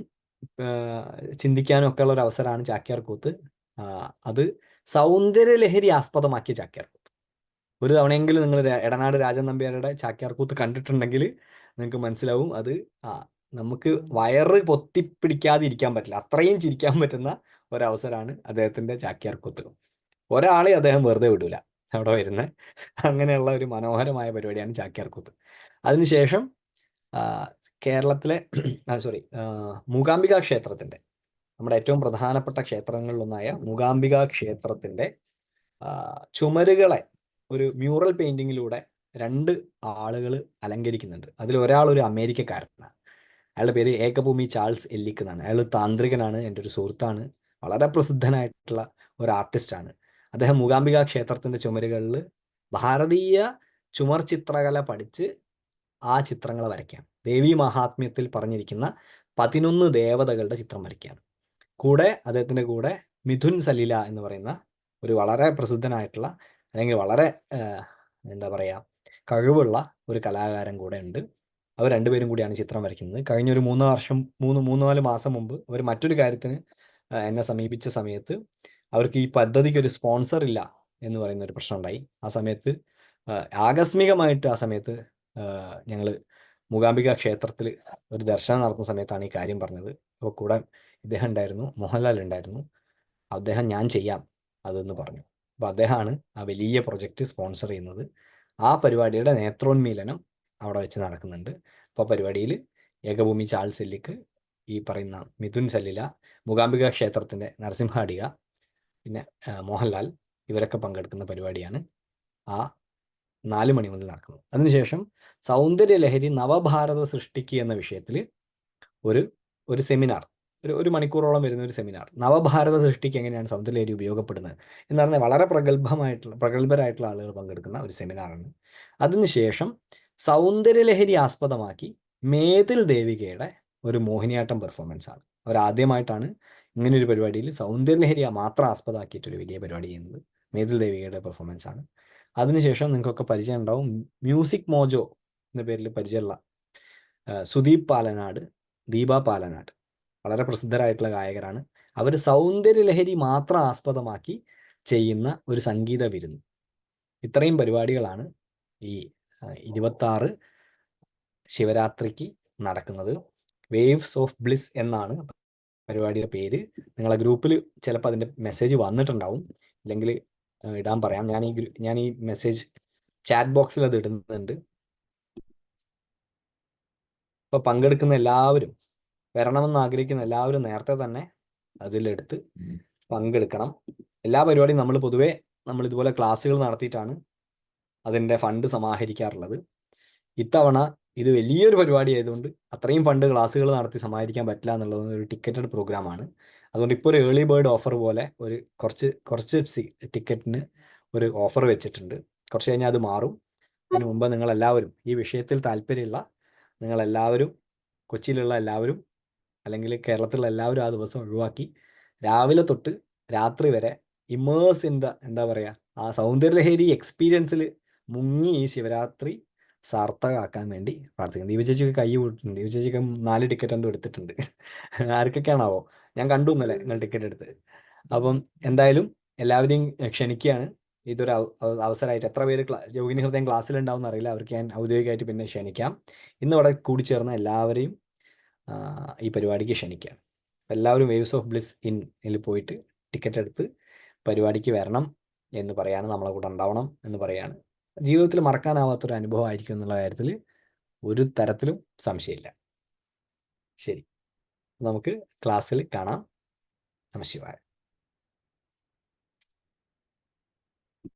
ചിന്തിക്കാനും ഒക്കെ ഉള്ള ഒരു അവസരമാണ് ചാക്യാർ കൂത്ത്. അത് സൗന്ദര്യലഹരി ആസ്പദമാക്കിയ ചാക്യാർ കൂത്ത്. ഒരു തവണയെങ്കിലും നിങ്ങൾ എടനാട് രാജൻ നമ്പ്യാരുടെ ചാക്യാർ കൂത്ത് കണ്ടിട്ടുണ്ടെങ്കിൽ നിങ്ങൾക്ക് മനസ്സിലാവും. അത് നമുക്ക് വയറ് പൊത്തിപ്പിടിക്കാതിരിക്കാൻ പറ്റില്ല, അത്രയും ചിരിക്കാൻ പറ്റുന്ന ഒരവസരമാണ് അദ്ദേഹത്തിൻ്റെ ചാക്യാർ കൂത്ത്. ഒരാളെ അദ്ദേഹം വെറുതെ വിടൂല അവിടെ വരുന്നത്. അങ്ങനെയുള്ള ഒരു മനോഹരമായ പരിപാടിയാണ് ചാക്യാർ കൂത്ത്. അതിനുശേഷം കേരളത്തിലെ മൂകാംബിക ക്ഷേത്രത്തിൻ്റെ, നമ്മുടെ ഏറ്റവും പ്രധാനപ്പെട്ട ക്ഷേത്രങ്ങളിലൊന്നായ മൂകാംബിക ക്ഷേത്രത്തിൻ്റെ ചുമരുകളെ ഒരു മ്യൂറൽ പെയിന്റിങ്ങിലൂടെ 2 ആളുകൾ അലങ്കരിക്കുന്നുണ്ട്. അതിൽ ഒരാൾ ഒരു അമേരിക്കക്കാരനാണ്. അയാളുടെ പേര് ഏകഭൂമി ചാൾസ് എല്ലിക്ക് എന്നാണ്. അയാൾ താന്ത്രികനാണ്, എൻ്റെ ഒരു സുഹൃത്താണ്, വളരെ പ്രസിദ്ധനായിട്ടുള്ള ഒരു ആർട്ടിസ്റ്റാണ്. അദ്ദേഹം മൂകാംബിക ക്ഷേത്രത്തിൻ്റെ ചുമരുകളിൽ ഭാരതീയ ചുമർ ചിത്രകല പഠിച്ച് ആ ചിത്രങ്ങൾ വരയ്ക്കാം. ദേവി മഹാത്മ്യത്തിൽ പറഞ്ഞിരിക്കുന്ന 11 ദേവതകളുടെ ചിത്രം വരയ്ക്കുകയാണ്. കൂടെ അദ്ദേഹത്തിൻ്റെ കൂടെ മിഥുൻ സലില എന്ന് പറയുന്ന ഒരു വളരെ പ്രസിദ്ധനായിട്ടുള്ള, അല്ലെങ്കിൽ വളരെ എന്താ പറയുക, കഴിവുള്ള ഒരു കലാകാരൻ കൂടെ ഉണ്ട്. അവർ രണ്ടുപേരും കൂടിയാണ് ചിത്രം വരയ്ക്കുന്നത്. കഴിഞ്ഞൊരു 3-4 മാസം മുമ്പ് അവർ മറ്റൊരു കാര്യത്തിന് എന്നെ സമീപിച്ച സമയത്ത് അവർക്ക് ഈ പദ്ധതിക്ക് ഒരു സ്പോൺസർ ഇല്ല എന്ന് പറയുന്ന ഒരു പ്രശ്നം ഉണ്ടായി. ആ സമയത്ത് ആകസ്മികമായിട്ട് ആ സമയത്ത് ഞങ്ങൾ മൂകാംബിക ക്ഷേത്രത്തിൽ ഒരു ദർശനം നടത്തുന്ന സമയത്താണ് ഈ കാര്യം പറഞ്ഞത്. അപ്പോൾ കൂടെ ഇദ്ദേഹം ഉണ്ടായിരുന്നു, മോഹൻലാൽ ഉണ്ടായിരുന്നു. അദ്ദേഹം ഞാൻ ചെയ്യാം അതെന്ന് പറഞ്ഞു. അപ്പോൾ അദ്ദേഹമാണ് ആ വലിയ പ്രൊജക്റ്റ് സ്പോൺസർ ചെയ്യുന്നത്. ആ പരിപാടിയുടെ നേത്രോന്മീലനം അവിടെ വെച്ച് നടക്കുന്നുണ്ട്. അപ്പോൾ പരിപാടിയിൽ ഏകഭൂമി ചാൾസ് എല്ലിക്ക്, ഈ പറയുന്ന മിഥുൻ സലില, മൂകാംബിക ക്ഷേത്രത്തിൻ്റെ നരസിംഹാടിക, പിന്നെ മോഹൻലാൽ, ഇവരൊക്കെ പങ്കെടുക്കുന്ന പരിപാടിയാണ് ആ 4 മണി മുതൽ നടക്കുന്നത്. അതിനുശേഷം സൗന്ദര്യലഹരി നവഭാരത സൃഷ്ടിക്ക് എന്ന വിഷയത്തിൽ ഒരു സെമിനാർ, ഒരു മണിക്കൂറോളം വരുന്ന ഒരു സെമിനാർ, നവഭാരത സൃഷ്ടിക്ക് എങ്ങനെയാണ് സൗന്ദര്യലഹരി ഉപയോഗപ്പെടുന്നത് എന്ന് പറഞ്ഞാൽ വളരെ പ്രഗത്ഭരായിട്ടുള്ള ആളുകൾ പങ്കെടുക്കുന്ന ഒരു സെമിനാറാണ്. അതിനുശേഷം സൗന്ദര്യലഹരി ആസ്പദമാക്കി മേതിൽ ദേവികയുടെ ഒരു മോഹിനിയാട്ടം പെർഫോമൻസ് ആണ്. അവരാദ്യമായിട്ടാണ് ഇങ്ങനൊരു പരിപാടിയിൽ സൗന്ദര്യലഹരി മാത്രം ആസ്പദമാക്കിയിട്ടൊരു വലിയ പരിപാടി ചെയ്യുന്നത്. മേതിൽ ദേവികയുടെ പെർഫോമൻസ് ആണ്. അതിനുശേഷം നിങ്ങൾക്കൊക്കെ പരിചയം ഉണ്ടാവും, മ്യൂസിക് മോജോ എന്ന പേരിൽ പരിചയമുള്ള സുദീപ് പാലനാട്, ദീപ പാലനാട്, വളരെ പ്രസിദ്ധരായിട്ടുള്ള ഗായകരാണ്. അവർ സൗന്ദര്യലഹരി മാത്രം ആസ്പദമാക്കി ചെയ്യുന്ന ഒരു സംഗീത വിരുന്ന്. ഇത്രയും പരിപാടികളാണ് ഈ 26 ശിവരാത്രിക്ക് നടക്കുന്നത്. വേവ്സ് ഓഫ് ബ്ലിസ് എന്നാണ് പരിപാടിയുടെ പേര്. നിങ്ങളെ ഗ്രൂപ്പിൽ ചിലപ്പോൾ അതിൻ്റെ മെസ്സേജ് വന്നിട്ടുണ്ടാവും, ഇല്ലെങ്കിൽ ഇടാൻ പറയാം. ഞാൻ ഈ മെസ്സേജ് ചാറ്റ് ബോക്സിൽ അത് ഇടുന്നുണ്ട്. ഇപ്പോൾ പങ്കെടുക്കുന്ന എല്ലാവരും, വരണമെന്ന് ആഗ്രഹിക്കുന്ന എല്ലാവരും നേരത്തെ തന്നെ അതിലെടുത്ത് പങ്കെടുക്കണം. എല്ലാ പരിപാടിയും നമ്മൾ ഇതുപോലെ ക്ലാസ്സുകൾ നടത്തിയിട്ടാണ് അതിൻ്റെ ഫണ്ട് സമാഹരിക്കാറുള്ളത്. ഇത്തവണ ഇത് വലിയൊരു പരിപാടി ആയതുകൊണ്ട് അത്രയും ഫണ്ട് ക്ലാസ്സുകൾ നടത്തി സമാഹരിക്കാൻ പറ്റില്ല എന്നുള്ളത് ഒരു ടിക്കറ്റഡ് പ്രോഗ്രാമാണ്. അതുകൊണ്ട് ഇപ്പോൾ ഒരു ഏർലി ബേർഡ് ഓഫർ പോലെ ഒരു കുറച്ച് ടിക്കറ്റിന് ഒരു ഓഫർ വെച്ചിട്ടുണ്ട്. കുറച്ച് കഴിഞ്ഞാൽ അത് മാറും. അതിന് മുമ്പ് നിങ്ങളെല്ലാവരും, ഈ വിഷയത്തിൽ താല്പര്യമുള്ള നിങ്ങളെല്ലാവരും, കൊച്ചിയിലുള്ള എല്ലാവരും അല്ലെങ്കിൽ കേരളത്തിലുള്ള എല്ലാവരും ആ ദിവസം ഒഴിവാക്കി രാവിലെ തൊട്ട് രാത്രി വരെ ഇമേഴ്സ് ഇൻ ദ, എന്താ പറയുക, ആ സൗന്ദര്യലഹരി എക്സ്പീരിയൻസിൽ മുങ്ങി ഈ ശിവരാത്രി സാർത്ഥകമാക്കാൻ വേണ്ടി പ്രാർത്ഥിക്കുന്നു. ദീപചേച്ചിക്ക് കൈ കൂട്ടിട്ടുണ്ട്. ദീപചേച്ചിക്ക് 4 ടിക്കറ്റ് എന്തോ എടുത്തിട്ടുണ്ട്. ആർക്കൊക്കെയാണാവോ, ഞാൻ കണ്ടു ഇന്നലെ നിങ്ങൾ ടിക്കറ്റ് എടുത്ത്. അപ്പം എന്തായാലും എല്ലാവരെയും ക്ഷണിക്കുകയാണ്. ഇതൊരു അവസരമായിട്ട് എത്ര പേര് യോഗിനി ഹൃദയം ക്ലാസ്സിലുണ്ടാവും അറിയില്ല, അവർക്ക് ഞാൻ ഔദ്യോഗികമായിട്ട് പിന്നെ ക്ഷണിക്കാം. ഇന്ന് ഇവിടെ കൂടിച്ചേർന്ന എല്ലാവരെയും ഈ പരിപാടിക്ക് ക്ഷണിക്കാം. എല്ലാവരും വേവ്സ് ഓഫ് ബ്ലിസ് ഇന്നിൽ പോയിട്ട് ടിക്കറ്റ് എടുത്ത് പരിപാടിക്ക് വരണം എന്ന് പറയാണ്, നമ്മളെ കൂടെ ഉണ്ടാവണം എന്ന് പറയാണ്. ജീവിതത്തിൽ മറക്കാനാവാത്തൊരു അനുഭവമായിരിക്കും എന്നുള്ള കാര്യത്തിൽ ഒരു തരത്തിലും സംശയമില്ല. ശരി, നമുക്ക് ക്ലാസ്സിൽ കാണാം. നമഃശിവായ.